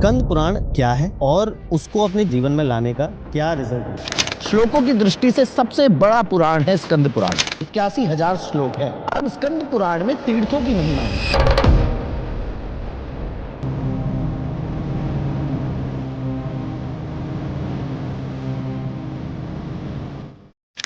स्कंद पुराण क्या है और उसको अपने जीवन में लाने का क्या रिजल्ट है? श्लोकों की दृष्टि से सबसे बड़ा पुराण है स्कंद पुराण। 81,000 श्लोक है। अब स्कंद पुराण में तीर्थों की महिमा है।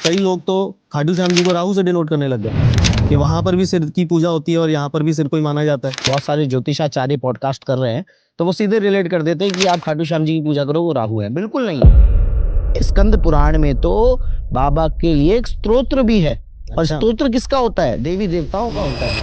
कई लोग तो खाटू श्याम जी को राहु से डिनोट करने लग गए कि वहां पर भी सिर की पूजा होती है और यहाँ पर भी सिर को ही माना जाता है। बहुत सारे ज्योतिषाचार्य पॉडकास्ट कर रहे हैं तो वो सीधे रिलेट कर देते हैं कि आप खाटू श्याम जी की पूजा करो, वो राहु है। बिल्कुल नहीं। स्कंद पुराण में तो बाबा के लिए एक स्तोत्र भी है। और अच्छा। स्तोत्र किसका होता है? देवी देवताओं का होता है।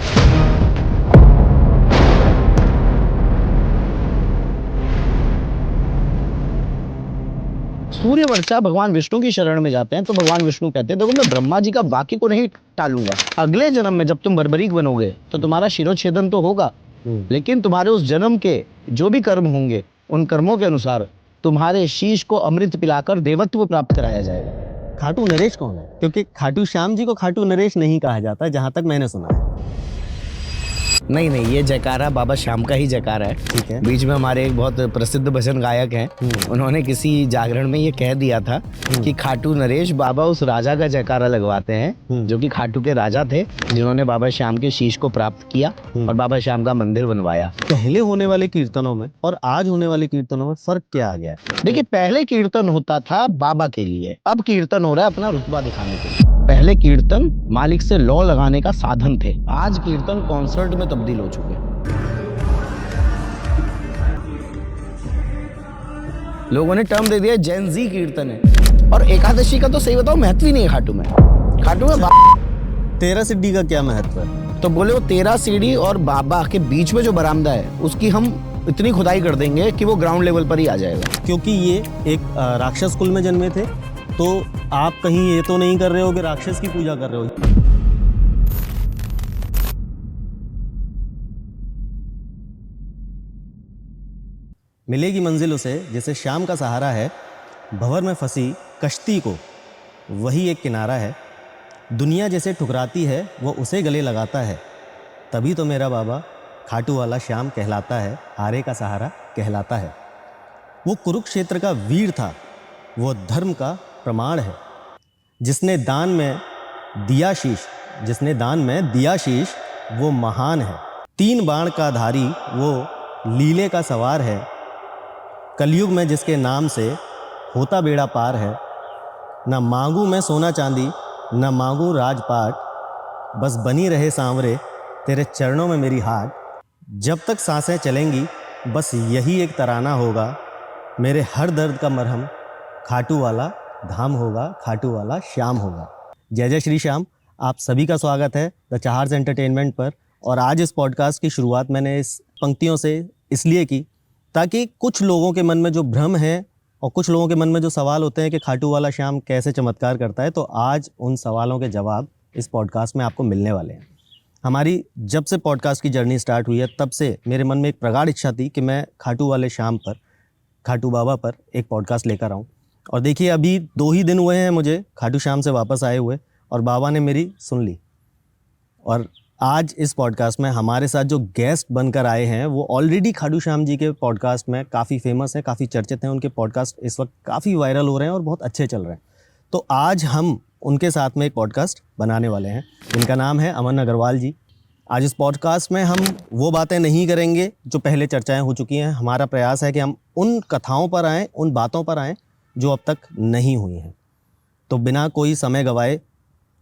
सूर्य वर्षा भगवान विष्णु की शरण में जाते हैं तो भगवान विष्णु कहते हैं देखो मैं ब्रह्मा जी का बाकी को नहीं टालूंगा। अगले जन्म में जब तुम बर्बरीक बनोगे तो तुम्हारा शिरोच्छेदन तो होगा, लेकिन तुम्हारे उस जन्म के जो भी कर्म होंगे उन कर्मों के अनुसार तुम्हारे शीश को अमृत पिलाकर देवत्व प्राप्त कराया जाएगा। खाटू नरेश कौन है? क्योंकि खाटू श्याम जी को खाटू नरेश नहीं कहा जाता जहां तक मैंने सुना है। नहीं, ये जयकारा बाबा श्याम का ही जयकारा है। ठीक है। बीच में हमारे एक बहुत प्रसिद्ध भजन गायक हैं, उन्होंने किसी जागरण में ये कह दिया था कि खाटू नरेश बाबा उस राजा का जयकारा लगवाते हैं जो कि खाटू के राजा थे, जिन्होंने बाबा श्याम के शीश को प्राप्त किया और बाबा श्याम का मंदिर बनवाया। पहले होने वाले कीर्तनों में और आज होने वाले कीर्तनों में फर्क क्या आ गया है? देखिए, पहले कीर्तन होता था बाबा के लिए, अब कीर्तन हो रहा है अपना रुतबा दिखाने के लिए। पहले कीर्तन मालिक से लौ लगाने का साधन थे, आज कीर्तन कॉन्सर्ट में तब्दील हो चुके हैं। लोगों ने टर्म दे दिया जेन जी कीर्तन है। और एकादशी का तो सही बताओ महत्व ही नहीं है खाटू में। खाटू में 13 सिड्डी का क्या महत्व है? तो बोले वो 13 सीढ़ी और बाबा के बीच में जो बरामदा है उसकी हम इतनी खुदाई कर देंगे कि वो ग्राउंड लेवल पर ही आ जाएगा। क्योंकि ये एक राक्षस कुल में जन्मे थे, तो आप कहीं ये तो नहीं कर रहे हो कि राक्षस की पूजा कर रहे हो। मिलेगी मंजिल उसे जिसे शाम का सहारा है, भंवर में फंसी कश्ती को वही एक किनारा है। दुनिया जैसे ठुकराती है वो उसे गले लगाता है, तभी तो मेरा बाबा खाटू वाला श्याम कहलाता है, हारे का सहारा कहलाता है। वो कुरुक्षेत्र का वीर था, वो धर्म का प्रमाण है। जिसने दान में दिया शीश वो महान है। 3 बाण का धारी वो लीले का सवार है। कलयुग में जिसके नाम से होता बेड़ा पार है। न मांगू मैं सोना चांदी न मांगू राजपाट, बस बनी रहे सांवरे तेरे चरणों में मेरी हाट। जब तक सांसें चलेंगी बस यही एक तराना होगा, मेरे हर दर्द का मरहम खाटू वाला धाम होगा, खाटू वाला श्याम होगा। जय जय श्री श्याम। आप सभी का स्वागत है द चाहार्स एंटरटेनमेंट पर। और आज इस पॉडकास्ट की शुरुआत मैंने इस पंक्तियों से इसलिए की ताकि कुछ लोगों के मन में जो भ्रम है और कुछ लोगों के मन में जो सवाल होते हैं कि खाटू वाला श्याम कैसे चमत्कार करता है, तो आज उन सवालों के जवाब इस पॉडकास्ट में आपको मिलने वाले हैं। हमारी जब से पॉडकास्ट की जर्नी स्टार्ट हुई है तब से मेरे मन में एक प्रगाढ़ इच्छा थी कि मैं खाटू वाले श्याम पर, खाटू बाबा पर एक पॉडकास्ट लेकर आऊँ। और देखिए अभी 2 ही दिन हुए हैं मुझे खाटू श्याम से वापस आए हुए और बाबा ने मेरी सुन ली। और आज इस पॉडकास्ट में हमारे साथ जो गेस्ट बनकर आए हैं वो ऑलरेडी खाटू श्याम जी के पॉडकास्ट में काफ़ी फेमस हैं, काफ़ी चर्चित हैं। उनके पॉडकास्ट इस वक्त काफ़ी वायरल हो रहे हैं और बहुत अच्छे चल रहे हैं। तो आज हम उनके साथ में एक पॉडकास्ट बनाने वाले हैं। इनका नाम है अमन अग्रवाल जी। आज इस पॉडकास्ट में हम वो बातें नहीं करेंगे जो पहले चर्चाएँ हो चुकी हैं। हमारा प्रयास है कि हम उन कथाओं पर आएँ, उन बातों पर आएँ जो अब तक नहीं हुई हैं। तो बिना कोई समय गवाए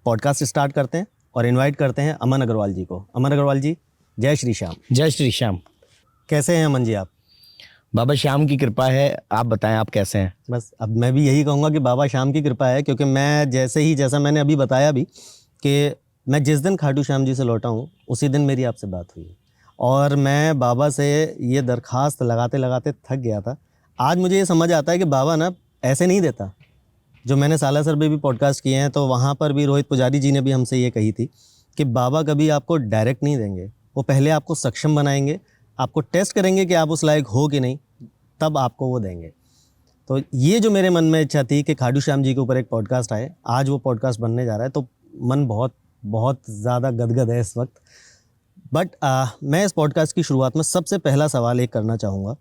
पॉडकास्ट स्टार्ट करते हैं और इनवाइट करते हैं अमन अग्रवाल जी को। अमन अग्रवाल जी, जय श्री श्याम। जय श्री श्याम। कैसे हैं अमन जी आप? बाबा श्याम की कृपा है, आप बताएं आप कैसे हैं? बस अब मैं भी यही कहूँगा कि बाबा श्याम की कृपा है, क्योंकि मैं जैसा मैंने अभी बताया भी कि मैं जिस दिन खाटू श्याम जी से लौटा हूँ उसी दिन मेरी आपसे बात हुई और मैं बाबा से ये दरख्वास्त लगाते लगाते थक गया था। आज मुझे ये समझ आता है कि बाबा ना ऐसे नहीं देता। जो मैंने सालासर पे भी पॉडकास्ट किए हैं तो वहाँ पर भी रोहित पुजारी जी ने भी हमसे ये कही थी कि बाबा कभी आपको डायरेक्ट नहीं देंगे, वो पहले आपको सक्षम बनाएंगे, आपको टेस्ट करेंगे कि आप उस लायक हो कि नहीं, तब आपको वो देंगे। तो ये जो मेरे मन में इच्छा थी कि खाटू श्याम जी के ऊपर एक पॉडकास्ट आए, आज वो पॉडकास्ट बनने जा रहा है, तो मन बहुत बहुत ज़्यादा गदगद है इस वक्त। बट मैं इस पॉडकास्ट की शुरुआत में सबसे पहला सवाल एक करना चाहूँगा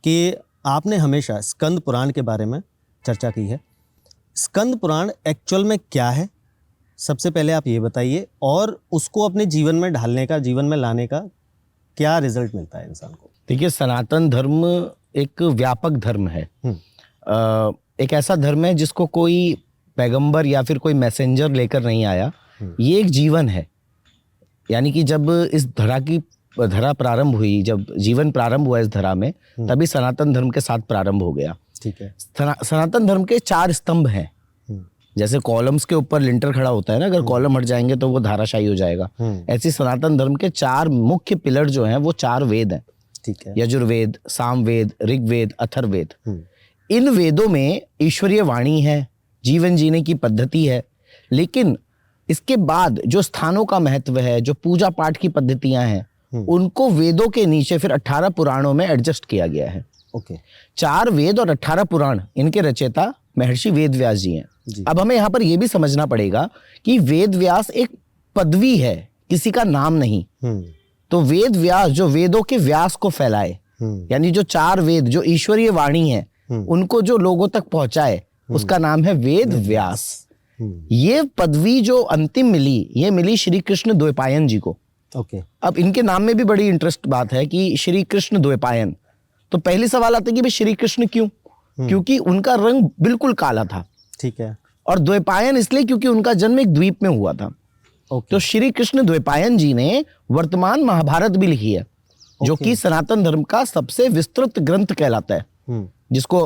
कि आपने हमेशा स्कंद पुराण के बारे में चर्चा की है। स्कंद पुराण एक्चुअल में क्या है, सबसे पहले आप ये बताइए, और उसको अपने जीवन में ढालने का, जीवन में लाने का क्या रिजल्ट मिलता है इंसान को? देखिए, सनातन धर्म एक व्यापक धर्म है। एक ऐसा धर्म है जिसको कोई पैगंबर या फिर कोई मैसेंजर लेकर नहीं आया। ये एक जीवन है। यानी कि जब इस धरा प्रारंभ हुई, जब जीवन प्रारंभ हुआ इस धरा में, तभी सनातन धर्म के साथ प्रारंभ हो गया। ठीक है। सनातन धर्म के 4 स्तंभ हैं। जैसे कॉलम्स के ऊपर लिंटर खड़ा होता है ना, अगर कॉलम हट जाएंगे तो वो धाराशायी हो जाएगा। ऐसी सनातन धर्म के 4 मुख्य पिलर जो हैं वो 4 वेद हैं। ठीक है। यजुर्वेद, सामवेद, ऋग्वेद, अथर्ववेद। इन वेदों में ईश्वरीय वाणी है, जीवन जीने की पद्धति है, लेकिन इसके बाद जो स्थानों का महत्व है, जो पूजा पाठ की पद्धतियां हैं, उनको वेदों के नीचे फिर 18 पुराणों में एडजस्ट किया गया है। ओके। 4 वेद और 18 पुराण, इनके रचयिता महर्षि वेद व्यास जी हैं। अब हमें यहाँ पर यह भी समझना पड़ेगा कि वेद व्यास एक पदवी है, किसी का नाम नहीं। तो वेद व्यास जो वेदों के व्यास को फैलाए, यानी जो 4 वेद जो ईश्वरीय वाणी है उनको जो लोगों तक पहुंचाए, उसका नाम है वेद व्यास। ये पदवी जो अंतिम मिली, ये मिली श्री कृष्ण द्वैपायन जी को। ओके। अब इनके नाम में भी बड़ी इंटरेस्ट बात है कि श्री कृष्ण द्वैपायन। तो पहले सवाल आता है कि भाई श्री कृष्ण क्यों? क्योंकि उनका रंग बिल्कुल काला था। ठीक है। और द्वैपायन इसलिए क्योंकि उनका जन्म एक द्वीप में हुआ था। तो श्री कृष्ण द्वैपायन जी ने वर्तमान महाभारत भी लिखी है, जो कि सनातन धर्म का सबसे विस्तृत ग्रंथ कहलाता है, जिसको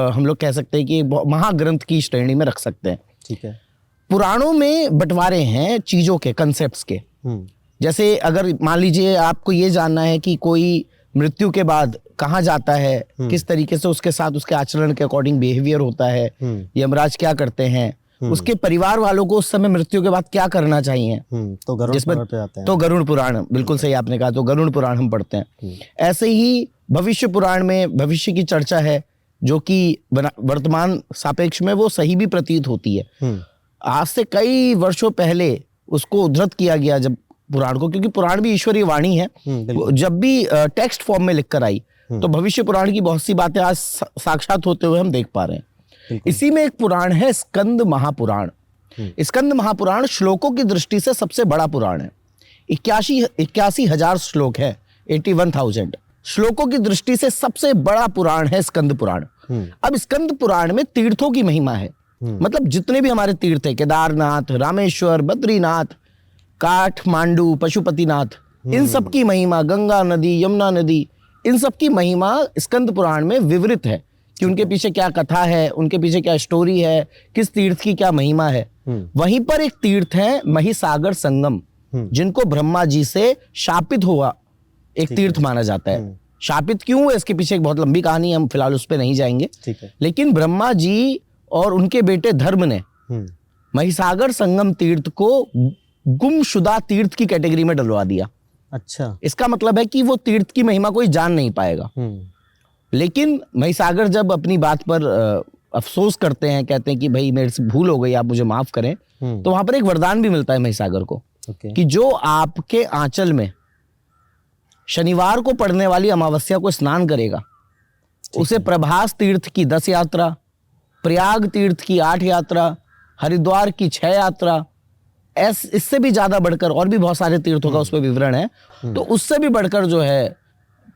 हम लोग कह सकते हैं कि महाग्रंथ की श्रेणी में रख सकते हैं। ठीक है। पुराणों में बंटवारे हैं चीजों के, कंसेप्ट्स के। जैसे अगर मान लीजिए आपको ये जानना है कि कोई मृत्यु के बाद कहाँ जाता है, किस तरीके से उसके साथ उसके आचरण के अकॉर्डिंग बिहेवियर होता है, यमराज क्या करते हैं, उसके परिवार वालों को उस समय मृत्यु के बाद क्या करना चाहिए, तो गरुड़ पुराण पे आते हैं। तो गरुड़ पुराण, बिल्कुल सही आपने कहा, तो गरुड़ पुराण हम पढ़ते हैं। ऐसे ही भविष्य पुराण में भविष्य की चर्चा है, जो कि वर्तमान सापेक्ष में वो सही भी प्रतीत होती है। आज से कई वर्षों पहले उसको उद्धृत किया गया जब पुराण को, क्योंकि पुराण भी ईश्वरीय वाणी है, जब भी टेक्स्ट फॉर्म में लिख कर आई, तो भविष्य पुराण की बहुत सी बातें आज साक्षात होते हुए हम देख पा रहे हैं। इसी में एक पुराण है स्कंद महापुराण। स्कंद महापुराण श्लोकों की दृष्टि से सबसे बड़ा पुराण है। 81,000 श्लोक है, 81,000 श्लोकों की दृष्टि से सबसे बड़ा पुराण है स्कंद पुराण। अब स्कंद पुराण में तीर्थों की महिमा है, मतलब जितने भी हमारे तीर्थ है, केदारनाथ, रामेश्वर, बद्रीनाथ, काठमांडू, पशुपतिनाथ, इन सब की महिमा, गंगा नदी, यमुना नदी, इन सब की महिमा स्कंद पुराण में विवृत है कि उनके पीछे क्या कथा है, उनके पीछे क्या स्टोरी है, किस तीर्थ की क्या महिमा है। वहीं पर एक तीर्थ है महिसागर संगम, जिनको ब्रह्मा जी से शापित हुआ एक तीर्थ माना जाता है। शापित क्यों है, इसके पीछे एक बहुत लंबी कहानी है, हम फिलहाल उस पर नहीं जाएंगे। लेकिन ब्रह्मा जी और उनके बेटे धर्म ने महिसागर संगम तीर्थ को गुमशुदा तीर्थ की कैटेगरी में डलवा दिया। अच्छा। इसका मतलब है कि वो तीर्थ की महिमा कोई जान नहीं पाएगा। लेकिन महिसागर जब अपनी बात पर अफसोस करते हैं, कहते हैं कि भाई मेरे से भूल हो गई, आप मुझे माफ करें, तो वहां पर एक वरदान भी मिलता है महिसागर को, कि जो आपके आंचल में शनिवार को पड़ने वाली अमावस्या को स्नान करेगा, उसे प्रभास तीर्थ की 10 यात्रा, प्रयाग तीर्थ की 8 यात्रा, हरिद्वार की 6 यात्रा, इससे भी ज्यादा बढ़कर और भी बहुत सारे तीर्थों का उस पर विवरण है, तो उससे भी बढ़कर जो है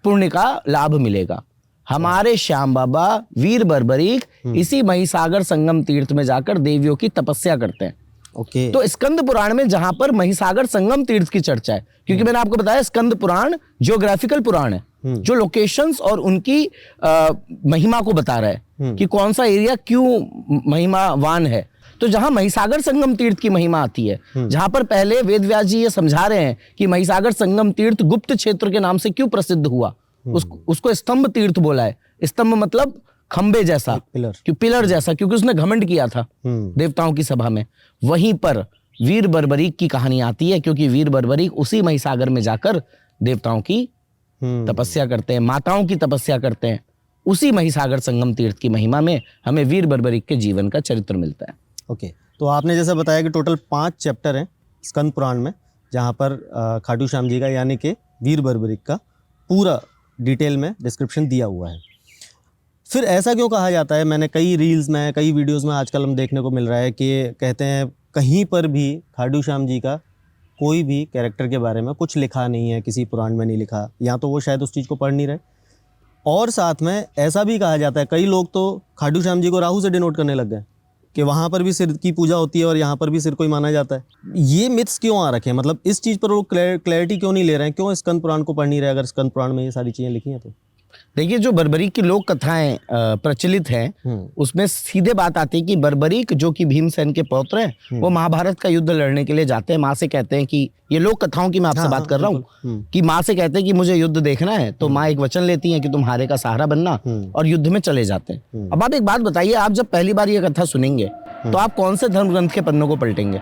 पुण्य का लाभ मिलेगा। हमारे श्याम बाबा वीर बर्बरीक इसी महिसागर संगम तीर्थ में जाकर देवियों की तपस्या करते हैं। ओके। तो स्कंद पुराण में जहां पर महिसागर संगम तीर्थ की चर्चा है, क्योंकि मैंने आपको बताया स्कंद पुराण जियोग्राफिकल पुराण है, जो लोकेशंस और उनकी महिमा को बता रहा है कि कौन सा एरिया क्यों महिमावान है। तो जहां महिसागर संगम तीर्थ की महिमा आती है, जहां पर पहले वेद व्यास जी ये समझा रहे हैं कि महिसागर संगम तीर्थ गुप्त क्षेत्र के नाम से क्यों प्रसिद्ध हुआ, उसको स्तंभ तीर्थ बोला है। स्तंभ मतलब खंबे जैसा, पिलर जैसा, क्योंकि उसने घमंड किया था देवताओं की सभा में। वहीं पर वीर बर्बरीक की कहानी आती है, क्योंकि वीर बर्बरीक उसी महिसागर में जाकर देवताओं की तपस्या करते हैं, माताओं की तपस्या करते हैं। उसी महिसागर संगम तीर्थ की महिमा में हमें वीर बर्बरीक के जीवन का चरित्र मिलता है। ओके। तो आपने जैसे बताया कि टोटल 5 चैप्टर हैं स्कंद पुराण में, जहाँ पर खाटू श्याम जी का यानी कि वीर बर्बरीक का पूरा डिटेल में डिस्क्रिप्शन दिया हुआ है। फिर ऐसा क्यों कहा जाता है? मैंने कई रील्स में, कई वीडियोस में आजकल हम देखने को मिल रहा है कि कहते हैं कहीं पर भी खाटू श्याम जी का कोई भी कैरेक्टर के बारे में कुछ लिखा नहीं है, किसी पुराण में नहीं लिखा, या तो वो शायद उस चीज़ को पढ़ नहीं रहे। और साथ में ऐसा भी कहा जाता है, कई लोग तो खाटू श्याम जी को राहु से डिनोट करने लग गए कि वहाँ पर भी सिर की पूजा होती है और यहाँ पर भी सिर को ही माना जाता है। ये मिथ्स क्यों आ रखे हैं? मतलब इस चीज़ पर वो क्लैरिटी क्यों नहीं ले रहे हैं? क्यों स्कंद पुराण को पढ़ नहीं रहे अगर स्कंद पुराण में ये सारी चीज़ें लिखी हैं तो? देखिए, जो बर्बरीक की लोक कथाएं प्रचलित हैं, उसमें सीधे बात आती है कि बर्बरीक जो कि भीमसेन के पौत्र हैं, वो महाभारत का युद्ध लड़ने के लिए जाते हैं। माँ से कहते हैं कि ये लोक कथाओं की मैं आपसे बात कर रहा हूँ कि माँ से कहते हैं कि मुझे युद्ध देखना है, तो माँ एक वचन लेती है कि तुम हारे का सहारा बनना, और युद्ध में चले जाते हैं। अब आप एक बात बताइए, आप जब पहली बार ये कथा सुनेंगे तो आप कौन से धर्म ग्रंथ के पन्नों को पलटेंगे?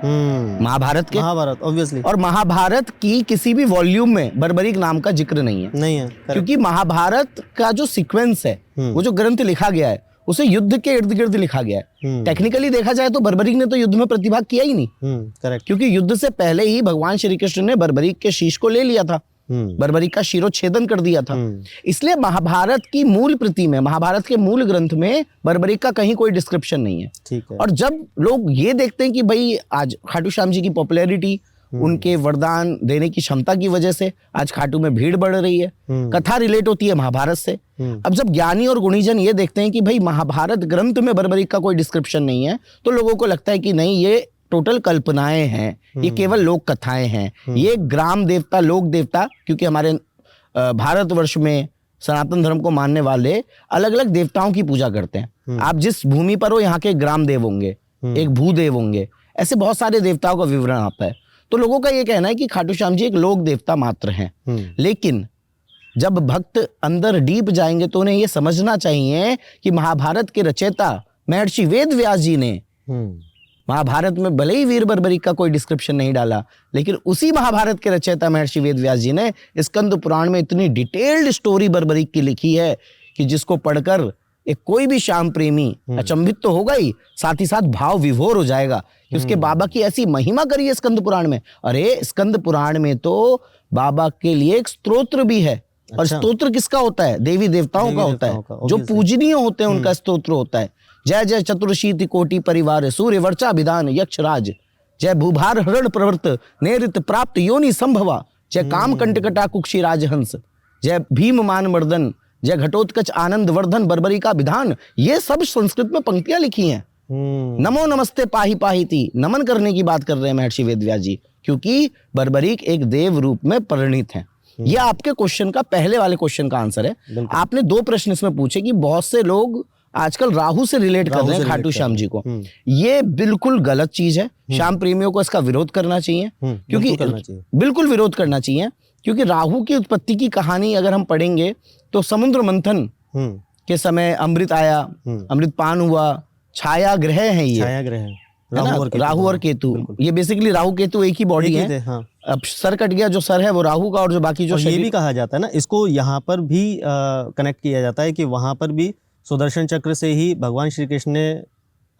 महाभारत के। महाभारत ऑब्वियसली। और महाभारत की किसी भी वॉल्यूम में बर्बरीक नाम का जिक्र नहीं है। नहीं है, क्योंकि महाभारत का जो सीक्वेंस है, वो जो ग्रंथ लिखा गया है, उसे युद्ध के इर्द गिर्द लिखा गया है। टेक्निकली देखा जाए तो बर्बरीक ने तो युद्ध में प्रतिभाग किया ही नहीं। करेक्ट। क्योंकि युद्ध से पहले ही भगवान श्री कृष्ण ने बर्बरीक के शीश को ले लिया था, बर्बरीक का शिरोच्छेदन कर दिया था। इसलिए महाभारत की मूल प्रति में, महाभारत के मूल ग्रंथ में बर्बरीक का कहीं कोई डिस्क्रिप्शन नहीं है। ठीक है। और जब लोग ये देखते हैं कि भाई आज खाटू श्याम जी की पॉपुलैरिटी, उनके वरदान देने की क्षमता की वजह से आज खाटू में भीड़ बढ़ रही है, कथा रिलेट होती है महाभारत से। अब जब ज्ञानी और गुणीजन ये देखते हैं कि भाई महाभारत ग्रंथ में बर्बरीक का कोई डिस्क्रिप्शन नहीं है, तो लोगों को लगता है कि नहीं, ये टोटल कल्पनाएं हैं, ये केवल लोक कथाएं हैं, ये ग्राम देवता, लोक देवता, क्योंकि हमारे भारतवर्ष में सनातन धर्म को मानने वाले अलग अलग देवताओं की पूजा करते हैं। आप जिस भूमि पर हो, यहाँ के ग्राम देव होंगे, एक भूदेव होंगे, ऐसे बहुत सारे देवताओं का विवरण आता है। तो लोगों का ये कहना है कि खाटू श्याम जी एक लोक देवता मात्र हैं। लेकिन जब भक्त अंदर डीप जाएंगे तो उन्हें ये समझना चाहिए कि महाभारत के रचयिता महर्षि वेद व्यास जी ने महाभारत में भले ही वीर बर्बरीक का कोई डिस्क्रिप्शन नहीं डाला, लेकिन उसी महाभारत के रचयिता महर्षि वेद व्यास जी ने स्कंद पुराण में इतनी डिटेल्ड स्टोरी बर्बरीक की लिखी है कि जिसको पढ़कर एक कोई भी श्याम प्रेमी अचंभित तो होगा ही, साथ ही साथ भाव विभोर हो जाएगा कि उसके बाबा की ऐसी महिमा करी है स्कंद पुराण में। अरे स्कंद पुराण में तो बाबा के लिए एक स्तोत्र भी है। और स्तोत्र किसका होता है? देवी देवताओं का होता है, जो पूजनीय होते हैं, उनका स्तोत्र होता है। जय जय चतुर्शीति कोटि परिवार, सूर्य वर्चा विधान यक्षराज, जय भूभार हरण प्रवृत्त नेरित प्राप्त योनि संभवा, जय काम कंटकटा कुक्षी राजहंस, जय भीम मान मर्दन, जय घटोत्कच आनंद वर्धन बर्बरी का विधान। ये सब संस्कृत में पंक्तियां लिखी हैं। नमो नमस्ते पाही पाहिति, नमन करने की बात कर रहे हैं महर्षि वेदव्यास जी, क्योंकि बर्बरीक एक देव रूप में परिणित है। ये आपके क्वेश्चन का, पहले वाले क्वेश्चन का आंसर है। आपने दो प्रश्न इसमें पूछे कि बहुत से लोग आजकल राहु से रिलेट कर रहे हैं खाटू श्याम जी को। ये बिल्कुल गलत चीज है। श्याम प्रेमियों को इसका विरोध करना चाहिए, क्योंकि बिल्कुल विरोध करना चाहिए, क्योंकि राहु की उत्पत्ति की कहानी अगर हम पढ़ेंगे तो समुद्र मंथन के समय अमृत आया, अमृत पान हुआ, छाया ग्रह है ये, छाया ग्रह है राहु और केतु। ये बेसिकली राहु केतु एक ही बॉडी है। हाँ। अब सर कट गया, जो सर है वो राहु का, और जो बाकी जो ये भी कहा जाता है ना, इसको यहाँ पर भी कनेक्ट किया जाता है कि वहां पर भी सुदर्शन चक्र से ही भगवान श्री कृष्ण ने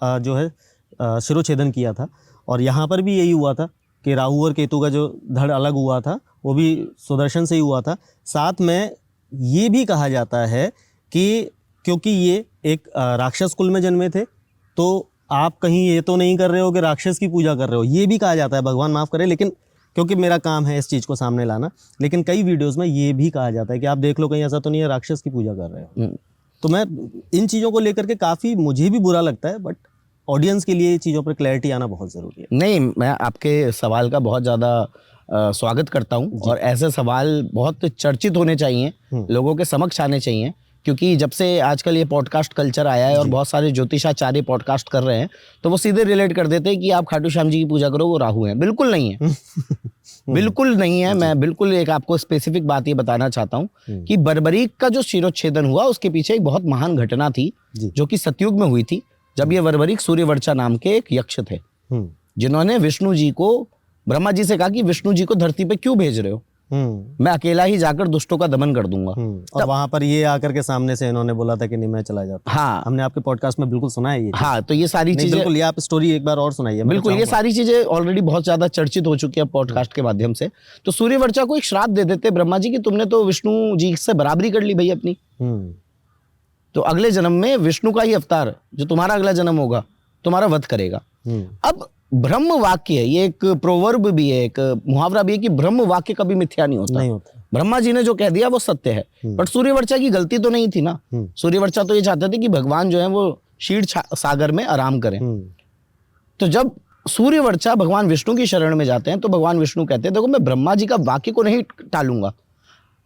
जो है शिरोच्छेदन किया था, और यहाँ पर भी यही हुआ था कि राहु और केतु का जो धड़ अलग हुआ था वो भी सुदर्शन से ही हुआ था। साथ में ये भी कहा जाता है कि क्योंकि ये एक राक्षस कुल में जन्मे थे, तो आप कहीं ये तो नहीं कर रहे हो कि राक्षस की पूजा कर रहे हो, ये भी कहा जाता है। भगवान माफ़ करे, लेकिन क्योंकि मेरा काम है इस चीज़ को सामने लाना, लेकिन कई वीडियोस में ये भी कहा जाता है कि आप देख लो कहीं ऐसा तो नहीं है राक्षस की पूजा कर रहे हो। तो मैं इन चीज़ों को लेकर के काफ़ी, मुझे भी बुरा लगता है, बट ऑडियंस के लिए चीज़ों पर क्लैरिटी आना बहुत ज़रूरी है। नहीं, मैं आपके सवाल का बहुत ज़्यादा स्वागत करता हूँ, और ऐसे सवाल बहुत चर्चित होने चाहिए, लोगों के समक्ष आने चाहिए, क्योंकि जब से आजकल ये पॉडकास्ट कल्चर आया है और बहुत सारे ज्योतिषाचार्य पॉडकास्ट कर रहे हैं, तो वो सीधे रिलेट कर देते हैं कि आप खाटू श्याम जी की पूजा करो, वो राहु हैं। बिल्कुल नहीं है। बिल्कुल नहीं है। मैं बिल्कुल एक आपको स्पेसिफिक बात ये बताना चाहता हूँ कि बर्बरीक का जो शिरोच्छेदन हुआ, उसके पीछे एक बहुत महान घटना थी, जो कि सतयुग में हुई थी, जब ये बर्बरीक सूर्यवर्चा नाम के एक यक्ष थे, जिन्होंने विष्णु जी को, ब्रह्मा जी से कहा कि विष्णु जी को धरती पे क्यों भेज रहे हो, मैं अकेला ही जाकर दुष्टों का दमन कर दूंगा। और वहां पर ये आकर के सामने से इन्होंने बोला था कि नहीं मैं चला जाता। हाँ, हमने आपके पॉडकास्ट में बिल्कुल सुना है ये। हाँ, तो ये सारी चीजें बिल्कुल, ये आप स्टोरी एक बार और सुनाइए। बिल्कुल, ये सारी चीजें ऑलरेडी बहुत ज्यादा चर्चित हो चुकी है पॉडकास्ट के माध्यम से। तो सूर्यवर्चा को एक श्राप दे देते ब्रह्मा जी कि तुमने तो विष्णु जी से बराबरी कर ली भाई अपनी। तो अगले जन्म में विष्णु का ही अवतार जो तुम्हारा अगला जन्म होगा तुम्हारा वध करेगा। अब ब्रह्म वाक्य है, ये एक प्रोवर्ब भी है, एक मुहावरा भी है कि ब्रह्म वाक्य कभी मिथ्या नहीं होता। ब्रह्मा जी ने जो कह दिया वो सत्य है। बट सूर्यवर्चा की गलती तो नहीं थी ना। सूर्यवर्चा तो ये चाहते थे कि भगवान जो है वो क्षीर सागर में आराम करें। तो जब सूर्यवर्चा भगवान विष्णु की शरण में जाते हैं तो भगवान विष्णु कहते हैं देखो मैं ब्रह्मा जी का वाक्य को नहीं टालूंगा,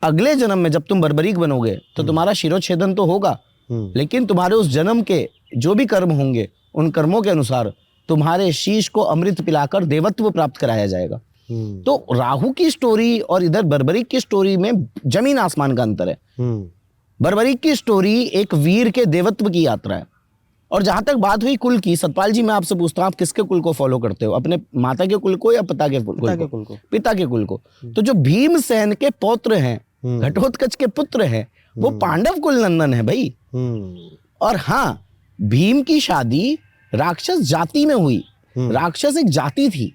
अगले जन्म में जब तुम बर्बरीक बनोगे तो तुम्हारा शिरोच्छेदन तो होगा, लेकिन तुम्हारे उस जन्म के जो भी कर्म होंगे उन कर्मों के अनुसार तुम्हारे शीश को अमृत पिलाकर देवत्व प्राप्त कराया जाएगा। तो राहु की स्टोरी और इधर बर्बरीक की स्टोरी में जमीन आसमान का अंतर है। बर्बरीक की स्टोरी एक वीर के देवत्व की यात्रा है। और जहां तक बात हुई कुल की, सतपाल जी मैं आपसे पूछता हूं आप किसके कुल को फॉलो करते हो, अपने माता के कुल को या पिता के कुल को? पिता के कुल को। तो जो भीमसेन के पौत्र हैं, घटोत्कच के पुत्र हैं, वो पांडव कुल नंदन है भाई। और हाँ, भीम की शादी राक्षस जाति में हुई। राक्षस एक जाति थी।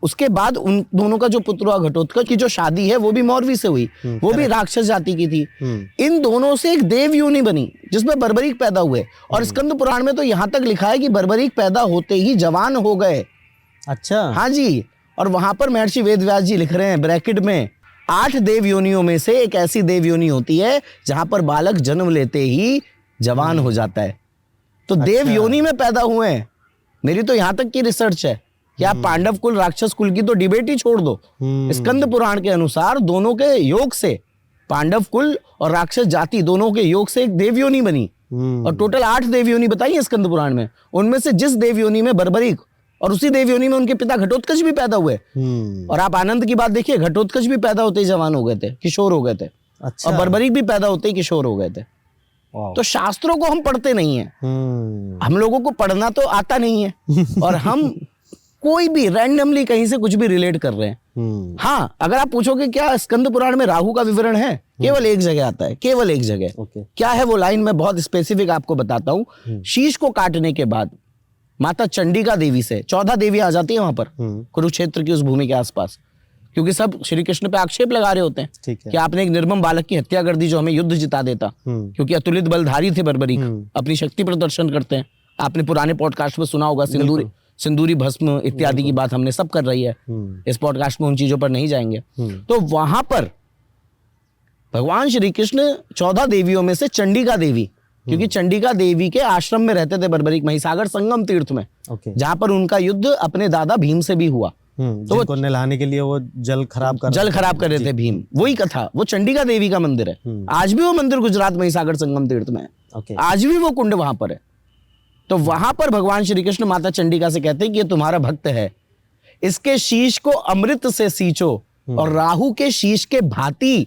उसके बाद उन दोनों का जो पुत्र हुआ घटोत्कच की जो शादी है वो भी मौरवी से हुई, वो भी राक्षस जाति की थी। इन दोनों से एक देव योनि बनी जिसमें बर्बरीक पैदा हुए। और स्कंद पुराण में तो यहां तक लिखा है कि बर्बरीक पैदा होते ही जवान हो गए। अच्छा, हाँ जी। और वहां पर महर्षि वेदव्यास जी लिख रहे हैं ब्रैकेट में 8 देव योनियों में से एक ऐसी देव योनि होती है जहां पर बालक जन्म लेते ही जवान हो जाता है। तो देव योनि में पैदा हुए हैं। मेरी तो यहां तक की रिसर्च है कि आप पांडव कुल राक्षस कुल की तो डिबेट ही छोड़ दो। स्कंद पुराण के अनुसार दोनों के योग से पांडव कुल और राक्षस जाति दोनों के योग से एक देव योनि बनी। और टोटल 8 देव योनि बताई है स्कंद पुराण में। उनमें से जिस देव योनि में बर्बरीक और उसी देव योनि में उनके पिता घटोत्कच भी पैदा हुए। और आप आनंद की बात देखिए, घटोत्कच भी पैदा होते ही जवान हो गए थे, किशोर हो गए थे। अच्छा। और बर्बरीक भी पैदा होते ही किशोर हो गए थे। तो शास्त्रों को हम पढ़ते नहीं है। हम लोगों को पढ़ना तो आता नहीं है और हम कोई भी रैंडमली कहीं से कुछ भी रिलेट कर रहे हैं। हाँ, अगर आप पूछोगे क्या स्कंद पुराण में राहु का विवरण है, केवल एक जगह आता है, केवल एक जगह। क्या है वो लाइन, मैं बहुत स्पेसिफिक आपको बताता हूँ। शीश को काटने के बाद माता चंडिका देवी से 14 देवियां आ जाती है वहां पर कुरुक्षेत्र की उस भूमि के आसपास, क्योंकि सब श्री कृष्ण पे आक्षेप लगा रहे होते हैं कि आपने एक निर्मम बालक की हत्या कर दी जो हमें युद्ध जिता देता, क्योंकि अतुलित बलधारी थे बर्बरीक, अपनी शक्ति प्रदर्शन करते हैं। आपने पुराने पॉडकास्ट में सुना होगा सिंदूरी भस्म इत्यादि की बात हमने सब कर रही है। इस पॉडकास्ट में उन चीजों पर नहीं जाएंगे। तो वहां पर भगवान श्री कृष्ण 14 देवियों में से चंडिका देवी, क्योंकि चंडिका देवी के आश्रम में रहते थे बर्बरीक महिसागर संगम तीर्थ में, जहां पर उनका युद्ध अपने दादा भीम से भी हुआ। तो वो नहलाने के लिए वो जल खराब कर रहे थे भीम, वही कथा। वो चंडिका देवी का मंदिर है। आज भी वो मंदिर गुजरात महिसागर संगम तीर्थ में है। आज भी वो कुंड वहां पर है। तो वहां पर भगवान श्री कृष्ण माता चंडिका से कहते हैं कि ये तुम्हारा भक्त है, इसके शीश को अमृत से सींचो और राहु के शीश के भांति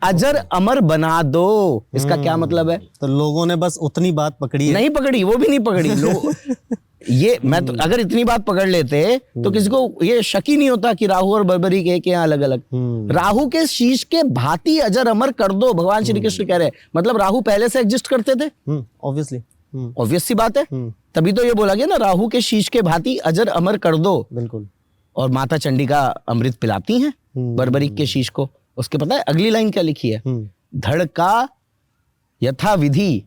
अजर अमर बना दो। इसका क्या मतलब है? तो लोगों ने बस उतनी बात पकड़ी है। नहीं पकड़ी, वो भी नहीं पकड़ी लोग। ये मैं तो अगर इतनी बात पकड़ लेते तो किसी को ये शक ही नहीं होता कि राहु और बर्बरीक एक हैं अलग अलग। राहु के शीश के भांति अजर अमर कर दो, भगवान श्री कृष्ण कह रहे हैं। मतलब राहु पहले से एग्जिस्ट करते थे, ऑब्वियस सी बात है। तभी तो ये बोला गया ना, राहु के शीश के भांति अजर अमर कर दो। बिल्कुल। और माता चंडिका अमृत पिलाती हैं बर्बरीक के शीश को। उसके पता है अगली लाइन क्या लिखी है? धड़ का यथा विधि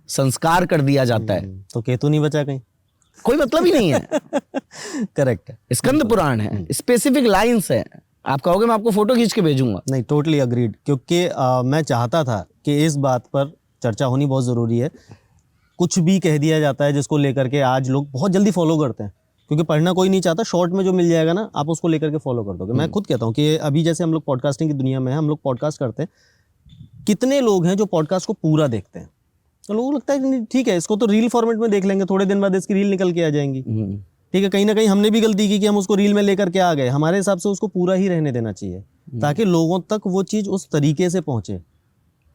संस्कार कर दिया जाता है। तो केतु नहीं बचा कहीं? कोई मतलब ही नहीं है। करेक्ट है। स्कंद पुराण है, स्पेसिफिक लाइंस है। आप कहोगे मैं आपको फोटो खींच के भेजूंगा। नहीं, टोटली अग्रीड। क्योंकि मैं चाहता था कि इस बात पर चर्चा होनी बहुत ज़रूरी है। कुछ भी कह दिया जाता है जिसको लेकर के आज लोग बहुत जल्दी फॉलो करते हैं, क्योंकि पढ़ना कोई नहीं चाहता। शॉर्ट में जो मिल जाएगा ना, आप उसको लेकर के फॉलो कर दोगे। मैं खुद कहता हूँ कि अभी जैसे हम लोग पॉडकास्टिंग की दुनिया में हैं, हम लोग पॉडकास्ट करते हैं, कितने लोग हैं जो पॉडकास्ट को पूरा देखते हैं? तो लोगों को लगता है कि ठीक है, इसको तो रील फॉर्मेट में देख लेंगे, थोड़े दिन बाद इसकी रील निकल के आ जाएंगी। ठीक है, कहीं ना कहीं हमने भी गलती की कि हम उसको रील में लेकर के आ गए। हमारे हिसाब से उसको पूरा ही रहने देना चाहिए ताकि लोगों तक वो चीज़ उस तरीके से पहुंचे।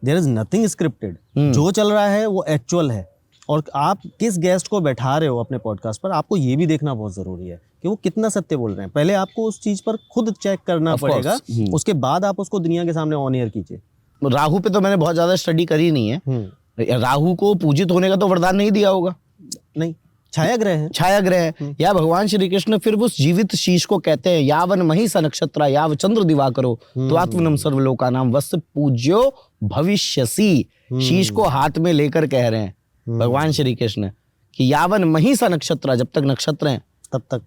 There is nothing scripted. जो चल रहा है वो एक्चुअल है। और आप किस गेस्ट को बैठा रहे हो अपने पॉडकास्ट पर, आपको ये भी देखना बहुत ज़रूरी है कि वो कितना सत्य बोल रहे हैं। पहले आपको उस चीज़ पर खुद चेक करना पड़ेगा, उसके बाद आप उसको दुनिया के सामने ऑन एयर कीजिए। राहु पे तो मैंने बहुत ज़्यादा स्टडी करी नहीं है। राहु को पूजित होने का तो वरदान नहीं दिया होगा? नहीं, छाया ग्रह है। छाया ग्रह है। या भगवान श्री कृष्ण फिर उस जीवित शीश को कहते हैं यावन मही स नक्षत्रा याव चंद्र दिवा करो तो आत्मनम सर्वलोका नाम वस्त पूज्यो भविष्यसी। शीश को हाथ में लेकर कह रहे हैं भगवान श्री कृष्ण कि यावन मही स नक्षत्रा, जब तक नक्षत्र हैं तब तक,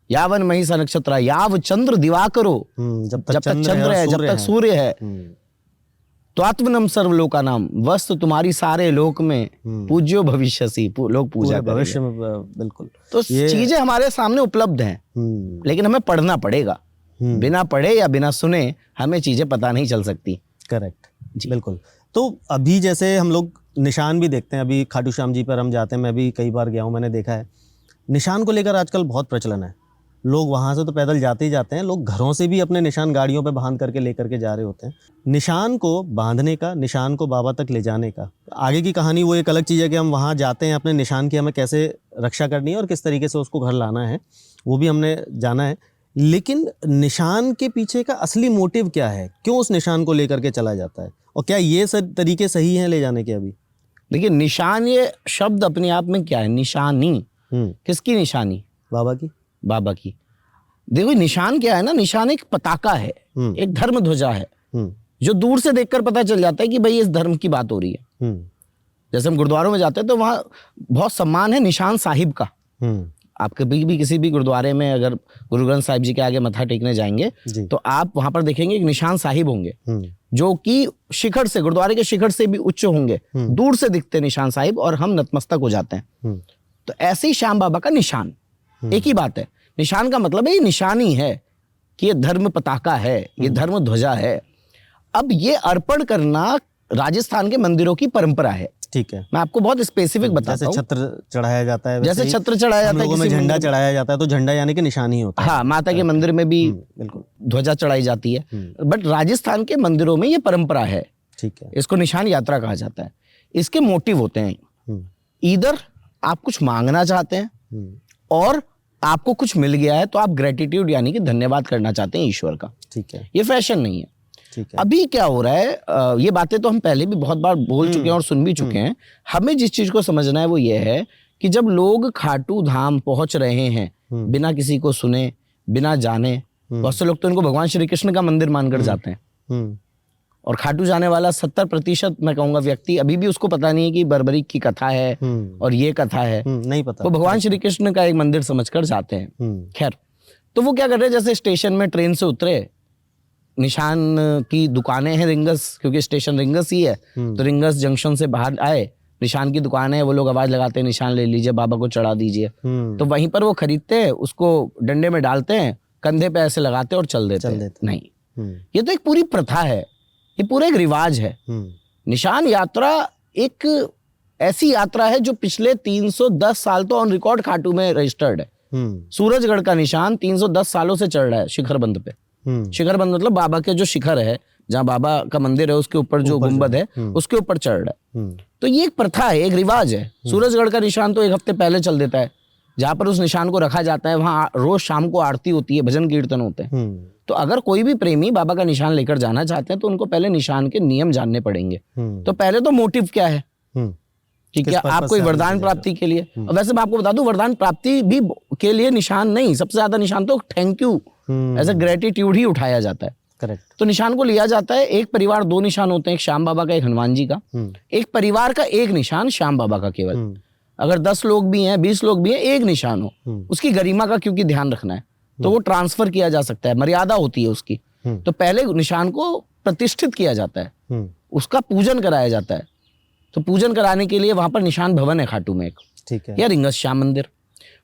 यावन मही स नक्षत्रा याव चंद्र दिवा करो, जब तक जब तक चंद्र है, जब तक सूर्य है, तो आत्मनम सर्वलोका नाम वस्त तुम्हारी सारे लोक में पूज्यो भविष्यसी, लोग पूजा भविष्य में बिल्कुल। तो चीजें हमारे सामने उपलब्ध हैं, लेकिन हमें पढ़ना पड़ेगा। बिना पढ़े या बिना सुने हमें चीजें पता नहीं चल सकती। करेक्ट, बिल्कुल। तो अभी जैसे हम लोग निशान भी देखते हैं, अभी खाटू श्याम जी पर हम जाते हैं, मैं भी कई बार गया हूँ, मैंने देखा है निशान को लेकर आजकल बहुत प्रचलन है। लोग वहाँ से तो पैदल जाते ही जाते हैं, लोग घरों से भी अपने निशान गाड़ियों पे बांध करके लेकर के जा रहे होते हैं। निशान को बांधने का, निशान को बाबा तक ले जाने का आगे की कहानी वो एक अलग चीज़ है कि हम वहाँ जाते हैं, अपने निशान की हमें कैसे रक्षा करनी है और किस तरीके से उसको घर लाना है, वो भी हमने जाना है। लेकिन निशान के पीछे का असली मोटिव क्या है, क्यों उस निशान को लेकर के चला जाता है, और क्या ये तरीके सही हैं ले जाने के? अभी देखिए, निशान ये शब्द अपने आप में क्या है? निशानी। किसकी निशानी? बाबा की। बाबा की। देखो निशान क्या है ना, निशान एक पताका है, एक धर्म ध्वजा है, जो दूर से देखकर पता चल जाता है कि भाई इस धर्म की बात हो रही है। जैसे हम गुरुद्वारों में जाते हैं तो वहाँ बहुत सम्मान है निशान साहिब का। आप कभी भी किसी भी गुरुद्वारे में अगर गुरु ग्रंथ साहिब जी के आगे मत्था टेकने जाएंगे तो आप वहां पर देखेंगे एक निशान साहिब होंगे, जो कि शिखर से, गुरुद्वारे के शिखर से भी उच्च होंगे, दूर से दिखते निशान साहिब, और हम नतमस्तक हो जाते हैं। तो ऐसे ही श्याम बाबा का निशान, एक ही बात है। निशान का मतलब है ये निशानी है कि ये धर्म पताका है, ये धर्म ध्वजा है। अब ये अर्पण करना राजस्थान के मंदिरों की परंपरा है। ठीक है, मैं आपको बहुत स्पेसिफिक बताता हूँ। जैसे छत्र चढ़ाया जाता है, जैसे छत्र चढ़ाया जाता है, लोगों में झंडा चढ़ाया जाता है, तो झंडा यानी कि निशानी होता है। हाँ, माता के मंदिर में भी बिल्कुल ध्वजा चढ़ाई जाती है, बट राजस्थान के मंदिरों में ये परंपरा है। ठीक है, इसको निशान यात्रा कहा जाता है। इसके मोटिव होते हैं, इधर आप कुछ मांगना चाहते हैं और आपको कुछ मिल गया है तो आप ग्रेटिट्यूड यानी कि धन्यवाद करना चाहते हैं ईश्वर का। ठीक है, ये फैशन नहीं है। ठीक है। अभी क्या हो रहा है, ये बातें तो हम पहले भी बहुत बार बोल चुके हैं और सुन भी चुके हैं। हमें जिस चीज को समझना है वो ये है कि जब लोग खाटू धाम पहुंच रहे हैं बिना किसी को सुने, बिना जाने, बहुत से लोग तो इनको भगवान श्री कृष्ण का मंदिर मानकर जाते हैं, और खाटू जाने वाला 70% मैं कहूंगा व्यक्ति अभी भी उसको पता नहीं है कि बर्बरीक की कथा है और ये कथा है, नहीं पता। वो भगवान श्री कृष्ण का एक मंदिर समझकर जाते हैं। खैर, तो वो क्या कर रहे हैं, जैसे स्टेशन में ट्रेन से उतरे, निशान की दुकानें हैं रिंगस, क्योंकि स्टेशन रिंगस ही है, तो रिंगस जंक्शन से बाहर आए, निशान की दुकान है, वो लोग आवाज लगाते हैं निशान ले लीजिए, बाबा को चढ़ा दीजिए। तो वहीं पर वो खरीदते हैं, उसको डंडे में डालते हैं, कंधे पे ऐसे लगाते हैं और चल देते हैं। नहीं, ये तो एक पूरी प्रथा है, ये पूरा एक रिवाज है। निशान यात्रा एक ऐसी यात्रा है जो पिछले 310 साल तो ऑन रिकॉर्ड खाटू में रजिस्टर्ड है। सूरजगढ़ का निशान 310 सालों से चढ़ रहा है शिखरबंद पे। शिखरबंद मतलब बाबा के जो शिखर है, जहाँ बाबा का मंदिर है, उसके ऊपर जो गुंबद है उसके ऊपर चढ़ रहा है। तो ये एक प्रथा है, एक रिवाज है। सूरजगढ़ का निशान तो एक हफ्ते पहले चल देता है, जहाँ पर उस निशान को रखा जाता है, वहाँ रोज शाम को आरती होती है, भजन कीर्तन होते हैं। तो अगर कोई भी प्रेमी बाबा का निशान लेकर जाना चाहते हैं तो उनको पहले निशान के नियम जानने पड़ेंगे। तो पहले तो मोटिव क्या है कि क्या आप कोई वरदान प्राप्ति के लिए, और वैसे मैं आपको बता दूं वरदान प्राप्ति भी के लिए निशान नहीं, सबसे ज्यादा निशान तो thank you as a gratitude ही उठाया जाता है। करेक्ट। तो निशान को लिया जाता है, एक परिवार 2 निशान होते हैं, एक श्याम बाबा का, एक हनुमान जी का। एक परिवार का एक निशान श्याम बाबा का केवल। अगर 10 लोग भी हैं, 20 लोग भी हैं, एक निशान हो, उसकी गरिमा का क्योंकि ध्यान रखना है, तो वो ट्रांसफर किया जा सकता है, मर्यादा होती है उसकी। तो पहले निशान को प्रतिष्ठित किया जाता है, उसका पूजन कराया जाता है। तो पूजन कराने के लिए वहां पर निशान भवन है खाटू में एक, ठीक है, या रिंगस श्याम मंदिर,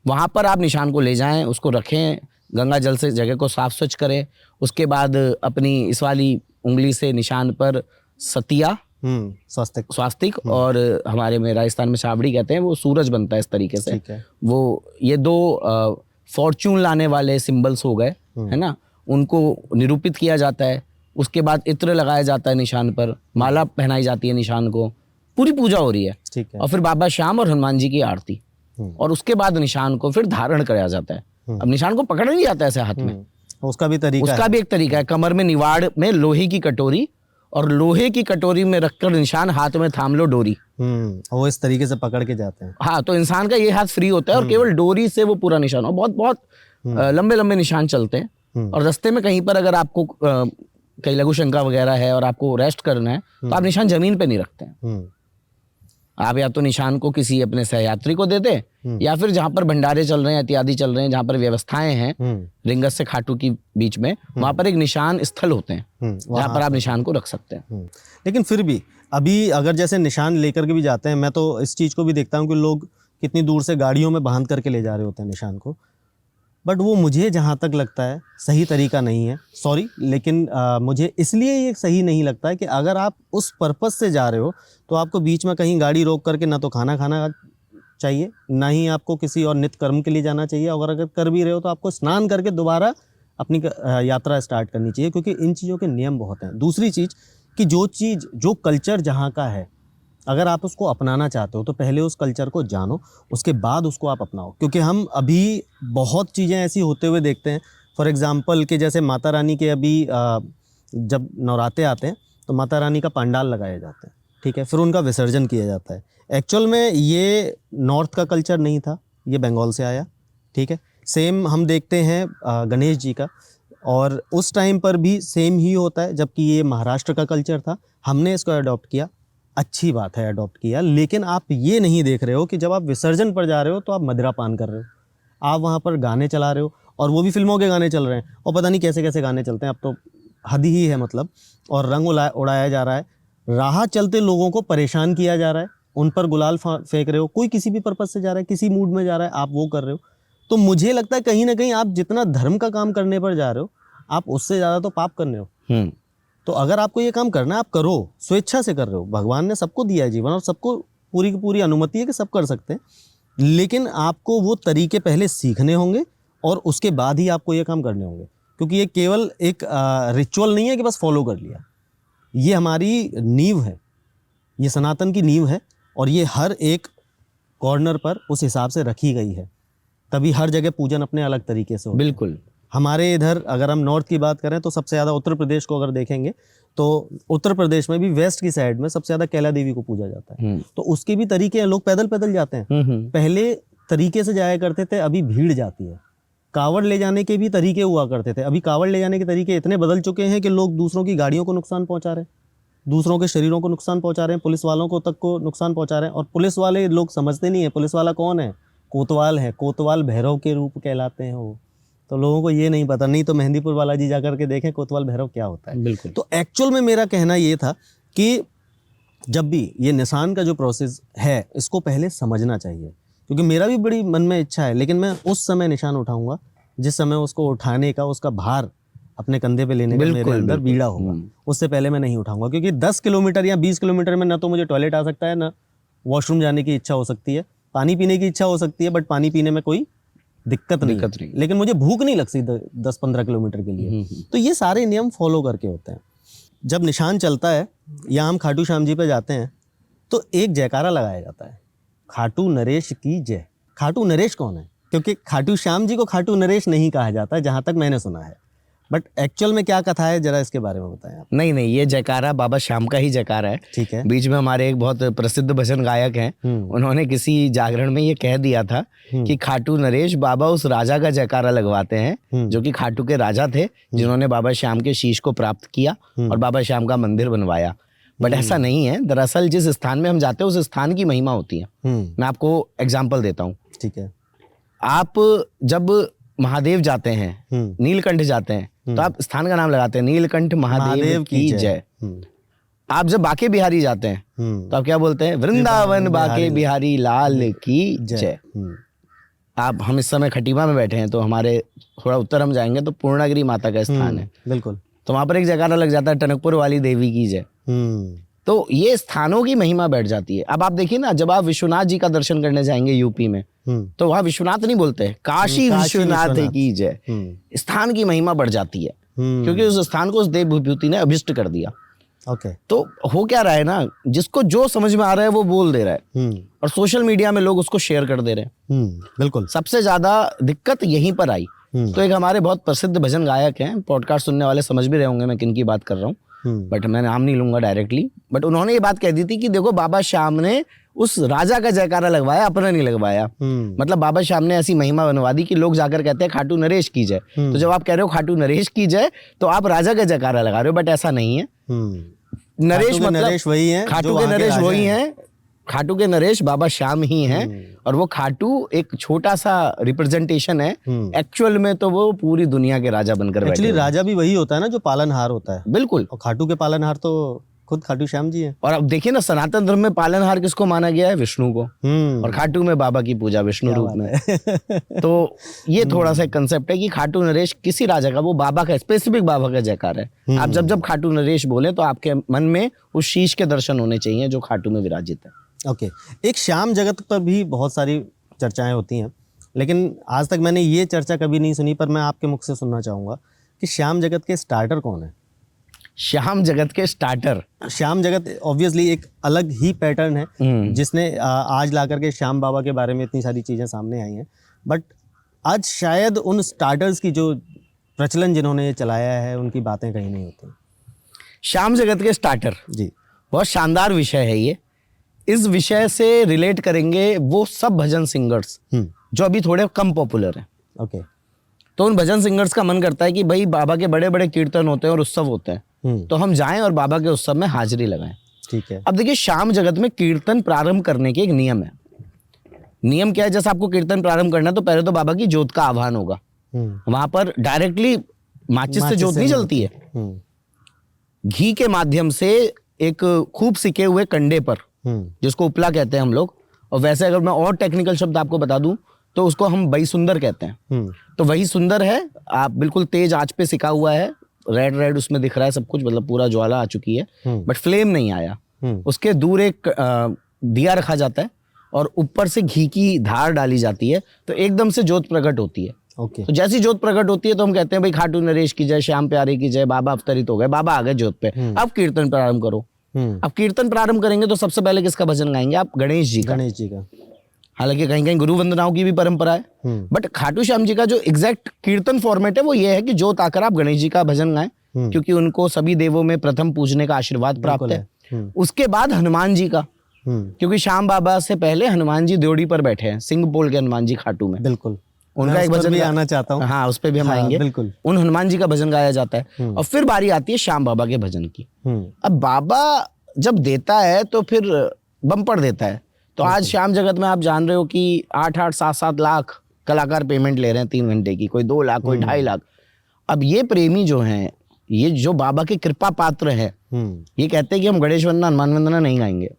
वहां पर आप निशान को ले जाएं, उसको रखें, गंगा जल से जगह को साफ स्वच्छ करें, उसके बाद अपनी इस वाली उंगली से निशान पर सतिया, स्वास्तिक, और हमारे में राजस्थान में छाबड़ी कहते हैं, वो सूरज बनता है इस तरीके से। वो ये 2 फॉर्च्यून लाने वाले सिंबल्स हो गए, है ना, उनको निरूपित किया जाता है। उसके बाद इत्र लगाया जाता है निशान पर, माला पहनाई जाती है निशान को, पूरी पूजा हो रही है, ठीक है। और फिर बाबा श्याम और हनुमान जी की आरती, और उसके बाद निशान को फिर धारण कराया जाता है। अब निशान को पकड़ा नहीं जाता ऐसे हाथ में, उसका भी तरीका उसका है। भी एक तरीका है। कमर में निवाड़ में लोहे की कटोरी और लोहे की कटोरी में रखकर निशान, हाथ में थाम लो डोरी। वो इस तरीके से पकड़ के जाते हैं। हाँ, तो इंसान का ये हाथ फ्री होता है और केवल डोरी से वो पूरा निशान, और बहुत बहुत लंबे लंबे निशान चलते हैं। और रास्ते में कहीं पर अगर आपको कहीं लघु शंका वगैरह है और आपको रेस्ट करना है तो आप निशान जमीन पे नहीं रखते हैं। आप या तो निशान को किसी अपने सहयात्री को दे दे, या फिर जहां पर भंडारे चल रहे हैं, इत्यादि चल रहे हैं, जहां पर व्यवस्थाएं हैं रिंगस से खाटू की बीच में, वहां पर एक निशान स्थल होते हैं जहां पर आप निशान को रख सकते हैं। लेकिन फिर भी अभी अगर जैसे निशान लेकर के भी जाते हैं, मैं तो इस चीज़ को भी देखता हूँ कि लोग कितनी दूर से गाड़ियों में बांध करके ले जा रहे होते हैं निशान को, बट वो मुझे जहाँ तक लगता है सही तरीका नहीं है। सॉरी, लेकिन मुझे इसलिए ये सही नहीं लगता है कि अगर आप उस पर्पस से जा रहे हो तो आपको बीच में कहीं गाड़ी रोक करके ना तो खाना खाना चाहिए, ना ही आपको किसी और नित्य कर्म के लिए जाना चाहिए, और अगर कर भी रहे हो तो आपको स्नान करके दोबारा अपनी यात्रा स्टार्ट करनी चाहिए, क्योंकि इन चीज़ों के नियम बहुत हैं। दूसरी चीज़ कि जो कल्चर जहाँ का है, अगर आप उसको अपनाना चाहते हो तो पहले उस कल्चर को जानो, उसके बाद उसको आप अपनाओ। क्योंकि हम अभी बहुत चीज़ें ऐसी होते हुए देखते हैं, फॉर एग्ज़ाम्पल कि जैसे माता रानी के अभी जब नवरात्रे आते हैं तो माता रानी का पंडाल लगाए जाते हैं, ठीक है, फिर उनका विसर्जन किया जाता है। एक्चुअल में ये नॉर्थ का कल्चर नहीं था, ये बंगाल से आया, ठीक है। सेम हम देखते हैं गणेश जी का, और उस टाइम पर भी सेम ही होता है, जबकि ये महाराष्ट्र का कल्चर था, हमने इसको अडॉप्ट किया। अच्छी बात है, अडॉप्ट किया, लेकिन आप ये नहीं देख रहे हो कि जब आप विसर्जन पर जा रहे हो तो आप मदिरा पान कर रहे हो, आप वहाँ पर गाने चला रहे हो, और वो भी फिल्मों के गाने चल रहे हैं, और पता नहीं कैसे कैसे गाने चलते हैं, अब तो हद ही है मतलब, और रंग उड़ाया जा रहा है, राह चलते लोगों को परेशान किया जा रहा है, उन पर गुलाल फेंक रहे हो। कोई किसी भी पर्पज़ से जा रहा है, किसी मूड में जा रहा है, आप वो कर रहे हो। तो मुझे लगता है कहीं ना कहीं आप जितना धर्म का काम करने पर जा रहे हो, आप उससे ज़्यादा तो पाप करने हो। तो अगर आपको ये काम करना है, आप करो, स्वेच्छा से कर रहे हो। भगवान ने सबको दिया है जीवन, और सबको पूरी की पूरी अनुमति है कि सब कर सकते हैं, लेकिन आपको वो तरीके पहले सीखने होंगे और उसके बाद ही आपको ये काम करने होंगे, क्योंकि ये केवल एक रिचुअल नहीं है कि बस फॉलो कर लिया। ये हमारी नींव है, ये सनातन की नींव है, और ये हर एक कॉर्नर पर उस हिसाब से रखी गई है, तभी हर जगह पूजन अपने अलग तरीके से होता है। बिल्कुल। हमारे इधर अगर हम नॉर्थ की बात करें तो सबसे ज़्यादा उत्तर प्रदेश को अगर देखेंगे तो उत्तर प्रदेश में भी वेस्ट की साइड में सबसे ज़्यादा कैला देवी को पूजा जाता है। तो उसके भी तरीके हैं, लोग पैदल पैदल जाते हैं, पहले तरीके से जाया करते थे, अभी भीड़ जाती है। कावड़ ले जाने के भी तरीके हुआ करते थे, अभी कावड़ ले जाने के तरीके इतने बदल चुके हैं कि लोग दूसरों की गाड़ियों को नुकसान पहुंचा रहे हैं, दूसरों के शरीरों को नुकसान पहुंचा रहे हैं, पुलिस वालों को तक को नुकसान पहुंचा रहे हैं। और पुलिस वाले लोग समझते नहीं है, पुलिस वाला कौन है? कोतवाल है, कोतवाल भैरव के रूप कहलाते हैं वो। तो लोगों को ये नहीं पता, नहीं तो मेहंदीपुर बालाजी जा करके देखें कोतवाल भैरव क्या होता है। बिल्कुल। तो एक्चुअल में मेरा कहना ये था कि जब भी ये निशान का जो प्रोसेस है, इसको पहले समझना चाहिए, क्योंकि मेरा भी बड़ी मन में इच्छा है, लेकिन मैं उस समय निशान उठाऊंगा जिस समय उसको उठाने का, उसका भार अपने कंधे पे लेने का मेरे अंदर बीड़ा होगा। उससे पहले मैं नहीं उठाऊंगा, क्योंकि 10 किलोमीटर या 20 किलोमीटर में ना तो मुझे टॉयलेट आ सकता है, ना वॉशरूम जाने की इच्छा हो सकती है, पानी पीने की इच्छा हो सकती है, बट पानी पीने में कोई दिक्कत नहीं। लेकिन मुझे भूख नहीं लगती 10-15 किलोमीटर के लिए। तो ये सारे नियम फॉलो करके होते हैं। जब निशान चलता है या हम खाटू श्याम जी पे जाते हैं तो एक जयकारा लगाया जाता है, खाटू नरेश की जय। खाटू नरेश कौन है? क्योंकि खाटू श्याम जी को खाटू नरेश नहीं कहा जाता, जहाँ तक मैंने सुना है, बट एक्चुअल में क्या कथा है, जरा इसके बारे में बताएं आप। नहीं, ये जयकारा बाबा श्याम का ही जयकारा है। ठीक है। बीच में हमारे एक बहुत प्रसिद्ध भजन गायक हैं, उन्होंने किसी जागरण में ये कह दिया था कि खाटू नरेश बाबा उस राजा का जयकारा लगवाते हैं जो कि खाटू के राजा थे, जिन्होंने बाबा श्याम के शीश को प्राप्त किया और बाबा श्याम का मंदिर बनवाया। बट ऐसा नहीं है, दरअसल जिस स्थान में हम जाते हैं उस स्थान की महिमा होती है। मैं आपको एग्जाम्पल देता हूँ। ठीक है। आप जब महादेव जाते हैं, नीलकंठ जाते हैं, तो आप स्थान का नाम लगाते हैं, नीलकंठ महादेव की जय। आप जब बाके बिहारी जाते हैं तो आप क्या बोलते हैं? वृंदावन बाके बिहारी लाल की जय। आप हम इस समय खटीमा में बैठे हैं, तो हमारे थोड़ा उत्तर हम जाएंगे तो पूर्णागिरी माता का स्थान है। बिल्कुल। तो वहां पर एक जयकारा लग जाता है, टनकपुर वाली देवी की जय। तो ये स्थानों की महिमा बैठ जाती है। अब आप देखिए ना, जब आप विश्वनाथ जी का दर्शन करने जाएंगे यूपी में, तो वहां विश्वनाथ नहीं बोलते हैं, काशी विश्वनाथ की जय। स्थान की महिमा बढ़ जाती है, क्योंकि उस स्थान को उस देव विभूति ने अभिष्ट कर दिया। ओके। तो हो क्या रहा है ना, जिसको जो समझ में आ रहा है वो बोल दे रहा है, और सोशल मीडिया में लोग उसको शेयर कर दे रहे हैं। बिल्कुल। सबसे ज्यादा दिक्कत यहीं पर आई। तो एक हमारे बहुत प्रसिद्ध भजन गायक हैं, पॉडकास्ट सुनने वाले समझ भी रहे होंगे मैं किन की बात कर रहा हूँ। बट मैं नाम नहीं लूंगा डायरेक्टली, बट उन्होंने ये बात कह दी थी कि देखो बाबा श्याम ने उस राजा का जयकारा लगवाया, अपना नहीं लगवाया। मतलब बाबा श्याम ने ऐसी महिमा बनवा दी कि लोग जाकर कहते हैं खाटू नरेश की जय। तो जब आप कह रहे हो खाटू नरेश की जय तो आप राजा का जयकारा लगा रहे हो, बट ऐसा नहीं है। नरेश मतलब नरेश वही है, खाटू के नरेश वही हैं, खाटू के नरेश बाबा श्याम ही हैं। और वो खाटू एक छोटा सा रिप्रेजेंटेशन है, एक्चुअल में तो वो पूरी दुनिया के राजा बनकर बैठे एक्चुअली हुए हैं। राजा भी वही होता है ना जो पालनहार होता है, बिल्कुल। और खाटू के पालनहार तो खुद खाटू श्याम जी हैं। और अब देखिए ना, सनातन धर्म में पालनहार किसको माना गया है? विष्णु को। और खाटू में बाबा की पूजा विष्णु रूप में। तो ये थोड़ा सा कंसेप्ट है कि खाटू नरेश किसी राजा का, वो बाबा का स्पेसिफिक बाबा का जयकार है। आप जब जब खाटू नरेश बोले तो आपके मन में उस शीश के दर्शन होने चाहिए जो खाटू में विराजित है। ओके, एक श्याम जगत पर भी बहुत सारी चर्चाएं होती हैं, लेकिन आज तक मैंने ये चर्चा कभी नहीं सुनी, पर मैं आपके मुख से सुनना चाहूँगा कि श्याम जगत के स्टार्टर कौन है? श्याम जगत के स्टार्टर, श्याम जगत ऑब्वियसली एक अलग ही पैटर्न है जिसने आज ला करके श्याम बाबा के बारे में इतनी सारी चीज़ें सामने आई हैं, बट आज शायद उन स्टार्टर्स की जो प्रचलन जिन्होंने ये चलाया है उनकी बातें कहीं नहीं होती। श्याम जगत के स्टार्टर जी, बहुत शानदार विषय है ये। इस विषय से रिलेट करेंगे वो सब भजन सिंगर्स जो अभी थोड़े कम पॉपुलर हैं। ओके, तो उन भजन सिंगर्स का मन करता है कि भाई बाबा के बड़े बड़े कीर्तन होते हैं और उत्सव होते हैं, तो हम जाएं और बाबा के उत्सव में हाजिरी लगाएं। ठीक है। अब देखिए, श्याम जगत में कीर्तन प्रारंभ करने के एक नियम है। नियम क्या है? जैसे आपको कीर्तन प्रारंभ करना है तो पहले तो बाबा की ज्योत का आह्वान होगा। वहां पर डायरेक्टली माचिस से ज्योत नहीं जलती है, घी के माध्यम से एक खूब सिके हुए कंडे पर, जिसको उपला कहते हैं हम लोग, और वैसे अगर मैं और टेक्निकल शब्द आपको बता दूं तो उसको हम वही सुंदर कहते हैं। तो वही सुंदर है, आप बिल्कुल तेज आंच पे सिका हुआ है, रेड रेड उसमें दिख रहा है सब कुछ, मतलब पूरा ज्वाला आ चुकी है, बट फ्लेम नहीं आया। उसके दूर एक दिया रखा जाता है और ऊपर से घी की धार डाली जाती है, तो एकदम से ज्योत प्रकट होती है। ओके, तो जैसी ज्योत प्रकट होती है तो हम कहते हैं भाई खाटू नरेश की जय, श्याम प्यारे की जय, बाबा अवतरित हो गए, बाबा आ गए ज्योत पे, अब कीर्तन प्रारंभ करो। अब कीर्तन प्रारंभ करेंगे तो सबसे पहले किसका भजन गाएंगे आप? गणेश जी का। गणेश जी का। हालांकि कहीं कहीं गुरु वंदनाओं की भी परंपरा है, बट खाटू श्याम जी का जो एग्जैक्ट कीर्तन फॉर्मेट है वो ये है कि ज्योत आकर आप गणेश जी का भजन गाएं, क्योंकि उनको सभी देवों में प्रथम पूजने का आशीर्वाद प्राप्त है। उसके बाद हनुमान जी का, क्योंकि श्याम बाबा से पहले हनुमान जी द्योड़ी पर बैठे हैं, सिंह पोल के हनुमान जी खाटू में। बिल्कुल, उनका एक भजन भी आना चाहता हूँ। हाँ, उस पर भी हम आएंगे। बिल्कुल, उन हनुमान जी का भजन गाया जाता है और फिर बारी आती है श्याम बाबा के भजन की। अब बाबा जब देता है तो फिर बम्पर देता है। तो आज श्याम जगत में आप जान रहे हो कि 8-8, 7-7 लाख कलाकार पेमेंट ले रहे हैं 3 घंटे की, कोई 2 लाख, कोई 2.5 लाख। अब ये प्रेमी जो हैं, ये जो बाबा के कृपा पात्र है, ये कहते हैं कि हम गणेश वंदना, हनुमान वंदना नहीं गाएंगे।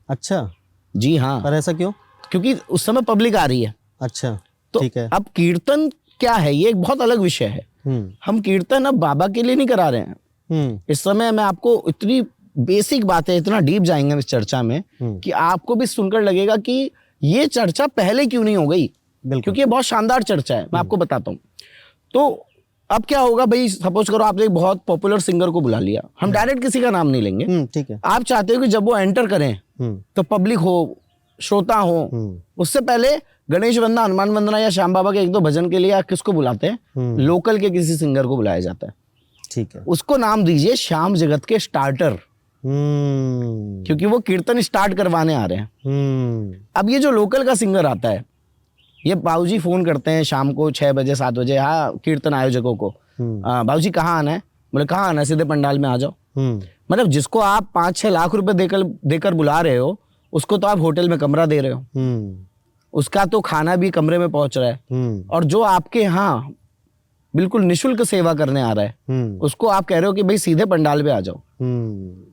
अच्छा, जी हाँ। पर ऐसा क्यों? क्योंकि उस समय पब्लिक आ रही है। अच्छा, तो ठीक है। अब कीर्तन क्या है, ये एक बहुत अलग विषय है। हम कीर्तन अब बाबा के लिए नहीं करा रहे हैं। इस समय मैं आपको इतनी बेसिक बातें, इतना डीप जाएंगे इस चर्चा में कि आपको भी सुनकर लगेगा कि ये चर्चा पहले क्यों नहीं हो गई, क्योंकि ये बहुत शानदार चर्चा है। मैं आपको बताता हूँ। तो अब क्या होगा भाई, सपोज करो आपने एक बहुत पॉपुलर सिंगर को बुला लिया, हम डायरेक्ट किसी का नाम नहीं लेंगे, ठीक है। आप चाहते हो कि जब वो एंटर करें तो पब्लिक हो, श्रोता हो, उससे पहले गणेश वंदना, हनुमान वंदना या श्याम बाबा के 1-2 भजन के लिए आप किसको बुलाते हैं? लोकल के किसी सिंगर को बुलाया जाता है। ठीक है। उसको नाम दीजिए श्याम जगत के स्टार्टर, क्योंकि वो कीर्तन स्टार्ट करवाने आ रहे हैं। अब ये जो लोकल का सिंगर आता है, ये बाबूजी फोन करते हैं शाम को 6 बजे 7 बजे, हाँ कीर्तन आयोजकों को, बाबूजी कहाँ आना है? बोले कहाँ आना है? सीधे पंडाल में आ जाओ। मतलब जिसको आप 5-6 लाख रुपए देकर बुला रहे हो, उसको तो आप होटल में कमरा दे रहे हो, उसका तो खाना भी कमरे में पहुंच रहा है, और जो आपके यहाँ बिल्कुल निशुल्क सेवा करने आ रहा है, उसको आप कह रहे हो कि भाई सीधे पंडाल पे आ जाओ।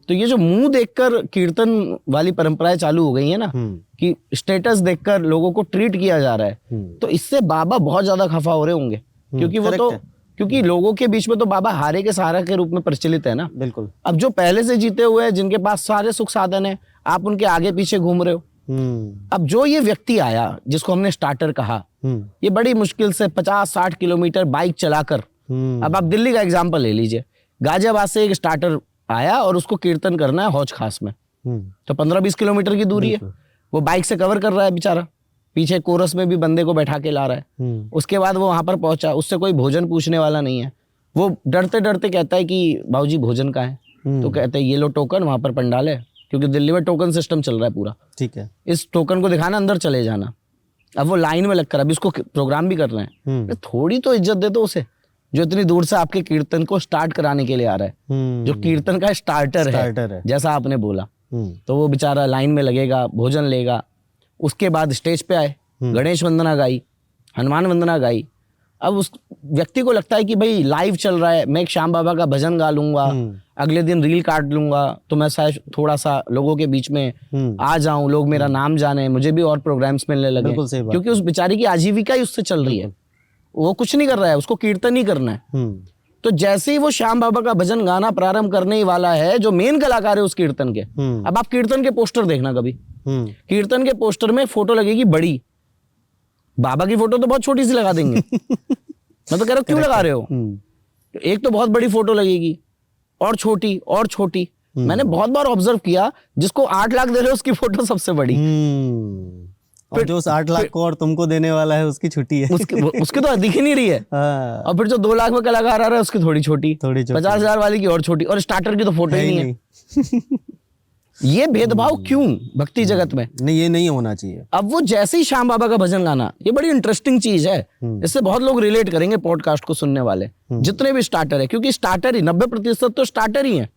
तो ये जो मुंह देखकर कीर्तन वाली परंपराएं चालू हो गई है ना, कि स्टेटस देखकर लोगों को ट्रीट किया जा रहा है, तो इससे बाबा बहुत ज्यादा खफा हो रहे होंगे, क्योंकि वो तो, क्योंकि लोगों के बीच में तो बाबा हारे के सहारा के रूप में प्रचलित है ना। बिल्कुल। अब जो पहले से जीते हुए हैं, जिनके पास सारे सुख साधन है, आप उनके आगे पीछे घूम रहे हो। अब जो ये व्यक्ति आया जिसको हमने स्टार्टर कहा, ये बड़ी मुश्किल से 50-60 किलोमीटर बाइक चलाकर, अब आप दिल्ली का एग्जांपल ले लीजिए, गाजियाबाद से एक स्टार्टर आया और उसको कीर्तन करना है हौज खास में, तो 15-20 किलोमीटर की दूरी है, वो बाइक से कवर कर रहा है बेचारा, पीछे कोरस में भी बंदे को बैठा के ला रहा है। उसके बाद वो वहां पर पहुंचा, उससे कोई भोजन पूछने वाला नहीं है, वो डरते डरते कहता है कि बाबूजी भोजन कहाँ है? तो कहते हैं ये लो टोकन, वहां पर पंडाल है, क्योंकि दिल्ली में टोकन सिस्टम चल रहा है पूरा। ठीक है। इस टोकन को दिखाना, अंदर चले जाना। अब वो लाइन में लगकर अभी इसको प्रोग्राम भी कर रहे हैं। अरे थोड़ी तो इज्जत दे दो उसे, जो इतनी दूर से आपके कीर्तन को स्टार्ट कराने के लिए आ रहा है, जो कीर्तन का स्टार्टर है, जैसा आपने बोला। तो वो बेचारा लाइन में लगेगा, भोजन लेगा, उसके बाद स्टेज पे आए, गणेश वंदना गाई, हनुमान वंदना गाई। अब उस व्यक्ति को लगता है कि भाई लाइव चल रहा है, मैं एक श्याम बाबा का भजन गा लूंगा, अगले दिन रील काट लूंगा, तो मैं शायद थोड़ा सा लोगों के बीच में आ जाऊं, लोग मेरा नाम जाने, मुझे भी और प्रोग्राम्स मिलने लगे। क्योंकि उस बेचारी की आजीविका ही उससे चल रही है, वो कुछ नहीं कर रहा है, उसको कीर्तन ही करना है। तो जैसे ही वो श्याम बाबा का भजन गाना प्रारंभ करने ही वाला है, जो मेन कलाकार है उस कीर्तन के, अब आप कीर्तन के पोस्टर देखना कभी, कीर्तन के पोस्टर में फोटो लगेगी बड़ी, बाबा की फोटो तो बहुत छोटी सी लगा देंगे। मैं तो कह रहा हूँ क्यों लगा रहे हो? एक तो बहुत बड़ी फोटो लगेगी, और छोटी और छोटी। मैंने बहुत बार ऑब्जर्व किया, जिसको 8 लाख दे रहे हो उसकी फोटो सबसे बड़ी, और जो उस 8 लाख को और तुमको देने वाला है उसकी छुट्टी है, उसकी तो दिख ही नहीं रही है। और फिर जो 2 लाख में कलाकार आ रहा है उसकी थोड़ी छोटी, 50,000 वाले की और छोटी, और स्टार्टर की तो फोटो ही नहीं है। ये भेदभाव क्यों भक्ति जगत में? नहीं, ये नहीं होना चाहिए। अब वो जैसे ही श्याम बाबा का भजन गाना, ये बड़ी इंटरेस्टिंग चीज है, इससे बहुत लोग रिलेट करेंगे पॉडकास्ट को सुनने वाले, जितने भी स्टार्टर है, क्योंकि स्टार्टर ही 90% तो स्टार्टर ही है,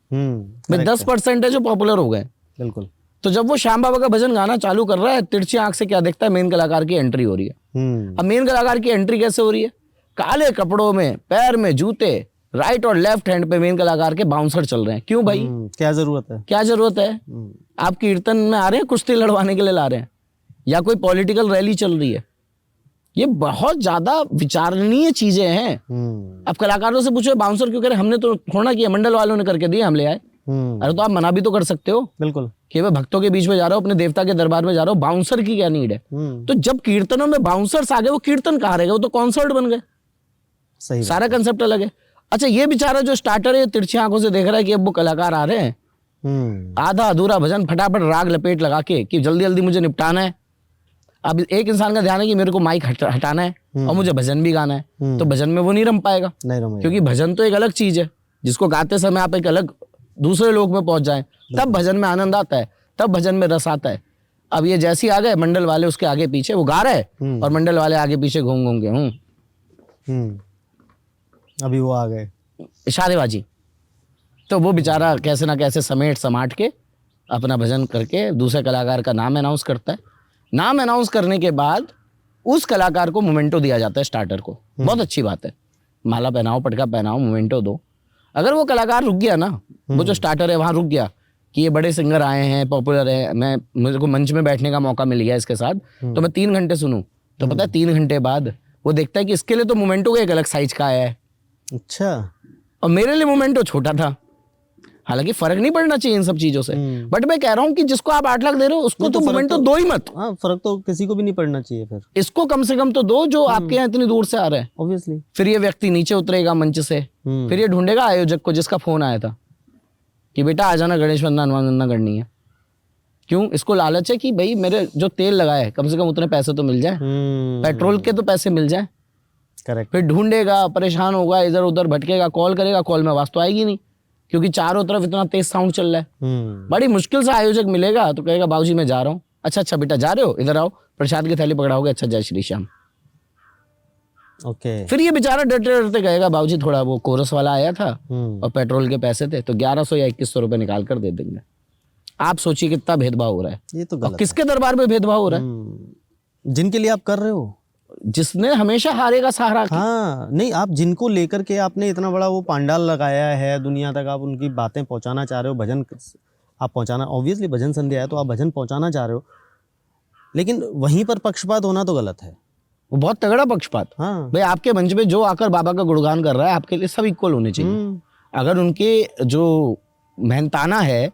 10% है जो पॉपुलर हो गए। बिल्कुल। तो जब वो श्याम बाबा का भजन गाना चालू कर रहा है, तिरछी आंख से क्या देखता है, मेन कलाकार की एंट्री हो रही है। अब मेन कलाकार की एंट्री कैसे हो रही है? काले कपड़ों में, पैर में जूते, राइट और लेफ्ट हैंड पे मेन कलाकार के बाउंसर चल रहे हैं। क्यों भाई? क्या जरूरत है? क्या जरूरत है? आप कीर्तन में आ रहे हैं, कुश्ती लड़वाने के लिए ला रहे हैं, या कोई पॉलिटिकल रैली चल रही है? ये बहुत ज्यादा विचारणीय चीजें हैं। अब कलाकारों से पूछो बाउंसर क्यों करे, हमने तो थोड़ा किया, मंडल वालों ने करके दिए, हम ले आए। अरे तो आप मना भी तो कर सकते हो। बिल्कुल। कि मैं भक्तों के बीच में जा रहा हूँ, अपने देवता के दरबार में जा रहा हूँ, बाउंसर की क्या नीड है? तो जब कीर्तनों में बाउंसर्स आ गए, वो कीर्तन कहाँ रह गए? वो तो कॉन्सर्ट बन गए। सही, सारा कंसेप्ट अलग है। अच्छा, ये बेचारा जो स्टार्टर है, तिरछी आंखों से देख रहा है कि अब वो कलाकार आ रहे हैं, आधा अधूरा भजन फटाफट राग लपेट लगा के कि जल्दी जल्दी मुझे निपटाना है। अब एक इंसान का ध्यान है कि मेरे को माइक हटाना है और मुझे भजन भी गाना है, तो भजन में वो नहीं रम पाएगा, क्योंकि भजन तो एक अलग चीज है, जिसको गाते समय आप एक अलग दूसरे लोक में पहुंच जाएं, तब भजन में आनंद आता है, तब भजन में रस आता है। अब ये जैसे ही आ गए, मंडल वाले उसके आगे पीछे, वो गा रहे हैं और मंडल वाले आगे पीछे घूम घूम के अभी वो आ गए, इशारेबाजी। तो वो बेचारा कैसे ना कैसे समेट समाट के अपना भजन करके दूसरे कलाकार का नाम अनाउंस करता है। नाम अनाउंस करने के बाद उस कलाकार को मोमेंटो दिया जाता है, स्टार्टर को। बहुत अच्छी बात है, माला पहनाओ, पटका पहनाओ, मोमेंटो दो। अगर वो कलाकार रुक गया ना, वो जो स्टार्टर है वहाँ रुक गया कि ये बड़े सिंगर आए हैं, पॉपुलर है, मेरे को मंच में बैठने का मौका मिल गया इसके साथ, तो मैं 3 घंटे सुनूं, तो पता है 3 घंटे बाद वो देखता है कि इसके लिए तो मोमेंटो का एक अलग साइज का आया है। अच्छा। और मेरे लिए मोमेंटो छोटा था। हालांकि फर्क नहीं पड़ना चाहिए इन सब चीजों से, बट मैं कह रहा हूं कि जिसको आप 8 लाख दे रहे हो उसको तो मोमेंटो दो ही मत। हाँ, फर्क तो किसी को भी नहीं पड़ना चाहिए। फिर इसको कम से कम तो दो, जो आपके यहाँ इतनी दूर से आ रहे हैं। ऑब्वियसली। फिर ये व्यक्ति नीचे उतरेगा मंच से, फिर ये ढूंढेगा आयोजक को जिसका फोन आया था कि बेटा आ जाना, गणेश वंदना हनुमान वंदना करनी है। क्यों? इसको लालच है कि भाई मेरे जो तेल लगाए कम से कम उतने पैसे तो मिल जाए, पेट्रोल के तो पैसे मिल जाए। करेक्ट। फिर ढूंढेगा, परेशान होगा, इधर उधर भटकेगा, कॉल करेगा, कॉल में आवाज तो आएगी नहीं, क्योंकि चारों तरफ इतना तेज साउंड चल रहा है। बड़ी मुश्किल से आयोजक मिलेगा, तो कहेगा बाबूजी मैं जा रहा हूँ। अच्छा बेटा जा रहे हो, इधर आओ, प्रसाद की थैली पकड़ाओगे, अच्छा जय श्री श्याम। ओके। फिर ये बेचारा डरते डरते कहेगा बाबूजी थोड़ा वो कोरस वाला आया था और पेट्रोल के पैसे थे, तो 1100 या 2100 रुपए निकाल कर दे देंगे। आप सोचिए कितना भेदभाव हो रहा है। ये तो गलत किसके दरबार में भेदभाव हो रहा है? जिनके लिए आप कर रहे हो, जिसने हमेशा हारेगा सहारा। हाँ, नहीं, आप जिनको लेकर के आपने इतना बड़ा वो पंडाल लगाया है, दुनिया तक आप उनकी बातें पहुंचाना चाह रहे हो, भजन आप पहुंचाना, ऑब्वियसली भजन संध्या है तो आप भजन पहुंचाना चाह रहे हो, लेकिन वहीं पर पक्षपात होना तो गलत है। वो बहुत तगड़ा पक्षपात। हाँ भाई, आपके मंच में जो आकर बाबा का गुणगान कर रहा है, आपके लिए सब इक्वल होने चाहिए। अगर उनके जो मेहनताना है,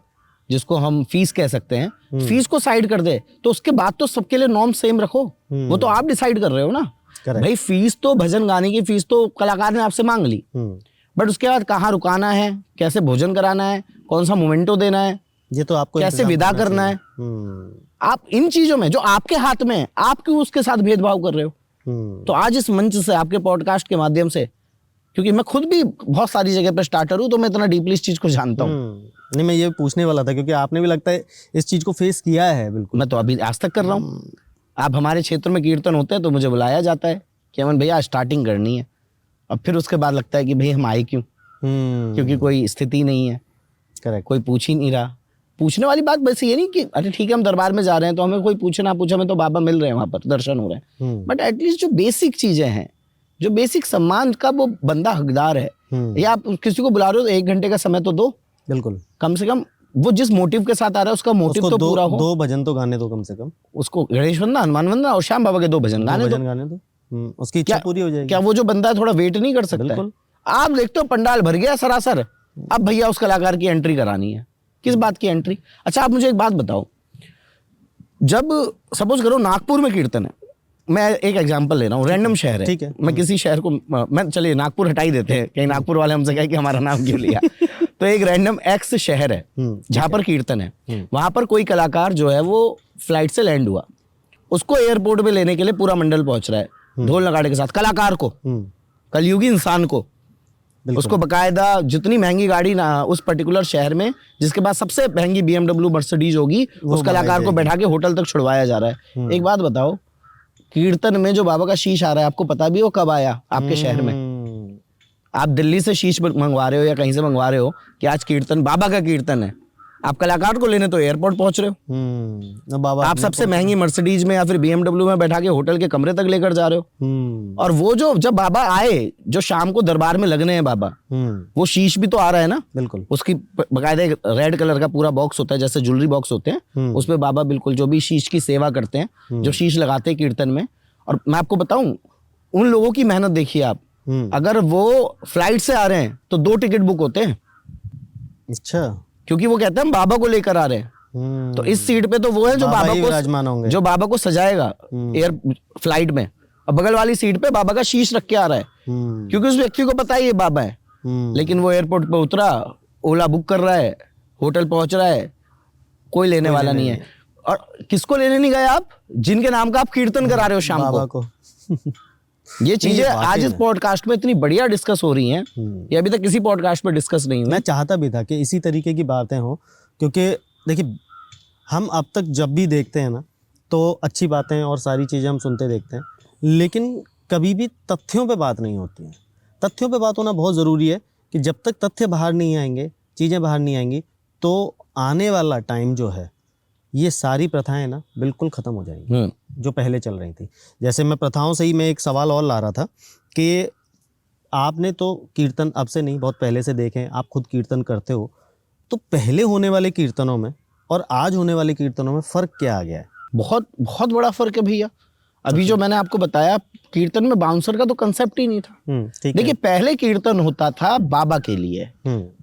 जिसको हम फीस कह सकते हैं, फीस को साइड कर दे, तो उसके बाद तो सबके लिए नॉर्म सेम रखो। वो तो आप डिसाइड कर रहे हो ना। भाई फीस तो, भजन गाने की फीस तो कलाकार ने आपसे मांग ली, बट उसके बाद कहाँ रुकाना है, कैसे भोजन कराना है, कौन सा मोमेंटो देना है, ये तो आपको कैसे विदा करना है, आप इन चीजों में जो आपके हाथ में है, आप क्यों उसके साथ भेदभाव कर रहे हो? तो आज इस मंच से, आपके पॉडकास्ट के माध्यम से क्योंकि मैं खुद भी बहुत सारी जगह पर स्टार्टर हूँ, तो मैं इतना डीपली इस चीज को जानता हूँ। नहीं, मैं ये पूछने वाला था क्योंकि आपने भी लगता है इस चीज को फेस किया है। बिल्कुल, मैं तो अभी आज तक कर रहा हूँ। आप हमारे क्षेत्र में कीर्तन होते हैं तो मुझे बुलाया जाता है कि अमन भैया स्टार्टिंग करनी है, अब फिर उसके बाद लगता है कि भाई हम आए क्यों, क्योंकि कोई स्थिति नहीं है, करेक्ट, कोई पूछ ही नहीं रहा। पूछने वाली बात वैसे ये नहीं कि अरे ठीक है हम दरबार में जा रहे हैं तो हमें कोई पूछे ना पूछे, हमें तो बाबा मिल रहे हैं, वहां पर दर्शन हो रहे हैं, बट एटलीस्ट जो बेसिक चीजें हैं, जो बेसिक सम्मान का वो बंदा हकदार है। या आप किसी को बुला रहे हो तो 1 घंटे का समय तो दो, बिल्कुल, कम से कम वो जिस मोटिव के साथ आ रहा है उसका मोटिव तो पूरा हो। 2 भजन तो गाने दो कम से कम, उसको गणेश वंदना, हनुमान वंदना और श्याम बाबा के 2 भजन गाने दो। उसकी इच्छा पूरी हो जाएगी। क्या वो जो बंदा है थोड़ा वेट नहीं कर सकता है? बिल्कुल। आप देखते हो पंडाल भर गया सरासर, अब भैया उस कलाकार की एंट्री करानी है। किस बात की एंट्री? अच्छा आप मुझे एक बात बताओ, जब सपोज करो नागपुर में कीर्तन है, मैं एक एग्जांपल ले रहा हूँ, रैंडम शहर है, ठीक है, मैं किसी शहर को, मैं चलिए नागपुर हटा ही देते हैं, कहीं नागपुर वाले हमसे कहे कि हमारा नाम क्यों लिया। तो एक रैंडम एक्स शहर है जहां पर कीर्तन है, वहां पर कोई कलाकार जो है वो फ्लाइट से लैंड हुआ, उसको एयरपोर्ट में लेने के लिए पूरा मंडल पहुंच रहा है ढोल नगाड़े के साथ, कलाकार को, कलयुगी इंसान को, उसको बकायदा जितनी महंगी गाड़ी ना उस पर्टिकुलर शहर में, जिसके पास सबसे महंगी BMW मर्सिडीज होगी, उस कलाकार को बैठा के होटल तक छुड़वाया जा रहा है। एक बात बताओ, कीर्तन में जो बाबा का शीश आ रहा है, आपको पता भी हो कब आया आपके शहर में? आप दिल्ली से शीश मंगवा रहे हो या कहीं से मंगवा रहे हो कि आज कीर्तन, बाबा का कीर्तन है, आप कलाकार को लेने तो एयरपोर्ट पहुंच रहे हो, बाबा आप सबसे महंगी मर्सिडीज में या फिर BMW में बैठा के होटल के कमरे तक लेकर जा रहे हो। और वो जो जब बाबा आए, जो शाम को दरबार में लगने हैं बाबा, वो शीश भी तो आ रहा है ना, बिल्कुल, उसकी बकायदा एक रेड कलर का पूरा बॉक्स होता है, जैसे ज्वेलरी बॉक्स होते हैं, उसमें बाबा बिल्कुल जो भी शीश की सेवा करते हैं, जो शीश लगाते हैं कीर्तन में। और मैं आपको बताऊं, उन लोगों की मेहनत देखिए आप, अगर वो फ्लाइट से आ रहे हैं तो 2 टिकट बुक होते हैं। अच्छा, क्योंकि वो कहते हैं हम बाबा को लेकर आ रहे हैं। तो इस सीट पे तो वो है जो बाबा को सजाएगा एयर फ्लाइट में, और बगल वाली सीट पे बाबा का शीश रख के आ रहा है, क्योंकि उस व्यक्ति को पता है ये बाबा है। लेकिन वो एयरपोर्ट पे उतरा, ओला बुक कर रहा है, होटल पहुंच रहा है, कोई लेने वाला नहीं है। और किसको लेने नहीं गए आप? जिनके नाम का आप कीर्तन करा रहे हो शाम को। ये चीजें आज इस पॉडकास्ट में इतनी बढ़िया डिस्कस हो रही हैं, ये अभी तक किसी पॉडकास्ट में डिस्कस नहीं हुई। मैं चाहता भी था कि इसी तरीके की बातें हो, क्योंकि देखिए हम अब तक जब भी देखते हैं ना, तो अच्छी बातें और सारी चीज़ें हम सुनते देखते हैं, लेकिन कभी भी तथ्यों पे बात नहीं होती है। तथ्यों पे बात होना बहुत ज़रूरी है कि जब तक तथ्य बाहर नहीं आएंगे, चीज़ें बाहर नहीं आएंगी, तो आने वाला टाइम जो है, ये सारी प्रथाएं ना बिल्कुल ख़त्म हो जाएंगी जो पहले चल रही थी। जैसे मैं प्रथाओं से ही मैं एक सवाल और ला रहा था कि आपने तो कीर्तन अब से नहीं, बहुत पहले से देखें, आप खुद कीर्तन करते हो, तो पहले होने वाले कीर्तनों में और आज होने वाले कीर्तनों में फ़र्क क्या आ गया है? बहुत बहुत बड़ा फ़र्क है भैया। अभी जो मैंने आपको बताया, कीर्तन में बाउंसर का तो कंसेप्ट ही नहीं था। देखिए पहले कीर्तन होता था बाबा के लिए,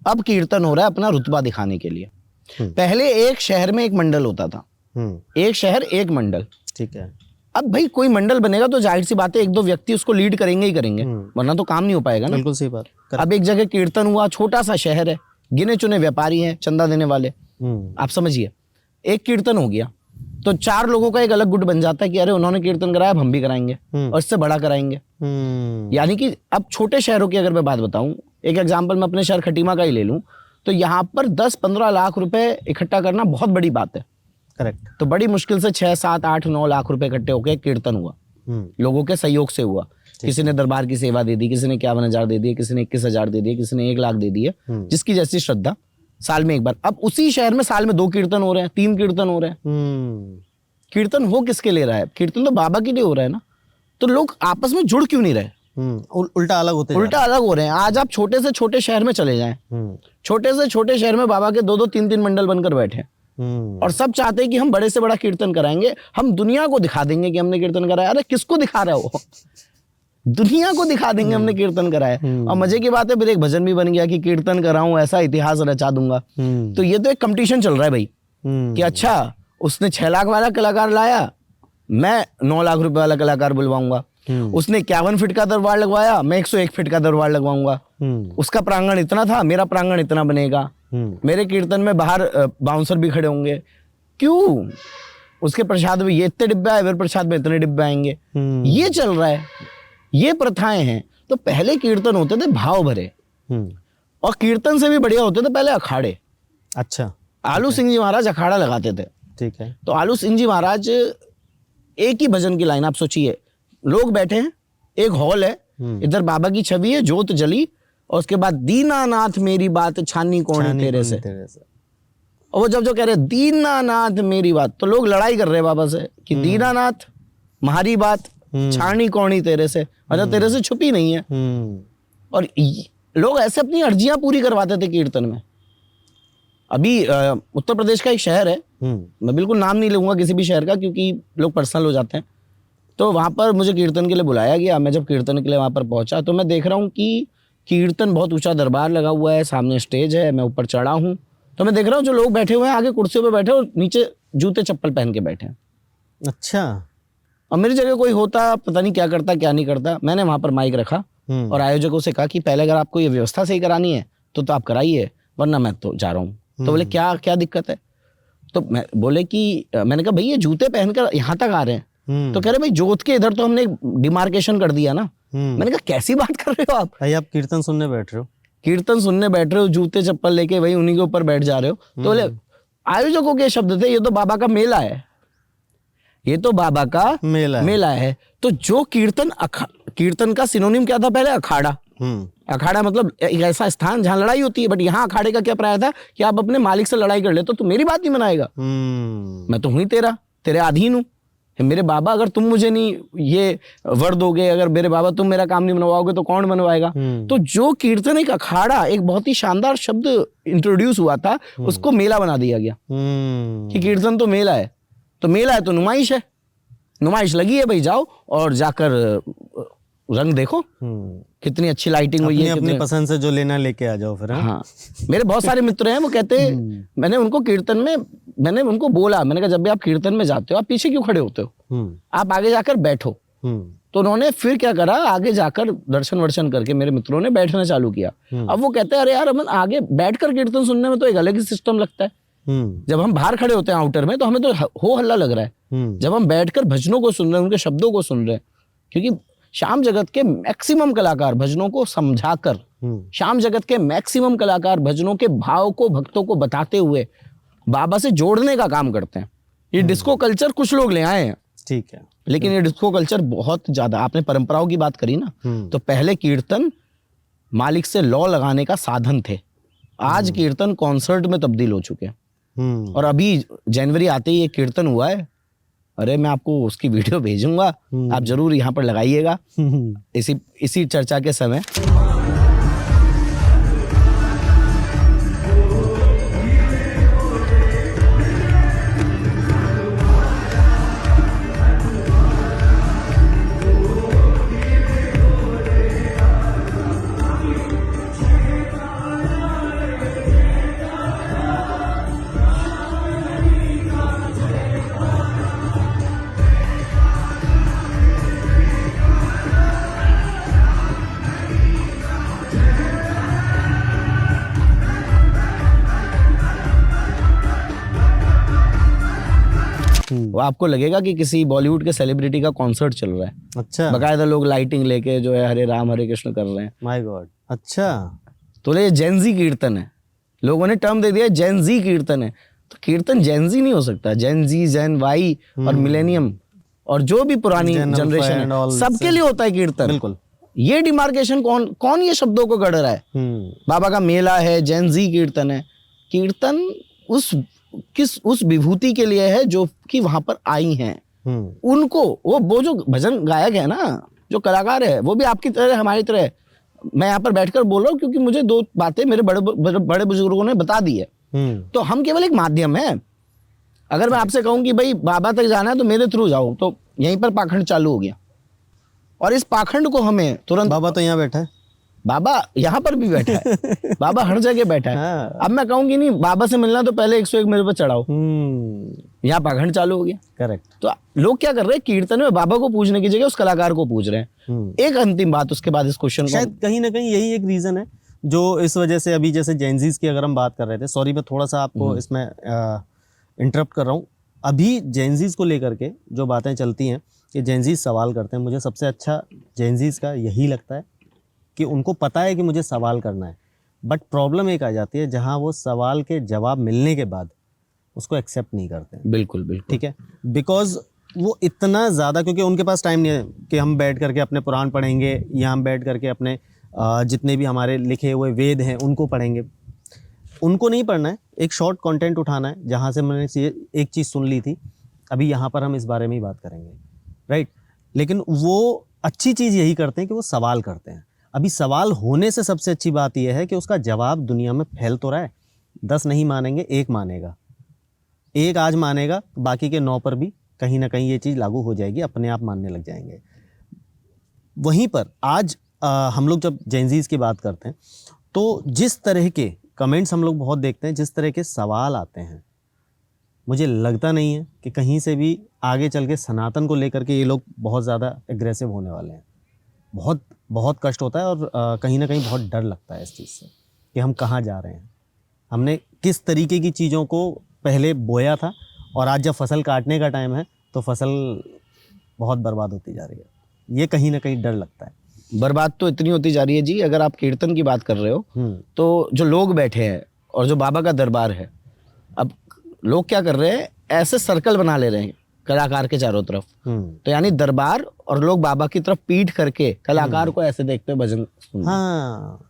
अब कीर्तन हो रहा है अपना रुतबा दिखाने के लिए। पहले एक शहर में एक मंडल होता था, एक शहर एक मंडल, ठीक है। अब भाई कोई मंडल बनेगा तो जाहिर सी बात है 1-2 व्यक्ति उसको लीड करेंगे ही करेंगे, वरना तो काम नहीं हो पाएगा ना। बिल्कुल सही बात। अब एक जगह कीर्तन हुआ, छोटा सा शहर है, गिने चुने व्यापारी हैं, चंदा देने वाले, आप समझिए, एक कीर्तन हो गया तो 4 लोगों का एक अलग गुट बन जाता है कि अरे उन्होंने कीर्तन कराया, हम भी कराएंगे और इससे बड़ा कराएंगे। यानी कि अब छोटे शहरों की अगर मैं बात बताऊं, एक एग्जांपल मैं अपने शहर खटीमा का ही ले लूं, तो यहाँ पर 10-15 लाख रुपए इकट्ठा करना बहुत बड़ी बात है। करेक्ट। तो बड़ी मुश्किल से 6-7-8-9 लाख रुपए इकट्ठे होकर कीर्तन हुआ, लोगों के सहयोग से हुआ। किसी ने दरबार की सेवा दे दी, किसी ने 51,000 दे दिए, किसी ने 21,000 दे दिए, किसी ने 1 लाख दे दिए, जिसकी जैसी श्रद्धा। साल में एक बार, अब उसी शहर में साल में 2 कीर्तन हो रहे हैं, 3 कीर्तन हो रहे हैं। कीर्तन हो किसके लिए रहा है? कीर्तन तो बाबा के लिए हो रहा है ना। तो लोग आपस में जुड़ क्यों नहीं रहे? उल्टा अलग हो रहे हैं। आज आप छोटे से छोटे शहर में चले जाएं, छोटे से छोटे शहर में बाबा के 2-2 3-3 मंडल बनकर बैठे और सब चाहते हैं कि हम बड़े से बड़ा कीर्तन कराएंगे, हम दुनिया को दिखा देंगे कि हमने कीर्तन कराया। अरे किसको दिखा रहे हो? दुनिया को दिखा देंगे हमने कीर्तन कराया। और मजे की बात है, फिर एक भजन भी बन गया कि कीर्तन कराऊं ऐसा इतिहास रचा दूंगा। तो ये तो एक कंपटीशन चल रहा है भाई कि अच्छा उसने 6 लाख वाला कलाकार लाया, मैं 9 लाख रुपए वाला कलाकार बुलवाऊंगा। उसने 51 फीट का दरबार लगवाया, मैं 101 फीट का दरबार लगवाऊंगा। उसका प्रांगण इतना था, मेरा प्रांगण इतना बनेगा। मेरे कीर्तन में बाहर बाउंसर भी खड़े होंगे। क्यों? उसके प्रसाद में ये इतने डिब्बे आए, मेरे प्रसाद में इतने डिब्बे आएंगे। ये चल रहा है, ये प्रथाएं हैं। तो पहले कीर्तन होते थे भाव भरे, और कीर्तन से भी बढ़िया होते थे पहले अखाड़े। अच्छा, आलू सिंह जी महाराज अखाड़ा लगाते थे। ठीक है। तो आलू सिंह जी महाराज एक ही भजन की लाइन, आप सोचिए, लोग बैठे हैं, एक हॉल है, इधर बाबा की छवि है, जोत जली, और उसके बाद दीनानाथ मेरी बात छानी कौन तेरे से। और वो जब जो कह रहे दीनानाथ मेरी बात, तो लोग लड़ाई कर रहे हैं बाबा से कि दीनानाथ हमारी बात छानी कौनी तेरे से, मतलब तेरे से छुपी नहीं है। और लोग ऐसे अपनी अर्जियां पूरी करवाते थे कीर्तन में। अभी उत्तर प्रदेश का एक शहर है, मैं बिल्कुल नाम नहीं लूंगा किसी भी शहर का क्योंकि लोग पर्सनल हो जाते हैं, तो वहां पर मुझे कीर्तन के लिए बुलाया गया। मैं जब कीर्तन के लिए वहां पर पहुंचा तो मैं देख रहा हूँ कि कीर्तन, बहुत ऊंचा दरबार लगा हुआ है, सामने स्टेज है, मैं ऊपर चढ़ा हूँ, तो मैं देख रहा हूँ जो लोग बैठे हुए हैं आगे कुर्सियों पे बैठे और नीचे जूते चप्पल पहन के बैठे हैं। अच्छा। और मेरी जगह कोई होता, पता नहीं क्या करता क्या नहीं करता। मैंने वहां पर माइक रखा और आयोजकों से कहा कि पहले अगर आपको ये व्यवस्था सही करानी है तो आप कराइए, वरना मैं तो जा रहा हूँ। तो बोले क्या क्या दिक्कत है? तो मैं बोले कि मैंने कहा भाई ये जूते पहनकर यहाँ तक आ रहे हैं, तो कह रहे भाई जोत के इधर तो हमने डिमार्केशन कर दिया ना। मैंने कहा कैसी बात कर रहे हो आप? भाई आप कीर्तन सुनने बैठ रहे हो, कीर्तन सुनने बैठ रहे हो, जूते चप्पल लेके वही उन्हीं के ऊपर बैठ जा रहे हो। तो बोले आयोजकों के शब्द थे, ये तो बाबा का मेला है, ये तो बाबा का मेला है। तो जो कीर्तन का सिनोनिम क्या था पहले? अखाड़ा। अखाड़ा मतलब एक ऐसा स्थान जहां लड़ाई होती है, बट यहाँ अखाड़े का क्या प्राय था कि आप अपने मालिक से लड़ाई कर ले तो तू मेरी बात नहीं मनाएगा, मैं तो हुई तेरे अधीन हूँ। मेरे बाबा अगर तुम मुझे नहीं ये वर दोगे, अगर मेरे बाबा तुम मेरा काम नहीं बनवाओगे तो कौन बनवाएगा? तो जो कीर्तन एक अखाड़ा, एक बहुत ही शानदार शब्द इंट्रोड्यूस हुआ था, उसको मेला बना दिया गया कि कीर्तन तो मेला है। तो मेला है तो नुमाइश है, नुमाइश लगी है भाई, जाओ और जाकर रंग देखो, कितनी अच्छी लाइटिंग हुई है, अपनी पसंद से जो लेना लेके आ जाओ फिर। हाँ, मेरे बहुत सारे मित्र हैं, वो कहते हैं, मैंने उनको कीर्तन में, मैंने उनको बोला, मैंने कहा जब भी आप कीर्तन में जाते हो आप पीछे क्यों खड़े होते हो, आप आगे जाकर बैठो। तो उन्होंने फिर क्या करा, आगे जाकर दर्शन वर्शन करके मेरे मित्रों ने बैठना चालू किया। अब वो कहते हैं अरे यार, अमन आगे बैठकर कीर्तन सुनने में तो एक अलग ही सिस्टम लगता है। जब हम बाहर खड़े होते हैं आउटर में तो हमें तो हो हल्ला लग रहा है, जब हम बैठकर भजनों को सुन रहे हैं, उनके शब्दों को सुन रहे हैं, क्योंकि श्याम जगत के मैक्सिमम कलाकार भजनों को समझाकर, श्याम जगत के मैक्सिमम कलाकार भजनों के भाव को भक्तों को बताते हुए बाबा से जोड़ने का काम करते हैं। ये डिस्को कल्चर कुछ लोग ले आए हैं, ठीक है, लेकिन ये डिस्को कल्चर बहुत ज्यादा, आपने परंपराओं की बात करी ना, तो पहले कीर्तन मालिक से लौ लगाने का साधन थे, आज कीर्तन कॉन्सर्ट में तब्दील हो चुके हैं। और अभी जनवरी आते ही एक कीर्तन हुआ है, अरे मैं आपको उसकी वीडियो भेजूंगा, आप जरूर यहाँ पर लगाइएगा इसी चर्चा के समय। वो आपको लगेगा कि किसी बॉलीवुड के सेलिब्रिटी का कॉन्सर्ट चल रहा है। अच्छा, बकायदा लोग लाइटिंग लेके जो है हरे राम हरे कृष्ण कर रहे हैं। My God. अच्छा, तो ये जेनजी कीर्तन है, लोगों ने टर्म दे दिया जेनजी कीर्तन है। तो कीर्तन जेनजी नहीं हो सकता, जेनजी, जेन वाई और मिलेनियम और जो भी पुरानी जनरेशन है सबके लिए होता है कीर्तन। बिल्कुल, ये डिमार्केशन कौन ये शब्दों को गढ़ रहा है? बाबा का मेला है, जेनजी कीर्तन है। कीर्तन उस विभूति के लिए है जो कि वहां पर आई हैं, उनको वो जो भजन गायक है ना, जो कलाकार है, वो भी आपकी तरह हमारी तरह है। मैं यहाँ पर बैठकर बोल रहा हूँ क्योंकि मुझे दो बातें मेरे बड़े बुजुर्गों ने बता दी है। तो हम केवल एक माध्यम है। अगर मैं आपसे कहूँ कि भाई बाबा तक जाना है तो मेरे थ्रू जाओ, तो यहीं पर पाखंड चालू हो गया। और इस पाखंड को हमें तुरंत, बाबा तो यहाँ बैठा है, बाबा यहाँ पर भी बैठा है, बाबा हर जगह बैठा है। हाँ। अब मैं कहूंगी नहीं बाबा से मिलना तो पहले 101 मेरे पर चढ़ाओ, यहाँ पाखंड चालू हो गया। करेक्ट। तो लोग क्या कर रहे हैं, कीर्तन में बाबा को पूजने की जगह उस कलाकार को पूज रहे हैं। एक अंतिम बात उसके बाद इस क्वेश्चन को, शायद कहीं ना कहीं यही एक रीजन है जो इस वजह से अभी जैसे जेनजीज की अगर हम बात कर रहे थे, सॉरी मैं थोड़ा सा आपको इसमें इंटरप्ट कर रहा हूँ। अभी जेनजीज को लेकर के जो बातें चलती हैं कि जेनजीज सवाल करते हैं, मुझे सबसे अच्छा जेनजीज का यही लगता है कि उनको पता है कि मुझे सवाल करना है, बट प्रॉब्लम एक आ जाती है जहाँ वो सवाल के जवाब मिलने के बाद उसको एक्सेप्ट नहीं करते। बिल्कुल बिल्कुल। ठीक है, बिकॉज वो इतना ज़्यादा, क्योंकि उनके पास टाइम नहीं है कि हम बैठ करके अपने पुराण पढ़ेंगे या हम बैठ करके अपने जितने भी हमारे लिखे हुए वेद हैं उनको पढ़ेंगे। उनको नहीं पढ़ना है, एक शॉर्ट कंटेंट उठाना है जहाँ से मैंने एक चीज़ सुन ली थी, अभी यहाँ पर हम इस बारे में ही बात करेंगे, राइट। लेकिन वो अच्छी चीज़ यही करते हैं कि वो सवाल करते हैं। अभी सवाल होने से सबसे अच्छी बात यह है कि उसका जवाब दुनिया में फैल तो रहा है। 10 नहीं मानेंगे, एक मानेगा, एक आज मानेगा, बाकी के 9 पर भी कहीं ना कहीं ये चीज़ लागू हो जाएगी, अपने आप मानने लग जाएंगे। वहीं पर आज हम लोग जब जेनजीज की बात करते हैं तो जिस तरह के कमेंट्स हम लोग बहुत देखते हैं, जिस तरह के सवाल आते हैं, मुझे लगता नहीं है कि कहीं से भी आगे चल के सनातन को लेकर के ये लोग बहुत ज़्यादा एग्रेसिव होने वाले हैं। बहुत बहुत कष्ट होता है और कहीं ना कहीं बहुत डर लगता है इस चीज़ से कि हम कहाँ जा रहे हैं। हमने किस तरीके की चीज़ों को पहले बोया था और आज जब फसल काटने का टाइम है तो फसल बहुत बर्बाद होती जा रही है। ये कहीं ना कहीं डर लगता है। बर्बाद तो इतनी होती जा रही है जी। अगर आप कीर्तन की बात कर रहे हो तो जो लोग बैठे हैं और जो बाबा का दरबार है, अब लोग क्या कर रहे हैं, ऐसे सर्कल बना ले रहे हैं कलाकार के चारों तरफ। तो यानी दरबार और लोग बाबा की तरफ पीठ करके कलाकार को ऐसे देखते हुए भजन सुन रहे हैं। हाँ,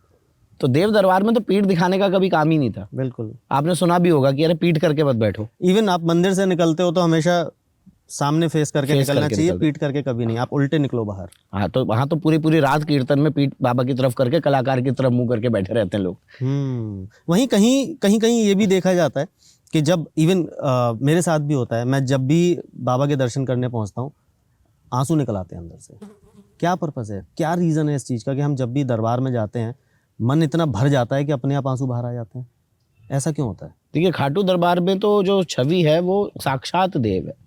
तो देव दरबार में तो पीठ दिखाने का कभी काम ही नहीं था। बिल्कुल। आपने सुना भी होगा कि अरे पीठ करके मत बैठो। इवन आप मंदिर से निकलते हो तो हमेशा सामने फेस करके फेस निकलना करके चाहिए, निकलते। पीठ करके कभी नहीं। आप उल्टे निकलो बाहर। हाँ, तो वहां तो पूरी पूरी रात कीर्तन में पीठ बाबा की तरफ करके कलाकार की तरफ मुंह करके बैठे रहते हैं लोग। वहीं कहीं ये भी देखा जाता है कि जब इवन मेरे साथ भी होता है, मैं जब भी बाबा के दर्शन करने पहुंचता हूँ आंसू निकल आते हैं अंदर से। क्या पर्पस है, क्या रीज़न है इस चीज़ का कि हम जब भी दरबार में जाते हैं मन इतना भर जाता है कि अपने आप आंसू बाहर आ जाते हैं? ऐसा क्यों होता है? देखिए, खाटू दरबार में तो जो छवि है वो साक्षात देव है।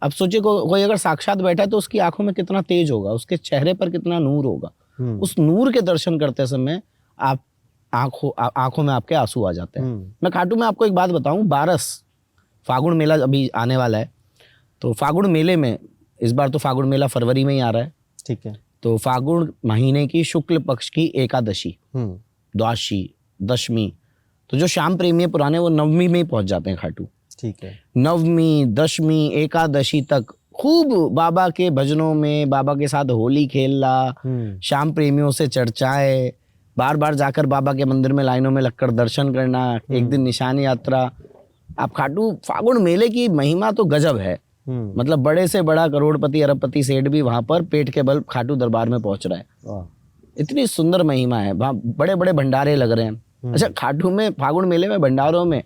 अब सोचिए कोई अगर साक्षात बैठा है तो उसकी आंखों में कितना तेज होगा, उसके चेहरे पर कितना नूर होगा। उस नूर के दर्शन करते समय आप आंखों में आपके आंसू आ जाते हैं। मैं खाटू में आपको एक बात बताऊं, 12 फागुन मेला अभी आने वाला है। तो फागुन मेले में इस बार तो फागुन मेला फरवरी में ही आ रहा है। ठीक है। तो फागुन महीने की शुक्ल पक्ष की एकादशी, द्वादशी, दशमी, तो जो श्याम प्रेमी है पुराने वो नवमी में ही पहुंच जाते हैं खाटू। ठीक है। नवमी, दशमी, एकादशी तक खूब बाबा के भजनों में बाबा के साथ होली खेलना, श्याम प्रेमियों से चर्चाएं, बार बार जाकर बाबा के मंदिर में लाइनों में लगकर दर्शन करना, एक दिन निशान यात्रा। आप खाटू फागुन मेले की महिमा तो गजब है। मतलब बड़े से बड़ा करोड़पति अरबपति सेठ भी वहां पर पेट के बल खाटू दरबार में पहुंच रहा है। इतनी सुंदर महिमा है। वहाँ बड़े बड़े भंडारे लग रहे हैं। अच्छा, खाटू में फागुन मेले में भंडारों में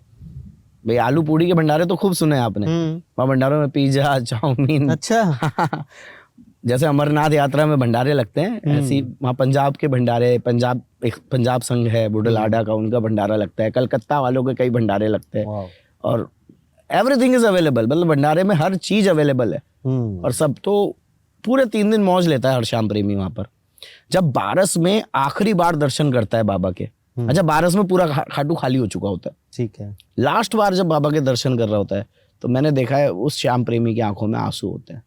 भाई आलू पूड़ी के भंडारे तो खूब सुने आपने। वहाँ भंडारों में पिज्जा, चाउमीन। अच्छा। जैसे अमरनाथ यात्रा में भंडारे लगते हैं, ऐसी वहाँ पंजाब के भंडारे, एक पंजाब संघ है बुढ़लाडा का, उनका भंडारा लगता है। कलकत्ता वालों के कई भंडारे लगते हैं और एवरीथिंग इज अवेलेबल। मतलब भंडारे में हर चीज अवेलेबल है और सब तो पूरे 3 दिन मौज लेता है हर श्याम प्रेमी वहां पर। जब 12 में आखिरी बार दर्शन करता है बाबा के, अच्छा 12 में पूरा खाटू खाली हो चुका होता है। ठीक है। लास्ट बार जब बाबा के दर्शन कर रहा होता है तो मैंने देखा है उस श्याम प्रेमी की आंखों में आंसू होते हैं।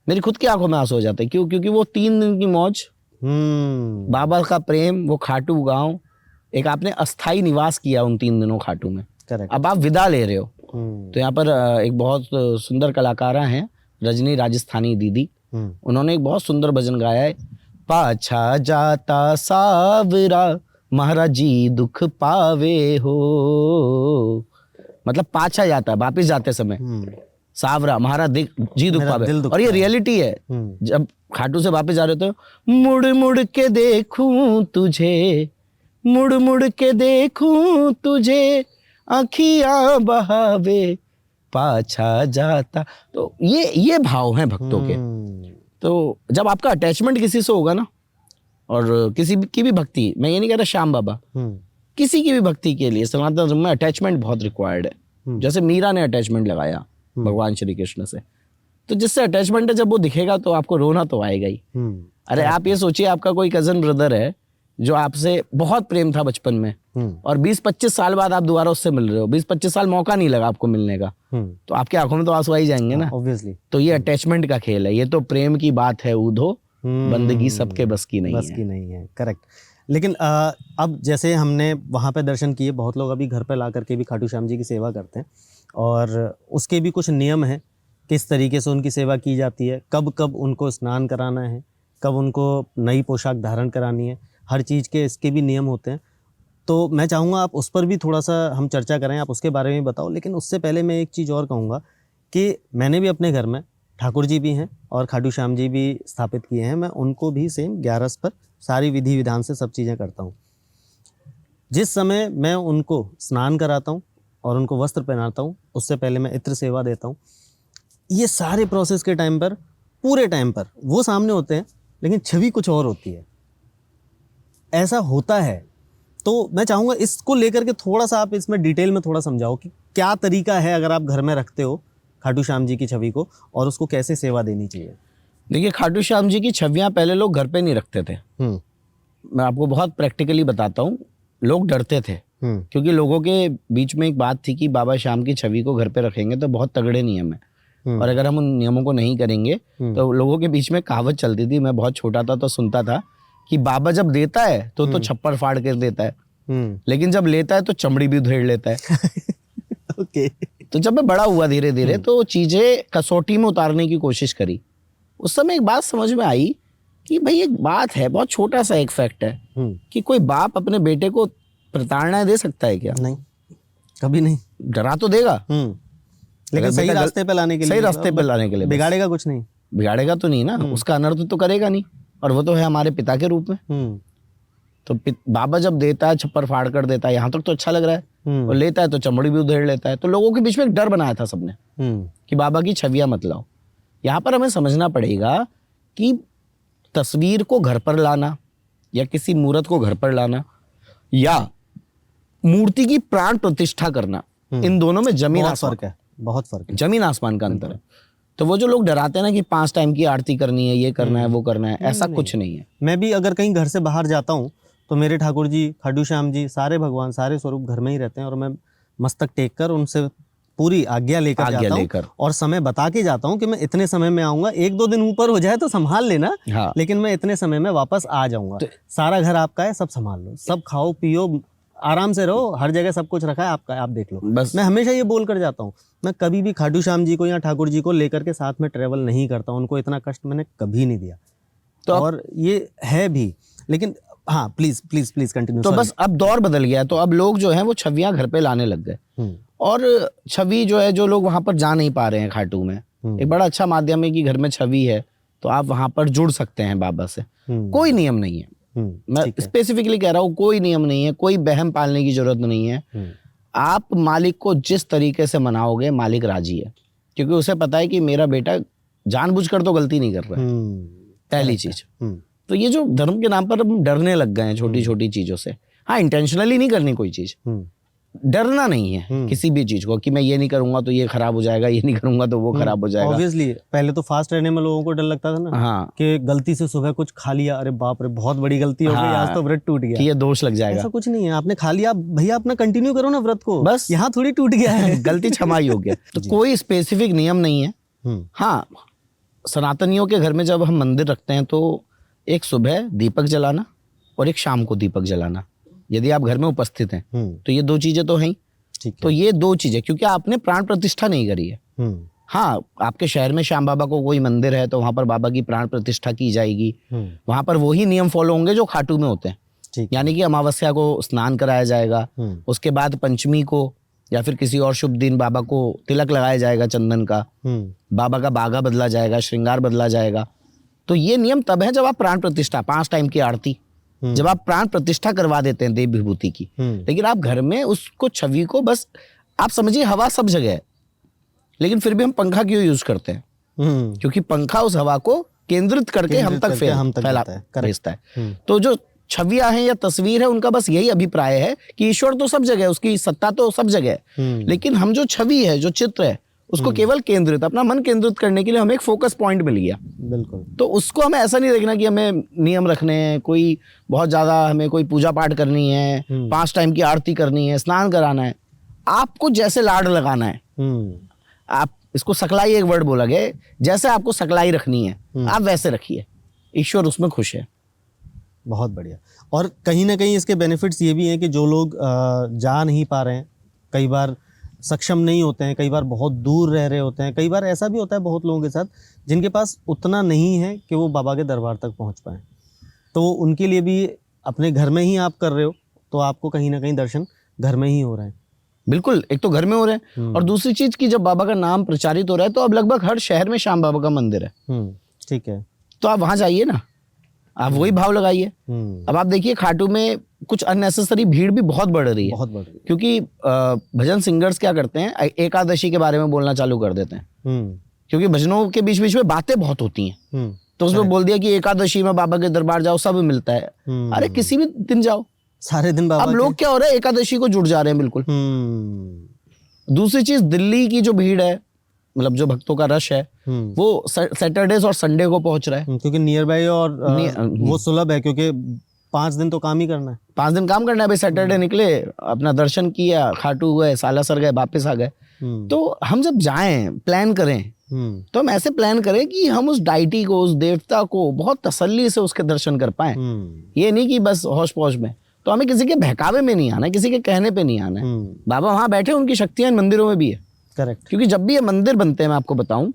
मेरी खुद की आंखों में आंसू हो जाते हैं। क्यों? क्योंकि वो 3 दिन की मौज, बाबा का प्रेम, वो खाटू गांव, एक आपने अस्थाई निवास किया उन 3 दिनों खाटू में। करेक्ट। अब आप विदा ले रहे हो तो यहाँ पर एक बहुत सुंदर कलाकारा हैं, रजनी राजस्थानी दीदी, उन्होंने एक बहुत सुंदर भजन गाया है। पाछा जाता सावरा महाराज जी दुख पावे हो। मतलब पाछा जाता है, वापिस जाते समय सावरा महाराज जी दुख पावे। और ये रियलिटी है। जब खाटू से वापिस जा रहे हो तो मुड़ मुड़ के देखूं तुझे, मुड़ मुड़ के देखूं तुझे, आँखियां बहावे पाछा जाता। तो ये भाव हैं भक्तों के। तो जब आपका अटैचमेंट किसी से होगा ना, और किसी की भी भक्ति, मैं ये नहीं कह रहा श्याम बाबा, किसी की भी भक्ति के लिए सनातन धर्म में अटैचमेंट बहुत रिक्वायर्ड है। जैसे मीरा ने अटैचमेंट लगाया भगवान श्री कृष्ण से, तो जिससे अटैचमेंट है जब वो दिखेगा तो आपको रोना तो आएगा ही। अरे आप ये सोचिए, आपका कोई कजन ब्रदर है जो आपसे बहुत प्रेम था बचपन में और 20-25 साल बाद आप दोबारा उससे मिल रहे हो, 20-25 साल मौका नहीं लगा आपको मिलने का, तो आपकी आंखों में तो आंसू आ ही जाएंगे ना। ऑब्वियसली। तो ये अटैचमेंट का खेल है, ये तो प्रेम की बात है ऊधो, बंदगी सबके बस की नहीं बस है। की नहीं है, करेक्ट। लेकिन अब जैसे हमने वहाँ पे दर्शन किए, बहुत लोग अभी घर पे ला करके भी खाटू श्याम जी की सेवा करते हैं, और उसके भी कुछ नियम हैं, किस तरीके से उनकी सेवा की जाती है, कब कब उनको स्नान कराना है, कब उनको नई पोशाक धारण करानी है, हर चीज़ के इसके भी नियम होते हैं। तो मैं चाहूँगा आप उस पर भी थोड़ा सा हम चर्चा करें, आप उसके बारे में बताओ। लेकिन उससे पहले मैं एक चीज़ और कहूँगा कि मैंने भी अपने घर में ठाकुर जी भी हैं और खाटू श्याम जी भी स्थापित किए हैं, मैं उनको भी सेम 11 पर सारी विधि विधान से सब चीज़ें करता हूँ। जिस समय मैं उनको स्नान कराता हूँ और उनको वस्त्र पहनाता हूँ, उससे पहले मैं इत्र सेवा देता हूँ। ये सारे प्रोसेस के टाइम पर, पूरे टाइम पर वो सामने होते हैं, लेकिन छवि कुछ और होती है, ऐसा होता है। तो मैं चाहूँगा इसको लेकर के थोड़ा सा आप इसमें डिटेल में थोड़ा समझाओ कि क्या तरीका है अगर आप घर में रखते हो खाटू श्याम जी की छवि को, और उसको कैसे सेवा देनी चाहिए। देखिए, खाटू श्याम जी की छवियां पहले लोग घर पे नहीं रखते थे। मैं आपको बहुत प्रैक्टिकली बताता हूँ, लोग डरते थे क्योंकि लोगों के बीच में एक बात थी कि बाबा श्याम की छवि को घर पे रखेंगे तो बहुत तगड़े नियम है, और अगर हम उन नियमों को नहीं करेंगे तो लोगों के बीच में कहावत चलती थी, मैं बहुत छोटा था तो सुनता था कि बाबा जब देता है तो छप्पर फाड़ कर देता है, लेकिन जब लेता है तो चमड़ी भी उधेड़ लेता है। ओके। तो जब मैं बड़ा हुआ धीरे धीरे तो चीजें कसौटी में उतारने की कोशिश करी। उस समय एक बात समझ में आई कि भाई एक बात है, बहुत छोटा सा एक फैक्ट है कि कोई बाप अपने बेटे को प्रताड़ना दे सकता है क्या? नहीं, कभी नहीं। डरा तो देगा, लेकिन सही रास्ते पे लाने के लिए, सही रास्ते पे लाने के लिए बिगाड़ेगा कुछ नहीं, बिगाड़ेगा तो नहीं ना, उसका अनर्थ तो करेगा नहीं, और वो तो है हमारे पिता के रूप में। तो बाबा जब देता है छप्पर फाड़ कर देता है, यहाँ तक तो अच्छा लग रहा है, और लेता है तो चमड़ी भी उधेड़ लेता है। तो लोगों के बीच में एक डर बनाया था सबने कि बाबा की छवियां मत लाओ। यहाँ पर हमें समझना पड़ेगा कि तस्वीर को घर पर लाना या किसी मूर्त को घर पर लाना या मूर्ति की प्राण प्रतिष्ठा करना, इन दोनों में जमीन आसमान फर्क है, बहुत फर्क है, जमीन आसमान का अंतर है। तो वो जो लोग डराते हैं ना कि 5 टाइम की आरती करनी है, ये करना है, वो करना है, ऐसा कुछ नहीं है। मैं भी अगर कहीं घर से बाहर जाता हूँ तो मेरे ठाकुर जी, खाटू श्याम जी, सारे भगवान, सारे स्वरूप घर में ही रहते हैं, और मैं मस्तक टेक कर उनसे पूरी आज्ञा लेकर जाता हूँ, और समय बता के जाता हूँ कि मैं इतने समय में आऊंगा, 1-2 दिन ऊपर हो जाए तो संभाल लेना, हाँ। लेकिन मैं इतने समय में वापस आ जाऊंगा। सारा घर आपका है, सब संभाल लो, सब खाओ पियो, आराम से रहो, हर जगह सब कुछ रखा है आपका, आप देख लो। बस मैं हमेशा ये बोल कर जाता हूँ। मैं कभी भी खाटू श्याम जी को या ठाकुर जी को लेकर के साथ में ट्रेवल नहीं करता हूँ, उनको इतना कष्ट मैंने कभी नहीं दिया। तो और ये है भी, लेकिन हाँ, प्लीज प्लीज प्लीज कंटिन्यू। तो बस अब दौर बदल गया, तो अब लोग जो हैं वो छवियां घर पे लाने लग गए, और छवि जो है, जो लोग वहां पर जा नहीं पा रहे हैं खाटू में, एक बड़ा अच्छा माध्यम है कि घर में छवि है तो आप वहां पर जुड़ सकते हैं बाबा से। कोई नियम नहीं है, मैं स्पेसिफिकली कह रहा हूँ, कोई नियम नहीं है, कोई बहम पालने की जरूरत नहीं है। आप मालिक को जिस तरीके से मनाओगे, मालिक राजी है, क्योंकि उसे पता है कि मेरा बेटा जानबूझकर तो गलती नहीं कर रहा है, पहली चीज। तो ये जो धर्म के नाम पर हम डरने लग गए हैं छोटी छोटी चीजों से, हाँ, इंटेंशनली नहीं करनी कोई चीज, डरना नहीं है किसी भी चीज को कि मैं ये नहीं करूंगा तो ये खराब हो जाएगा, ये नहीं करूंगा तो वो खराब हो जाएगा। ऑब्वियसली पहले तो फास्ट रहने में लोगों को डर लगता था ना, हाँ, कि गलती से सुबह कुछ खा लिया, अरे बाप रे बहुत बड़ी गलती हो गई, हाँ, आज तो व्रत टूट गया, कि ये दोष लग जाएगा। ऐसा कुछ नहीं है, आपने खा लिया भैया, अपना कंटिन्यू करो ना व्रत को, बस यहाँ थोड़ी टूट गया है। गलती क्षमा ही हो गया। तो कोई स्पेसिफिक नियम नहीं है। हाँ, सनातनियों के घर में जब हम मंदिर रखते हैं तो एक सुबह दीपक जलाना और एक शाम को दीपक जलाना, यदि आप घर में उपस्थित हैं तो ये 2 चीजें तो हैं। तो ये 2 चीजें, क्योंकि आपने प्राण प्रतिष्ठा नहीं करी है। हाँ, आपके शहर में श्याम बाबा को कोई मंदिर है तो वहां पर बाबा की प्राण प्रतिष्ठा की जाएगी, वहां पर वही नियम फॉलो होंगे जो खाटू में होते हैं। यानी कि अमावस्या को स्नान कराया जाएगा, उसके बाद पंचमी को या फिर किसी और शुभ दिन बाबा को तिलक लगाया जाएगा चंदन का, बाबा का बागा बदला जाएगा, श्रृंगार बदला जाएगा। तो ये नियम तब है जब आप प्राण प्रतिष्ठा, 5 टाइम की आरती, जब आप प्राण प्रतिष्ठा करवा देते हैं देव विभूति की। लेकिन आप घर में उसको, छवि को, बस आप समझिए हवा सब जगह है, लेकिन फिर भी हम पंखा क्यों यूज करते हैं? क्योंकि पंखा उस हवा को केंद्रित करके हम तक भेजता है। तो जो छवियां हैं या तस्वीर है, उनका बस यही अभिप्राय है कि ईश्वर तो सब जगह है, उसकी सत्ता तो सब जगह है, लेकिन हम जो छवि है, जो चित्र है, उसको केवल केंद्रित, अपना मन केंद्रित करने के लिए हमें एक फोकस पॉइंट मिल गया। बिल्कुल। तो उसको हमें ऐसा नहीं देखना कि हमें नियम रखने हैं, कोई बहुत ज्यादा हमें कोई पूजा पाठ करनी है, 5 टाइम की आरती करनी है, स्नान कराना है, आपको जैसे लाड लगाना है। आप इसको सकलाई, एक वर्ड बोला गया, जैसे आपको सकलाई रखनी है आप वैसे रखिए। ईश्वर उसमें खुश है। बहुत बढ़िया। और कहीं ना कहीं इसके बेनिफिट्स ये भी हैं कि जो लोग जा नहीं पा रहे हैं, कई बार सक्षम नहीं होते हैं, कई बार बहुत दूर रह रहे होते हैं, कई बार ऐसा भी होता है बहुत लोगों के साथ जिनके पास उतना नहीं है कि वो बाबा के दरबार तक पहुंच पाएँ, तो उनके लिए भी अपने घर में ही आप कर रहे हो, तो आपको कहीं ना कहीं दर्शन घर में ही हो रहे हैं। बिल्कुल, एक तो घर में हो रहे हैं और दूसरी चीज कि जब बाबा का नाम प्रचारित हो रहा है तो अब लगभग हर शहर में श्याम बाबा का मंदिर है। ठीक है। तो आप वहां जाइए ना, आप वही भाव लगाइए। अब आप देखिए खाटू में कुछ अननेसेसरी भीड़ भी बहुत बढ़ रही है, बहुत बढ़ रही है। क्योंकि भजन सिंगर्स क्या करते हैं, एकादशी के बारे में बोलना चालू कर देते हैं, क्योंकि भजनों के बीच बीच में बातें बहुत होती हैं, तो उसमें बोल दिया कि एकादशी में बाबा के दरबार जाओ, सब मिलता है। अरे किसी भी दिन जाओ, सारे दिन बाबा अब लोग क्या हो रहा है, एकादशी को जुड़ जा रहे हैं बिल्कुल। दूसरी चीज, दिल्ली की जो भीड़ है, मतलब जो भक्तों का रश है, वो सैटरडेज और संडे को पहुंच रहा है, क्योंकि नियर बाय और वो सुलभ है, क्योंकि 5 दिन तो काम ही करना है। 5 दिन काम करना है भाई। सैटरडे निकले, अपना दर्शन किया, खाटू गए, सालासर गए, वापस आ गए। तो हम जब जाएं, प्लान करें, तो हम ऐसे प्लान करें कि हम उस डाइटी को, उस देवता को बहुत तसल्ली से उसके दर्शन कर पाएं। ये नहीं कि बस होश पौश में। तो हमें किसी के बहकावे में नहीं आना है, किसी के कहने पे नहीं आना है। बाबा वहां बैठे, उनकी शक्तियां इन मंदिरों में भी है। करेक्ट। क्योंकि जब भी ये मंदिर बनते हैं, मैं आपको बताऊं,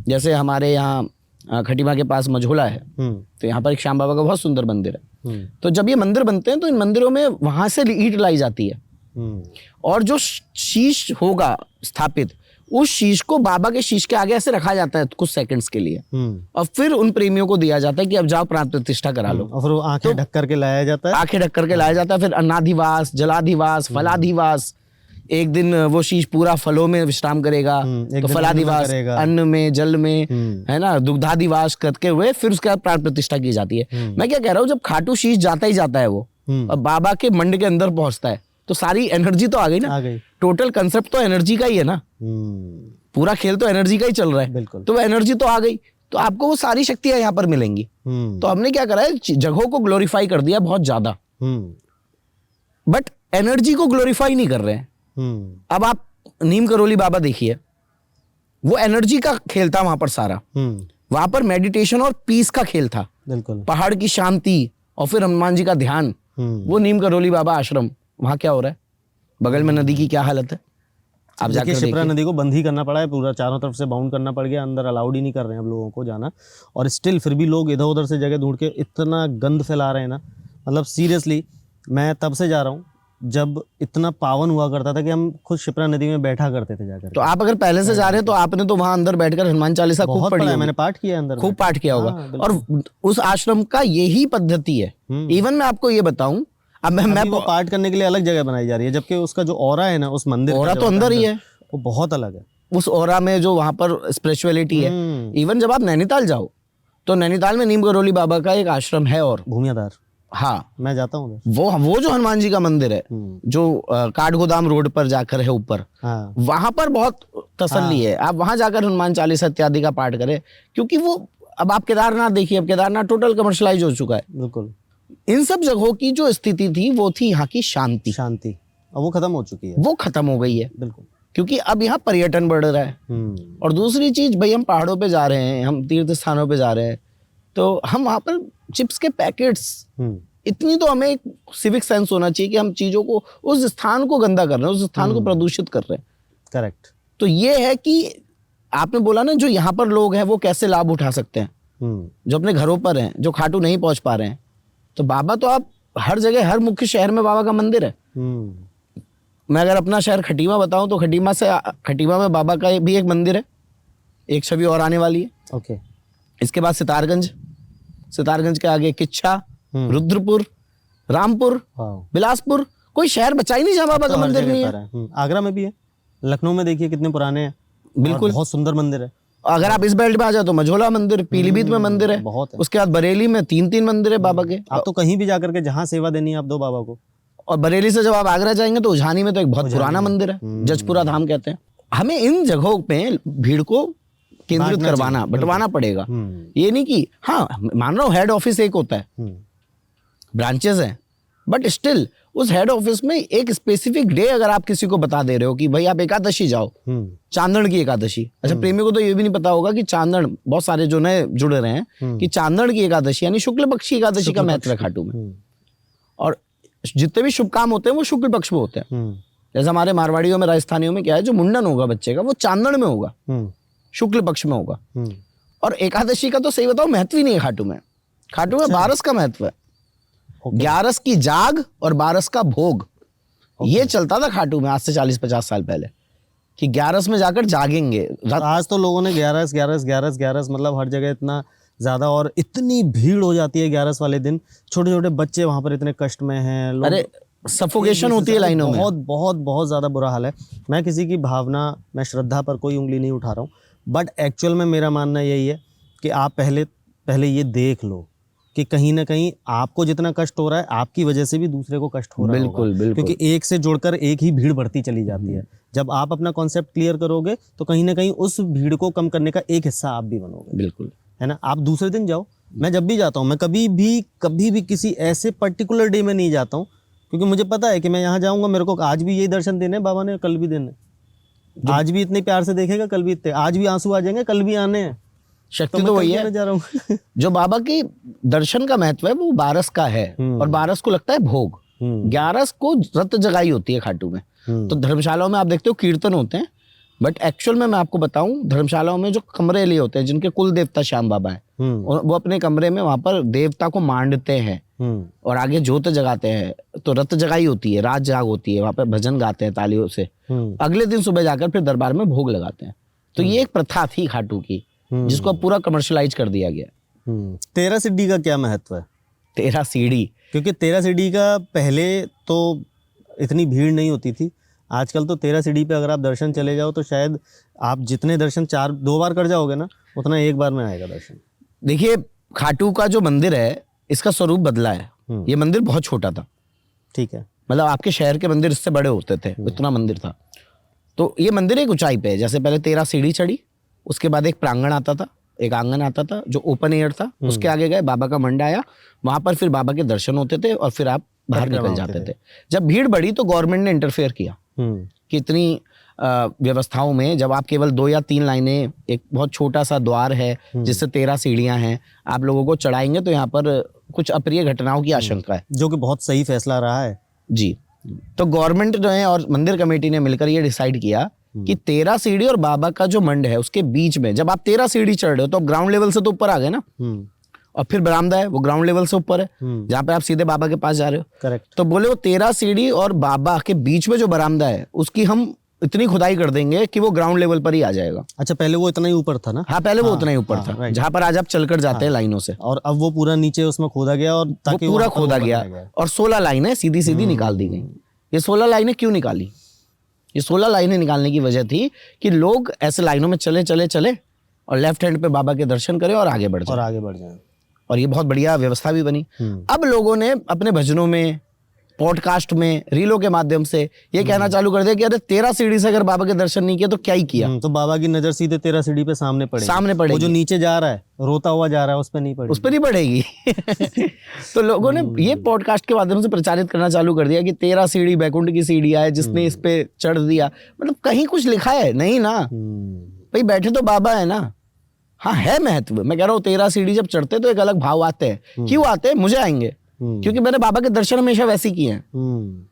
जैसे हमारे यहाँ खटीमा के पास मझोला है, तो यहाँ पर एक श्याम बाबा का बहुत सुंदर मंदिर है। तो जब ये मंदिर बनते हैं तो इन मंदिरों में वहां से ईंट लाई जाती है, और जो शीश होगा स्थापित, उस शीश को बाबा के शीश के आगे ऐसे रखा जाता है कुछ सेकंड्स के लिए, और फिर उन प्रेमियों को दिया जाता है कि अब जाओ प्राण प्रतिष्ठा करा लो। और फिर वो आंखें ढक करके लाया जाता है। आंखें ढक करके लाया जाता है। फिर अन्नाधिवास, जलाधिवास, फलाधिवास, एक दिन वो शीश पूरा फलों में विश्राम करेगा, तो फलाधिवास अन्न में, जल में, है ना, दुग्धाधिवास करके हुए फिर उसके बाद प्राण प्रतिष्ठा की जाती है। मैं क्या कह रहा हूँ, जब खाटू शीश जाता ही जाता है वो, और बाबा के मंड के अंदर पहुंचता है, तो सारी एनर्जी तो आ गई ना, आ गई। टोटल कंसेप्ट तो एनर्जी का ही है ना, पूरा खेल तो एनर्जी का ही चल रहा है। बिल्कुल। तो वो एनर्जी तो आ गई, तो आपको वो सारी शक्तियां यहाँ पर मिलेंगी। तो हमने क्या करा है, जगहों को ग्लोरीफाई कर दिया बहुत ज्यादा, बट एनर्जी को ग्लोरीफाई नहीं कर रहे हैं। अब आप नीम करोली बाबा देखिए, वो एनर्जी का खेल था वहां पर सारा। वहां पर मेडिटेशन और पीस का खेल था। बिल्कुल। पहाड़ की शांति और फिर हनुमान जी का ध्यान। वो नीम करोली बाबा आश्रम, वहां क्या हो रहा है, बगल में नदी की क्या हालत है, आप जाकर देखिए। शिप्रा नदी को बंद ही करना पड़ा है, पूरा चारों तरफ से बाउंड करना पड़ गया, अंदर अलाउड ही नहीं कर रहे हैं अब लोगों को जाना, और स्टिल फिर भी लोग इधर उधर से जगह ढूंढ के इतना गंद फैला रहे हैं ना, मतलब सीरियसली। मैं तब से जा रहा हूँ जब इतना पावन हुआ करता था कि हम खुद शिप्रा नदी में बैठा करते थे जाकर। तो आप अगर पहले से जा रहे हैं तो आपने तो वहां अंदर बैठकर हनुमान चालीसा खूब पढ़ी है। मैंने पाठ किया अंदर, खूब पाठ किया होगा। और उस आश्रम का यही पद्धति है। इवन मैं आपको ये बताऊं, अब मैं वो पाठ करने के लिए अलग जगह बनाई जा रही है, जबकि उसका जो ऑरा है ना उस मंदिर, ऑरा तो अंदर ही है, वो बहुत अलग है। उस ऑरा में जो वहां पर स्पिरिचुअलिटी है। इवन जब आप नैनीताल जाओ तो नैनीताल में नीम करोली बाबा का एक आश्रम है, और भूमियाधार, हाँ मैं जाता हूँ वो जो हनुमान जी का मंदिर है, जो काठगोदाम रोड पर जाकर है ऊपर, हाँ। वहां पर बहुत तसल्ली है। आप वहां जाकर हनुमान चालीसा इत्यादि का पाठ करें, क्योंकि वो, अब आप केदारनाथ देखिए, अब केदारनाथ टोटल कमर्शलाइज हो चुका है। बिल्कुल। इन सब जगहों की जो स्थिति थी वो थी यहाँ की शांति, और वो खत्म हो चुकी है, वो खत्म हो गई है। बिल्कुल। क्योंकि अब यहाँ पर्यटन बढ़ रहा है, और दूसरी चीज भाई, हम पहाड़ों पे जा रहे हैं, हम तीर्थ स्थानों पे जा रहे हैं, तो हम वहां पर चिप्स के पैकेट्स, इतनी तो हमें सिविक सेंस होना चाहिए कि हम चीजों को, उस स्थान को गंदा कर रहे हैं, उस स्थान को प्रदूषित कर रहे हैं। करेक्ट। तो ये है कि आपने बोला ना, जो यहाँ पर लोग हैं वो कैसे लाभ उठा सकते हैं, जो अपने घरों पर हैं, जो खाटू नहीं पहुंच पा रहे हैं। तो बाबा तो आप हर जगह, हर मुख्य शहर में बाबा का मंदिर है। मैं अगर अपना शहर खटीमा बताऊं तो खटीमा में बाबा का भी एक मंदिर है, एक छवि और आने वाली है। ओके। इसके बाद सितारगंज के आगे किच्छा, रुद्रपुर, रामपुर, बिलासपुर, कोई शहर बचा ही नहीं जहाँ बाबा का मंदिर नहीं है। आगरा में भी है, लखनऊ में देखिए कितने पुराने हैं, बिल्कुल बहुत सुंदर मंदिर है। अगर आप इस बेल्ट में आ जाओ तो मझोला मंदिर, पीलीभीत में मंदिर है, बहुत है। उसके बाद बरेली में 3 मंदिर है बाबा के। आप तो कहीं भी जाकर के जहाँ सेवा देनी है आप दो बाबा को। और बरेली से जब आप आगरा जाएंगे तो उझानी में तो एक बहुत पुराना मंदिर है, जजपुरा धाम कहते हैं। हमें इन जगहों पे भीड़ को केंद्रित करवाना, बंटवाना पड़ेगा। ये नहीं कि, हाँ मान रहा हूँ हेड ऑफिस एक होता है, ब्रांचेस हैं, बट स्टिल उस हेड ऑफिस में एक स्पेसिफिक डे अगर आप किसी को बता दे रहे हो कि भाई आप एकादशी जाओ, चांदड़ की एकादशी। अच्छा, प्रेमी को तो ये भी नहीं पता होगा कि चांदड़, बहुत सारे जो नए जुड़े रहे हैं कि चांदड़ की एकादशी यानी शुक्ल पक्ष की एकादशी का महत्व है खाटू में। और जितने भी शुभ काम होते हैं वो शुक्ल पक्ष में होते हैं। जैसे हमारे मारवाड़ियों में, राजस्थानियों में क्या है, जो मुंडन होगा बच्चे का वो चांदड़ में होगा, शुक्ल पक्ष में होगा। और एकादशी का तो सही बताओ महत्व ही नहीं है खाटू में। खाटू में 12 का महत्व है। 11 की जाग और 12 का भोग, ये चलता था खाटू में आज से 40-50 साल पहले कि 11 में जाकर जागेंगे। आज तो लोगों ने 11 मतलब हर जगह इतना ज्यादा, और इतनी भीड़ हो जाती है 11 वाले दिन। छोटे छोटे बच्चे वहां पर इतने कष्ट में हैं, लोग, अरे सफोकेशन होती है लाइनों में। बहुत बहुत बहुत ज्यादा बुरा हाल है। मैं किसी की भावना, मैं श्रद्धा पर कोई उंगली नहीं उठा रहा हूँ, बट एक्चुअल में मेरा मानना यही है कि आप पहले ये देख लो कि कहीं ना कहीं आपको जितना कष्ट हो रहा है, आपकी वजह से भी दूसरे को कष्ट हो रहा है। बिल्कुल। क्योंकि एक से जुड़कर एक ही भीड़ बढ़ती चली जाती है। जब आप अपना कॉन्सेप्ट क्लियर करोगे तो कहीं ना कहीं उस भीड़ को कम करने का एक हिस्सा आप भी बनोगे। बिल्कुल, है ना। आप दूसरे दिन जाओ, मैं जब भी जाता हूँ, मैं कभी भी किसी ऐसे पर्टिकुलर डे में नहीं जाता हूँ, क्योंकि मुझे पता है कि मैं यहाँ जाऊँगा, मेरे को आज भी यही दर्शन देने बाबा ने, कल भी देने, आज भी इतने प्यार से देखेगा, कल भी इतने, आज भी आंसू आ जाएंगे, कल भी आने हैं। शक्ति तो वही है। जा रहा हूँ जो बाबा के दर्शन का महत्व है वो 12 का है, और 12 को लगता है भोग, 11 को रत जगाई होती है खाटू में। तो धर्मशालाओं में आप देखते हो कीर्तन होते हैं, बट एक्चुअल में मैं आपको बताऊं, धर्मशालाओं में जो कमरे लिए होते हैं, जिनके कुल देवता श्याम बाबा है, वो अपने कमरे में वहां पर देवता को मांडते हैं और आगे ज्योत जगाते हैं। तो रत जगाई होती है, रात जाग होती है, वहां पर भजन गाते हैं तालियों से। अगले दिन सुबह जाकर फिर दरबार में भोग लगाते हैं। तो ये एक प्रथा थी खाटू की, जिसको अब पूरा कमर्शलाइज कर दिया गया। 13 सीढ़ी का क्या महत्व है? 13 सीढ़ी, क्योंकि 13 सीढ़ी का पहले तो इतनी भीड़ नहीं होती थी। आजकल तो 13 सीढ़ी पे अगर आप दर्शन चले जाओ तो शायद आप जितने दर्शन 2 बार कर जाओगे ना, उतना एक बार में आएगा दर्शन। देखिए, खाटू का जो मंदिर है, इसका स्वरूप बदला है। ये मंदिर बहुत छोटा था, ठीक है, मतलब आपके शहर के मंदिर इससे बड़े होते थे, इतना मंदिर था। तो ये मंदिर एक ऊंचाई पे है। जैसे पहले 13 सीढ़ी चढ़ी, उसके बाद एक प्रांगण आता था, एक आंगन आता था जो ओपन एयर था, उसके आगे गए, बाबा का मंडा आया, वहां पर फिर बाबा के दर्शन होते थे और फिर आप बाहर निकल जाते थे। जब भीड़ बढ़ी तो गवर्नमेंट ने इंटरफेयर किया कि इतनी व्यवस्थाओं में जब आप केवल 2 या 3 लाइनें, एक बहुत छोटा सा द्वार है जिससे 13 सीढ़ियां हैं, आप लोगों को चढ़ाएंगे तो यहाँ पर कुछ अप्रिय घटनाओं की आशंका है, जो कि बहुत सही फैसला रहा है जी। तो गवर्नमेंट जो है और मंदिर कमेटी ने मिलकर ये डिसाइड किया कि 13 सीढ़ी और बाबा का जो मंड है उसके बीच में, जब आप 13 सीढ़ी चढ़ रहे हो तो ग्राउंड लेवल से तो ऊपर आ गए ना, और फिर बरामदा है वो ग्राउंड लेवल से ऊपर है, जहाँ पे आप सीधे बाबा के पास जा रहे हो। करेक्ट। तो बोले वो 13 सीढ़ी और बाबा के बीच में जो बरामदा है उसकी हम इतनी खुदाई कर देंगे कि वो ग्राउंड लेवल पर ही आ जाएगा। अच्छा, पहले वो इतना ही ऊपर था ना? हाँ, पहले वो उतना ही ऊपर था, जहाँ पर आज आप चलकर जाते हैं लाइनों से, और अब वो पूरा नीचे उसमें खोदा गया, और ताकि पूरा खोदा गया और 16 लाइनें सीधी सीधी निकाल दी गई। ये 16 लाइनें क्यों निकाली? ये 16 लाइनें निकालने की वजह थी कि लोग ऐसे लाइनों में चले चले चले और लेफ्ट हैंड पे बाबा के दर्शन करें और आगे बढ़ जाए। और ये बहुत बढ़िया व्यवस्था भी बनी। अब लोगों ने अपने भजनों में, पॉडकास्ट में, रीलों के माध्यम से ये कहना चालू कर दिया कि अरे 13 सीढ़ी से अगर बाबा के दर्शन नहीं किए तो क्या ही किया। तो बाबा की नजर सीधे 13 सीढ़ी पे सामने पड़ेगी। वो जो नीचे जा रहा है, रोता हुआ जा रहा है, उस पर नहीं पड़ेगी, उस पर नहीं पड़ेगी। तो लोगों ने ये पॉडकास्ट के माध्यम से प्रचारित करना चालू कर दिया कि 13 सीढ़ी बैकुंठ की सीढ़ी है, जिसने इस पे चढ़ दिया। मतलब कहीं कुछ लिखा है नहीं ना भाई, बैठे तो बाबा है ना। हाँ, है महत्व। मैं कह रहा हूँ 13 सीढ़ी जब चढ़ते तो एक अलग भाव आते हैं। क्यों आते हैं? मुझे आएंगे, क्योंकि मैंने बाबा के दर्शन हमेशा वैसे किए हैं।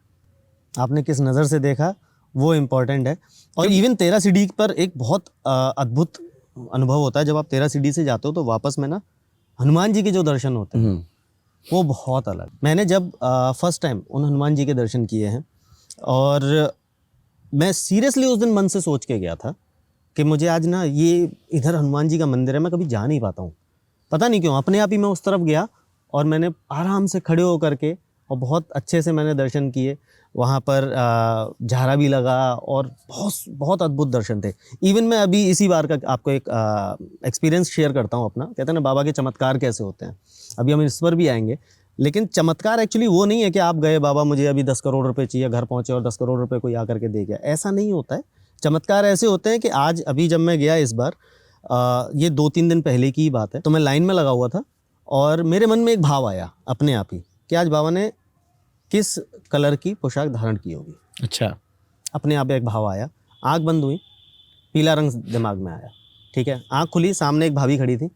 आपने किस नजर से देखा वो इम्पोर्टेंट है। और इवन 13 सीढ़ी पर एक बहुत अद्भुत अनुभव होता है। जब आप 13 सीढ़ी से जाते हो तो वापस में ना हनुमान जी के जो दर्शन होते हैं वो बहुत अलग। मैंने जब फर्स्ट टाइम उन हनुमान जी के दर्शन किए हैं, और मैं सीरियसली उस दिन मन से सोच के गया था कि मुझे आज ना, ये इधर हनुमान जी का मंदिर है, मैं कभी जा नहीं पाता हूँ, पता नहीं क्यों। अपने आप ही मैं उस तरफ गया और मैंने आराम से खड़े होकर के और बहुत अच्छे से मैंने दर्शन किए। वहाँ पर झारा भी लगा और बहुत बहुत अद्भुत दर्शन थे। इवन मैं अभी इसी बार का आपको एक एक्सपीरियंस शेयर करता हूँ अपना। कहते हैं ना बाबा के चमत्कार कैसे होते हैं, अभी हम इस पर भी आएंगे। लेकिन चमत्कार एक्चुअली वो नहीं है कि आप गए, बाबा मुझे अभी 10 करोड़ रुपए चाहिए, घर पहुँचे और 10 करोड़ रुपए कोई आकर के दे गया, ऐसा नहीं होता है। चमत्कार ऐसे होते हैं कि आज अभी जब मैं गया इस बार, ये 2-3 दिन पहले की ही बात है, तो मैं लाइन में लगा हुआ था और मेरे मन में एक भाव आया अपने आप ही कि आज बाबा ने किस कलर की पोशाक धारण की होगी। अच्छा। अपने आप एक भाव आया, आंख बंद हुई, पीला रंग दिमाग में आया, ठीक है। आंख खुली, सामने एक भाभी खड़ी थी,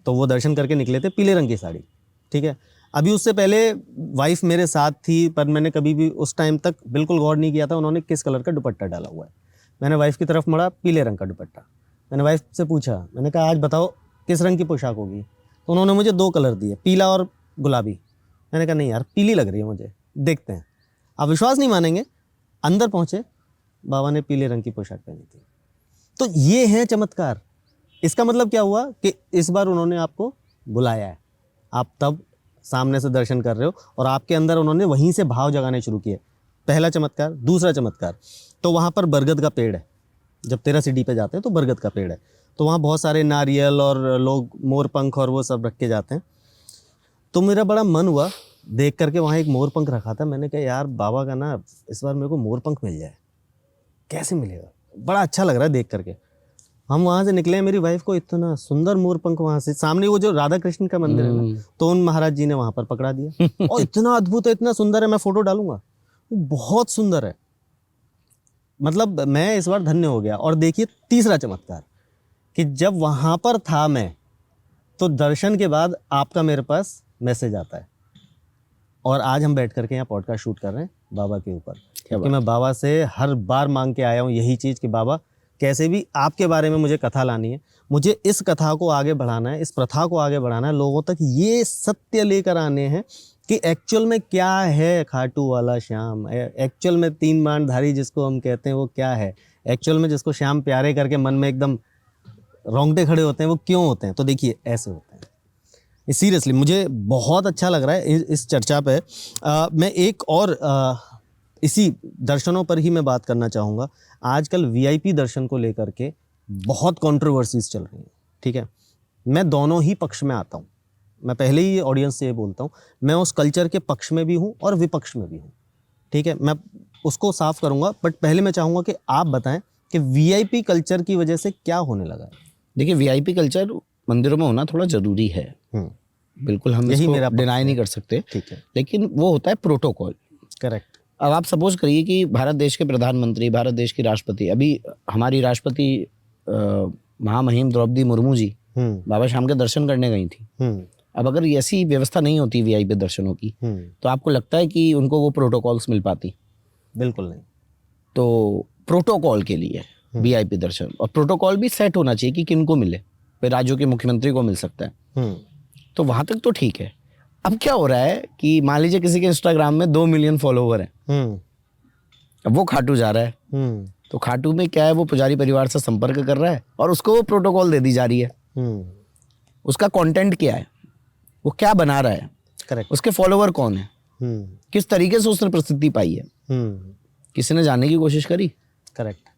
तो वो दर्शन करके निकले थे, पीले रंग की साड़ी, ठीक है। अभी उससे पहले वाइफ मेरे साथ थी, पर मैंने कभी भी उस टाइम तक बिल्कुल गौर नहीं किया था उन्होंने किस कलर का दुपट्टा डाला हुआ है। मैंने वाइफ की तरफ मुड़ा, पीले रंग का दुपट्टा। मैंने वाइफ से पूछा, मैंने कहा आज बताओ किस रंग की पोशाक होगी, तो उन्होंने मुझे 2 कलर दिए, पीला और गुलाबी। मैंने कहा नहीं यार, पीली लग रही है मुझे, देखते हैं। आप विश्वास नहीं मानेंगे, अंदर पहुंचे, बाबा ने पीले रंग की पोशाक पहनी थी। तो ये है चमत्कार। इसका मतलब क्या हुआ कि इस बार उन्होंने आपको बुलाया है, आप तब सामने से दर्शन कर रहे हो और आपके अंदर उन्होंने वहीं से भाव जगाने शुरू किए। पहला चमत्कार। दूसरा चमत्कार, तो वहाँ पर बरगद का पेड़ है, जब 13 सीढ़ी पे जाते हैं तो बरगद का पेड़ है, तो वहाँ बहुत सारे नारियल और लोग मोर पंख और वो सब रख के जाते हैं। तो मेरा बड़ा मन हुआ देख करके, वहाँ एक मोर पंख रखा था। मैंने कहा यार बाबा का ना इस बार मेरे को मोर पंख मिल जाए, कैसे मिलेगा, बड़ा अच्छा लग रहा है देख करके। हम वहाँ से निकले, मेरी वाइफ को इतना सुंदर मोर पंख वहाँ से, सामने वो जो राधा कृष्ण का मंदिर है ना, तो उन महाराज जी ने वहाँ पर पकड़ा दिया और इतना अद्भुत है, इतना सुंदर है, मैं फोटो डालूंगा, वो बहुत सुंदर है। मतलब मैं इस बार धन्य हो गया। और देखिए तीसरा चमत्कार, कि जब वहाँ पर था मैं, तो दर्शन के बाद आपका मेरे पास मैसेज आता है, और आज हम बैठ करके यहाँ पॉडकास्ट शूट कर रहे हैं बाबा के ऊपर, क्योंकि मैं बाबा से हर बार मांग के आया हूँ यही चीज़ कि बाबा कैसे भी आपके बारे में मुझे कथा लानी है, मुझे इस कथा को आगे बढ़ाना है, इस प्रथा को आगे बढ़ाना है, लोगों तक ये सत्य लेकर आने हैं कि एक्चुअल में क्या है खाटू वाला श्याम, एक्चुअल में 3 बाणधारी जिसको हम कहते हैं वो क्या है, एक्चुअल में जिसको श्याम प्यारे करके मन में एकदम रोंगटे खड़े होते हैं वो क्यों होते हैं। तो देखिए ऐसे होते हैं। सीरियसली मुझे बहुत अच्छा लग रहा है इस चर्चा पे। मैं एक और इसी दर्शनों पर ही मैं बात करना चाहूँगा। आजकल वीआईपी दर्शन को लेकर के बहुत कंट्रोवर्सीज चल रही हैं, ठीक है। मैं दोनों ही पक्ष में आता हूँ, मैं पहले ही ऑडियंस से ये बोलता हूँ, मैं उस कल्चर के पक्ष में भी हूँ और विपक्ष में भी हूँ, ठीक है। मैं उसको साफ करूँगा, बट पहले मैं चाहूँगा कि आप बताएं कि वीआईपी कल्चर की वजह से क्या होने लगा है। देखिए वीआईपी कल्चर मंदिरों में होना थोड़ा ज़रूरी है, बिल्कुल हम इसको डिनाई नहीं कर सकते, ठीक है, लेकिन वो होता है प्रोटोकॉल। करेक्ट। अब आप सपोज करिए कि भारत देश के प्रधानमंत्री, भारत देश की राष्ट्रपति, अभी हमारी राष्ट्रपति महामहिम द्रौपदी मुर्मू जी बाबा श्याम के दर्शन करने गई थी। अब अगर ऐसी व्यवस्था नहीं होती वीआईपी दर्शनों की, तो आपको लगता है कि उनको वो प्रोटोकॉल्स मिल पाती? बिल्कुल नहीं। तो प्रोटोकॉल के लिए वीआईपी दर्शन, और प्रोटोकॉल भी सेट होना चाहिए कि किनको मिले, फिर राज्यों के मुख्यमंत्री को मिल सकता है, तो वहां तक तो ठीक है। अब क्या हो रहा है कि मान लीजिए किसी के इंस्टाग्राम में 2 मिलियन फॉलोवर हैं, अब वो खाटू जा रहा है, तो खाटू में क्या है, वो पुजारी परिवार से संपर्क कर रहा है और उसको वो प्रोटोकॉल दे दी जा रही है। उसका कंटेंट क्या है, वो क्या बना रहा है, करेक्ट, उसके फॉलोवर कौन है, किस तरीके से उसने प्रसिद्धि पाई है, किसी ने जानने की कोशिश करी? करेक्ट।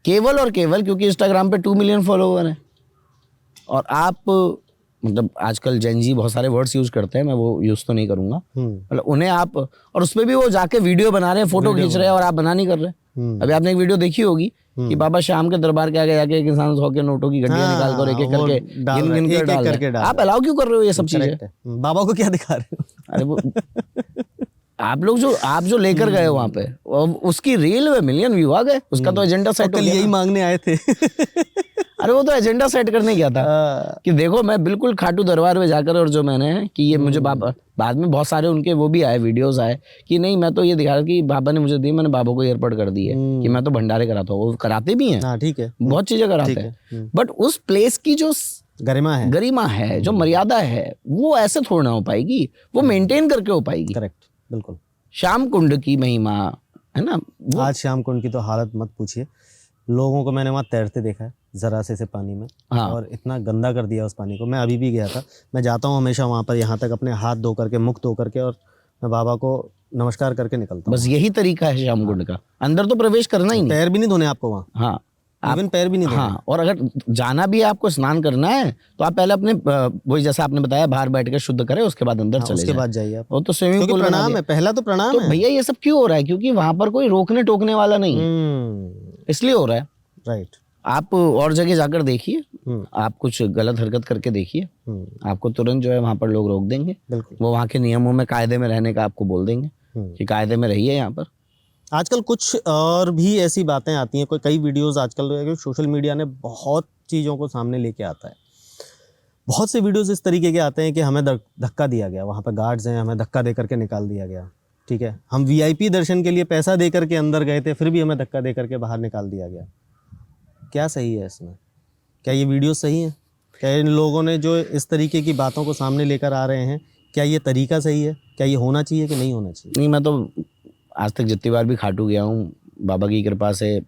केवल और केवल क्योंकि इंस्टाग्राम पे 2 मिलियन फॉलोवर हैं, और आप मतलब आजकल जेन जी बहुत सारे वर्ड्स यूज करते हैं, मैं वो यूज तो नहीं करूंगा, मतलब उन्हें आप, और उसमें भी वो जाके वीडियो बना रहे हैं, फोटो खींच रहे हैं, और आप बना नहीं कर रहे। अभी आपने एक वीडियो देखी होगी कि बाबा श्याम के दरबार के आगे जाके एक इंसान 100 के नोटों की गड्डियां निकाल कर एक एक करके गिन कर डाल रहे हैं। आप अलाउ क्यों कर रहे हो ये सब चीजें? बाबा को क्या दिखा रहे हो? अरे वो आप लोग जो लेकर गए वहां पे, उसकी रील में मिलियन व्यू आ गए, उसका तो एजेंडा सेट हो गया। यही मांगने आए थे। अरे वो तो एजेंडा सेट करने गया था कि देखो मैं बिल्कुल खाटू दरबार में जाकर, और जो मैंने कि ये मुझे बाबा, बाद में बहुत सारे उनके वो भी आए, वीडियोस आए कि नहीं मैं तो ये दिखा रहा कि बाबा ने मुझे दी, मैंने बाबा को एयरपोर्ट कर दी है कि मैं तो भंडारे कराता हूँ। वो कराते भी हैं, ठीक है, बहुत चीजें कराते हैं, बट उस प्लेस की जो गरिमा है, जो मर्यादा है, वो ऐसे थोड़ा ना हो पाएगी, वो मेंटेन करके हो पाएगी। करेक्ट, बिल्कुल। श्याम कुंड की महिमा है ना, आज श्याम कुंड की तो हालत मत पूछिए। लोगों को मैंने वहाँ तैरते देखा है जरा से पानी में, और इतना गंदा कर दिया उस पानी को। मैं अभी भी गया था, मैं जाता हूँ हमेशा वहाँ पर, यहाँ तक अपने हाथ धो करके, मुख धो करके, और मैं बाबा को नमस्कार करके निकलता हूँ। बस यही तरीका है श्याम कुंड का, अंदर तो प्रवेश करना ही नहीं, पैर भी नहीं धोने आपको वहाँ। हाँ, इवन पैर भी नहीं धोने। हाँ, और अगर जाना भी है आपको, स्नान करना है, तो आप पहले अपने वही जैसा आपने बताया बाहर बैठ के शुद्ध करें, उसके बाद अंदर चले, उसके बाद जाइए आप। वो तो स्विमिंग पूल प्रणाम है, पहला तो प्रणाम है। भैया ये सब क्यों हो रहा है? क्योंकि वहां पर कोई रोकने टोकने वाला नहीं है, इसलिए हो रहा है। राइट। आप और जगह जाकर देखिए, आप कुछ गलत हरकत करके देखिए, आपको तुरंत जो है वहाँ पर लोग रोक देंगे। बिल्कुल। वो वहाँ के नियमों में कायदे में रहने का आपको बोल देंगे कि कायदे में रहिए यहाँ पर। आजकल कुछ और भी ऐसी बातें आती हैं, कई वीडियोस आजकल सोशल मीडिया ने बहुत चीज़ों को सामने लेके आता है। बहुत से वीडियोस इस तरीके के आते हैं कि हमें धक्का दिया गया, वहाँ पर गार्ड्स हैं, हमें धक्का दे करके निकाल दिया गया, ठीक है। हम वीआईपी दर्शन के लिए पैसा दे करके अंदर गए थे, फिर भी हमें धक्का दे करके बाहर निकाल दिया गया। क्या सही है इसमें? क्या ये वीडियो सही है? क्या इन लोगों ने जो इस तरीके की बातों को सामने लेकर आ रहे हैं, क्या ये तरीका सही है? क्या ये होना चाहिए कि नहीं होना चाहिए? नहीं, मैं तो आज तक जितनी बार भी खाटू गया हूँ, बाबा की कृपा से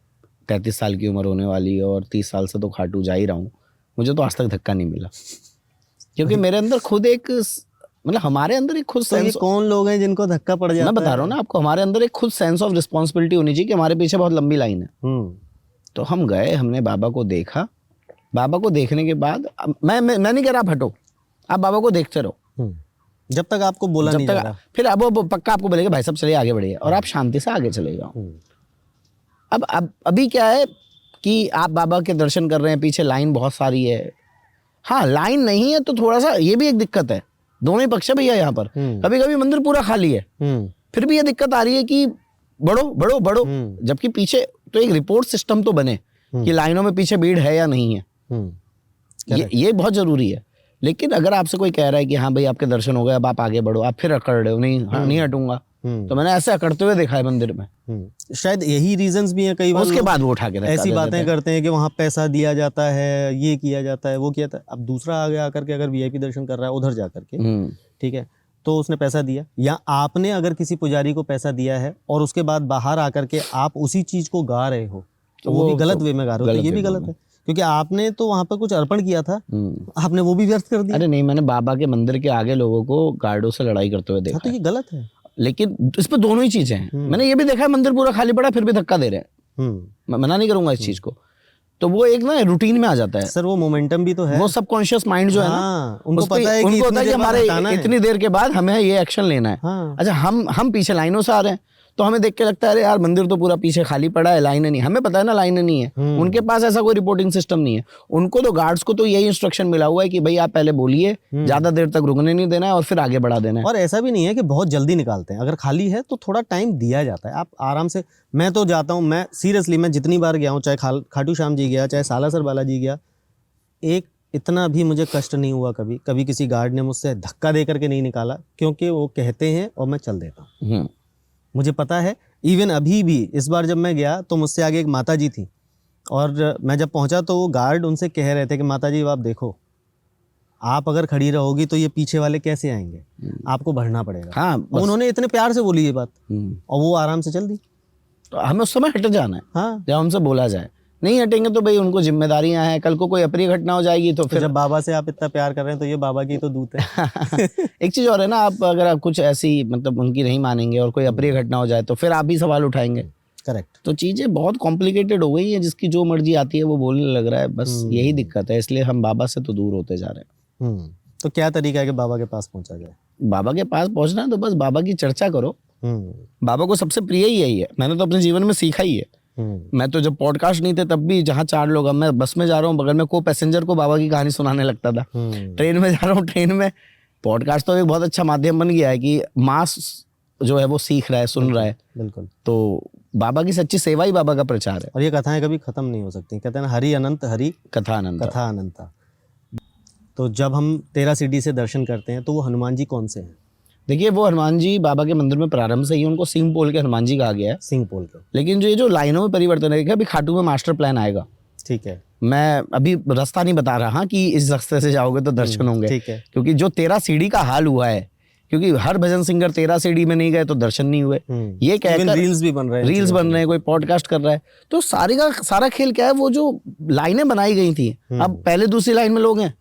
33 साल की उम्र होने वाली है और 30 साल से तो खाटू जा ही रहा हूँ, मुझे तो आज तक धक्का नहीं मिला। क्योंकि मेरे अंदर खुद एक मतलब हमारे अंदर एक खुद तो ये कौन लोग हैं जिनको धक्का पड़ जाता है? मैं बता रहा हूँ ना आपको, हमारे अंदर एक खुद सेंस ऑफ रिस्पॉन्सिबिलिटी होनी चाहिए कि हमारे पीछे बहुत लंबी लाइन है। तो हम गए, हमने बाबा को देखा, बाबा को देखने के बाद मैं नहीं कह रहा आप हटो, आप बाबा को देखते रहो जब तक आपको बोला नहीं जा रहा। फिर अब वो पक्का आपको बोलेगा भाई साहब चलिए आगे बढ़िए, और आप शांति से आगे चले जाओ। अब अभी क्या है कि आप बाबा के दर्शन कर रहे हैं, पीछे लाइन बहुत सारी है। हाँ, लाइन नहीं है तो थोड़ा सा ये भी एक दिक्कत है, दोनों ही पक्ष है भैया यहाँ पर। कभी कभी मंदिर पूरा खाली है, फिर भी ये दिक्कत आ रही है कि बढ़ो बढ़ो बढ़ो, जबकि पीछे तो एक रिपोर्ट सिस्टम तो बने कि लाइनों में पीछे भीड़ है या नहीं है। ये बहुत जरूरी है। लेकिन अगर आपसे कोई कह रहा है कि हाँ भाई आपके दर्शन हो गए, अब आप आगे बढ़ो, आप फिर अकड़ रहे हो, नहीं हटूंगा, तो मैंने ऐसे अकड़ते हुए देखा है मंदिर में। शायद यही रीजंस भी हैं कई बार। उसके बाद वो उठा के ऐसी बातें करते हैं कि वहाँ पैसा दिया जाता है, ये किया जाता है, वो किया जाता है। अब दूसरा आगे आकर के अगर वीआईपी दर्शन कर रहा है उधर जा करके, ठीक है, तो उसने पैसा दिया, या आपने अगर किसी पुजारी को पैसा दिया है और उसके बाद बाहर आकर के आप उसी चीज को गा रहे हो, तो वो भी गलत वे में गा रहे हो, तो ये भी गलत है, क्योंकि आपने तो वहां पर कुछ अर्पण किया था, आपने वो भी व्यर्थ कर दिया। अरे नहीं, मैंने बाबा के मंदिर के आगे लोगों को गार्डों से लड़ाई करते हुए देखा। तो ये गलत है। लेकिन इस पे दोनों ही चीजें हैं। मैंने ये भी देखा है मंदिर पूरा खाली पड़ा फिर भी धक्का दे रहे हैं। मैं मना नहीं करूंगा इस चीज को, तो वो एक ना रूटीन में आ जाता है। सर वो मोमेंटम भी तो है, वो सबकॉन्शियस माइंड जो है ना, उनको पता है कि हमारे इतनी देर के बाद हमें ये एक्शन लेना है। अच्छा, हम पीछे लाइनों से आ रहे हैं तो हमें देख के लगता है अरे यार मंदिर तो पूरा पीछे खाली पड़ा है, लाइन नहीं। हमें पता है ना लाइन नहीं है, उनके पास ऐसा कोई रिपोर्टिंग सिस्टम नहीं है। उनको तो गार्ड्स को तो यही इंस्ट्रक्शन मिला हुआ है कि भाई आप पहले बोलिए, ज्यादा देर तक रुकने नहीं देना है और फिर आगे बढ़ा देना है। और ऐसा भी नहीं है कि बहुत जल्दी निकालते हैं, अगर खाली है तो थोड़ा टाइम दिया जाता है, आप आराम से। मैं तो जाता हूँ, मैं सीरियसली मैं जितनी बार गया हूँ, चाहे खाटू श्याम जी गया, चाहे सालासर बालाजी गया, एक इतना भी मुझे कष्ट नहीं हुआ कभी किसी गार्ड ने मुझसे धक्का दे करके नहीं निकाला, क्योंकि वो कहते हैं और मैं चल देता हूँ। मुझे पता है, इवन अभी भी इस बार जब मैं गया तो मुझसे आगे एक माता जी थी, और मैं जब पहुंचा तो वो गार्ड उनसे कह रहे थे कि माता जी आप देखो, आप अगर खड़ी रहोगी तो ये पीछे वाले कैसे आएंगे, आपको बढ़ना पड़ेगा। हाँ, उन्होंने इतने प्यार से बोली ये बात, और वो आराम से चल दी। तो हमें उस समय हट जाना है। हाँ, जब हमसे बोला जाए, नहीं हटेंगे तो भाई उनको जिम्मेदारियां हैं, कल को कोई अप्रिय घटना हो जाएगी तो फिर। जब बाबा से आप इतना प्यार कर रहे हैं तो ये बाबा की तो दूत है। एक चीज और है ना, आप अगर आप कुछ ऐसी मतलब उनकी नहीं मानेंगे और कोई अप्रिय घटना हो जाए तो फिर आप भी सवाल उठाएंगे। करेक्ट। तो चीजें बहुत कॉम्प्लिकेटेड हो गई है, जिसकी जो मर्जी आती है वो बोलने लग रहा है, बस यही दिक्कत है। इसलिए हम बाबा से तो दूर होते जा रहे हैं। तो क्या तरीका है कि बाबा के पास पहुंचा जाए? बाबा के पास पहुंचना है तो बस बाबा की चर्चा करो। बाबा को सबसे प्रिय ही यही है, मैंने तो अपने जीवन में सीखा ही है। मैं तो जब पॉडकास्ट नहीं थे तब भी, जहाँ 4 लोग, अब मैं बस में जा रहा हूँ, बगल में को पैसेंजर को बाबा की कहानी सुनाने लगता था। ट्रेन में जा रहा हूँ, ट्रेन में पॉडकास्ट तो एक बहुत अच्छा माध्यम बन गया है कि मास जो है वो सीख रहा है, सुन रहा है। बिल्कुल। तो बाबा की सच्ची सेवा ही बाबा का प्रचार है। और ये कथाएं कभी खत्म नहीं हो सकती, कहते हैं हरि अनंत, हरि कथा अनंत, कथा अनंता। तो जब हम 13 सीढ़ी से दर्शन करते हैं तो वो हनुमान जी कौन से हैं? देखिए, वो हनुमान जी बाबा के मंदिर में प्रारंभ से ही उनको सिंह पोल के हनुमान जी कहा गया है। सिंह पोल के। लेकिन जो ये जो लाइनों में परिवर्तन है, अभी खाटू में मास्टर प्लान आएगा। ठीक है। मैं अभी रास्ता नहीं बता रहा कि इस रास्ते से जाओगे तो दर्शन होंगे। ठीक है। क्योंकि जो 13 सीढ़ी का हाल हुआ है, क्योंकि हर भजन सिंगर 13 सीढ़ी में नहीं गए तो दर्शन नहीं हुए, ये कहकर रील्स भी बन रहे हैं, रील्स बन रहे हैं, कोई पॉडकास्ट कर रहा है। तो सारा खेल क्या है, वो जो लाइनें बनाई गई थी, अब पहले दूसरी लाइन में लोग हैं,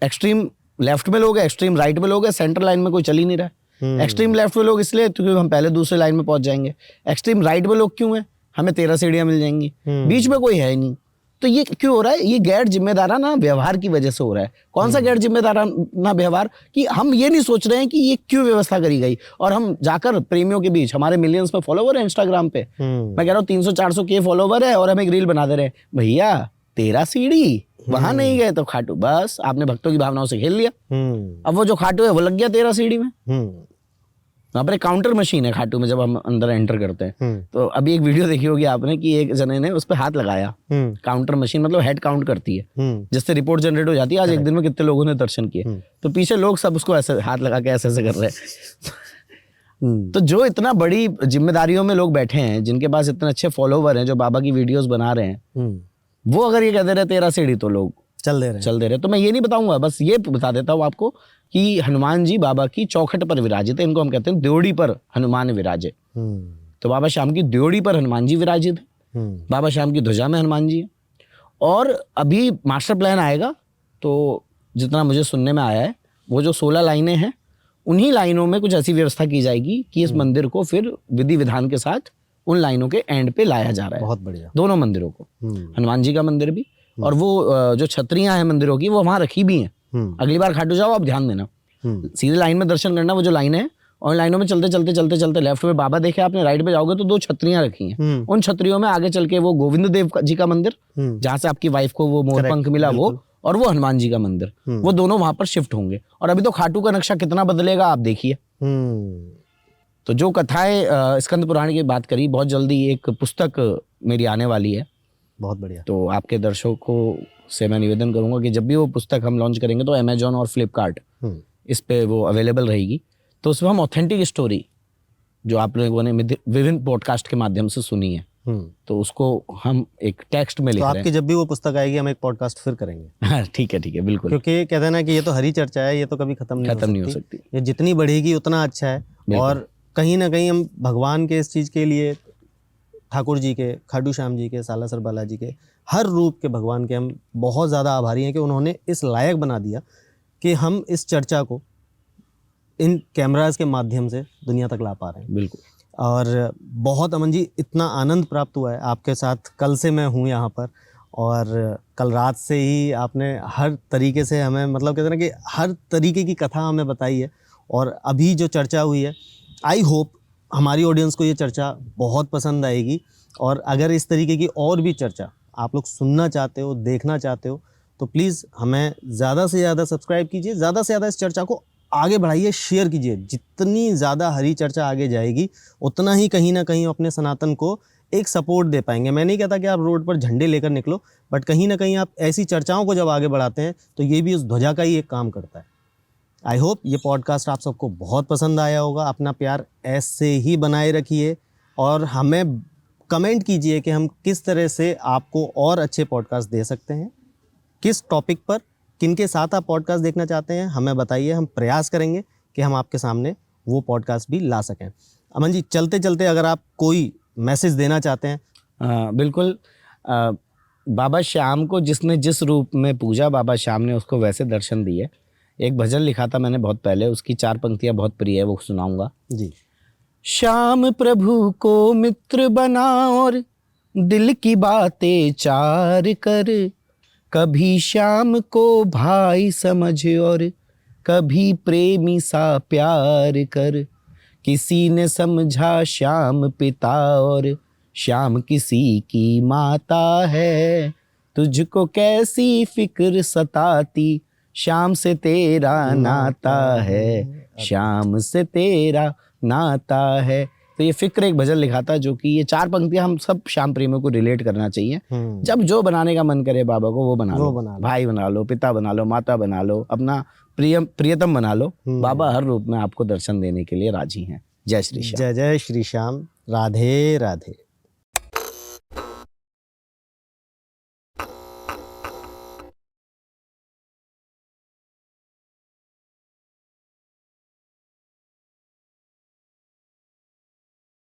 एक्सट्रीम लेफ्ट में लोग हैं, एक्सट्रीम राइट में लोग हैं, सेंटर लाइन में कोई चल ही नहीं रहा है। एक्सट्रीम लेफ्ट में लोग इसलिए क्योंकि हम पहले दूसरे लाइन में पहुंच जाएंगे। एक्सट्रीम राइट में लोग क्यों हैं, हमें 13 सीढ़ियां मिल जाएंगी। बीच में कोई है ही नहीं, तो ये क्यों हो रहा है? ये गैर जिम्मेदाराना व्यवहार की वजह से हो रहा है। कौन सा गैर जिम्मेदाराना व्यवहार? कि हम ये नहीं सोच रहे हैं कि ये क्यों व्यवस्था करी गई, और हम जाकर प्रेमियों के बीच, हमारे मिलियंस में फॉलोवर है इंस्टाग्राम पे, मैं कह रहा हूँ 300-400 के फॉलोवर है, और हम एक रील बना दे रहे हैं, भैया तेरा सीढ़ी वहां नहीं गए तो खाटू, बस आपने भक्तों की भावनाओं से खेल लिया। अब वो जो खाटू है वो लग गया तेरा सीढ़ी में। वहां पर एक काउंटर मशीन है खाटू में, जब हम अंदर एंटर करते हैं तो अभी एक वीडियो देखी होगी आपने कि एक जने ने उस पर हाथ लगाया। काउंटर मशीन मतलब हेड काउंट करती है, जिससे रिपोर्ट जनरेट हो जाती है आज एक दिन में कितने लोगों ने दर्शन किए। तो पीछे लोग सब उसको ऐसे हाथ लगा के ऐसे ऐसे कर रहे हैं। तो जो इतना बड़ी जिम्मेदारियों में लोग बैठे हैं, जिनके पास इतने अच्छे फॉलोवर हैं, जो बाबा की वीडियोस बना रहे हैं, वो अगर ये कह दे रहे तेरा सीढ़ी, तो लोग चल दे रहे। तो मैं ये नहीं बताऊंगा, बस ये बता देता हूँ आपको कि हनुमान जी बाबा की चौखट पर विराजित है। इनको हम कहते हैं द्योड़ी पर हनुमान विराजे। तो बाबा श्याम की द्योड़ी पर हनुमान जी विराजित है, बाबा श्याम की ध्वजा में हनुमान जी है। और अभी मास्टर प्लान आएगा, तो जितना मुझे सुनने में आया है, वो जो 16 लाइनें हैं, उन्हीं लाइनों में कुछ ऐसी व्यवस्था की जाएगी कि इस मंदिर को फिर विधि विधान के साथ उन लाइनों के एंड पे लाया जा रहा है। बहुत बढ़िया। दोनों मंदिरों को, हनुमान जी का मंदिर भी, और वो जो छतरियां हैं मंदिरों की, वो वहां रखी भी हैं। अगली बार खाटू जाओ आप ध्यान देना, सीधे लाइन में दर्शन करना। वो जो लाइन है, और लाइनों में चलते लेफ्ट में बाबा देखे आपने, राइट पे जाओगे तो 2 छतरियां रखी हैं। उन छतरियों में आगे चल के वो गोविंद देव जी का मंदिर, जहां से आपकी वाइफ को वो मोरपंख मिला, वो, और वो हनुमान जी का मंदिर, वो दोनों वहां पर शिफ्ट होंगे। और अभी तो खाटू का नक्शा कितना बदलेगा आप देखिए। तो जो कथाएं स्कंद पुराण की बात करी, बहुत जल्दी एक पुस्तक मेरी आने वाली है। बहुत बढ़िया। तो आपके दर्शकों से मैं निवेदन करूंगा कि जब भी वो पुस्तक हम लॉन्च करेंगे तो अमेजॉन और फ्लिपकार्ट इस पे वो अवेलेबल रहेगी। तो उसमें हम ऑथेंटिक स्टोरी जो आप लोगों ने विभिन्न पॉडकास्ट के माध्यम से सुनी है, तो उसको हम एक टेक्स्ट में लिख रहे हैं। आपकी जब भी वो पुस्तक आएगी हम एक पॉडकास्ट फिर करेंगे। हाँ ठीक है बिल्कुल। क्योंकि कहते हैं ना कि ये तो हरी चर्चा है, ये तो कभी खत्म नहीं हो सकती। ये जितनी बढ़ेगी उतना अच्छा है। और कहीं ना कहीं हम भगवान के इस चीज़ के लिए, ठाकुर जी के, खाटू श्याम जी के, सालासर बालाजी के, हर रूप के भगवान के हम बहुत ज़्यादा आभारी हैं कि उन्होंने इस लायक बना दिया कि हम इस चर्चा को इन कैमरास के माध्यम से दुनिया तक ला पा रहे हैं। बिल्कुल। और बहुत अमन जी, इतना आनंद प्राप्त हुआ है आपके साथ। कल से मैं हूँ यहाँ पर, और कल रात से ही आपने हर तरीके से हमें, मतलब कहते हैं ना कि हर तरीके की कथा हमें बताई है। और अभी जो चर्चा हुई है, आई होप हमारी ऑडियंस को ये चर्चा बहुत पसंद आएगी। और अगर इस तरीके की और भी चर्चा आप लोग सुनना चाहते हो, देखना चाहते हो, तो प्लीज़ हमें ज़्यादा से ज़्यादा सब्सक्राइब कीजिए, ज़्यादा से ज़्यादा इस चर्चा को आगे बढ़ाइए, शेयर कीजिए। जितनी ज़्यादा हरी चर्चा आगे जाएगी, उतना ही कहीं ना कहीं अपने सनातन को एक सपोर्ट दे पाएंगे। मैं नहीं कहता कि आप रोड पर झंडे लेकर निकलो, बट कहीं ना कहीं आप ऐसी चर्चाओं को जब आगे बढ़ाते हैं तो ये भी उस ध्वजा का ही एक काम करता है। आई होप ये पॉडकास्ट आप सबको बहुत पसंद आया होगा। अपना प्यार ऐसे ही बनाए रखिए, और हमें कमेंट कीजिए कि हम किस तरह से आपको और अच्छे पॉडकास्ट दे सकते हैं, किस टॉपिक पर, किनके साथ आप पॉडकास्ट देखना चाहते हैं, हमें बताइए। हम प्रयास करेंगे कि हम आपके सामने वो पॉडकास्ट भी ला सकें। अमन जी, चलते चलते अगर आप कोई मैसेज देना चाहते हैं। बिल्कुल। बाबा श्याम को जिसने जिस रूप में पूजा, बाबा श्याम ने उसको वैसे दर्शन दिए। एक भजन लिखा था मैंने बहुत पहले, उसकी 4 पंक्तियां बहुत प्रिय है, वो सुनाऊंगा जी। श्याम प्रभु को मित्र बना और दिल की बातें 4 कर, कभी श्याम को भाई समझ और कभी प्रेमी सा प्यार कर। किसी ने समझा श्याम पिता और श्याम किसी की माता है, तुझको कैसी फिक्र सताती, श्याम से तेरा नाता है, श्याम से तेरा नाता है। तो ये फिक्र एक भजन लिखा था, जो कि ये 4 पंक्तियां हम सब श्याम प्रेमियों को रिलेट करना चाहिए। जब जो बनाने का मन करे बाबा को, वो बना लो। भाई बना लो, पिता बना लो, माता बना लो, अपना प्रियतम बना लो। बाबा हर रूप में आपको दर्शन देने के लिए राजी हैं। जय श्री श्याम। जय जय श्री श्याम। राधे राधे।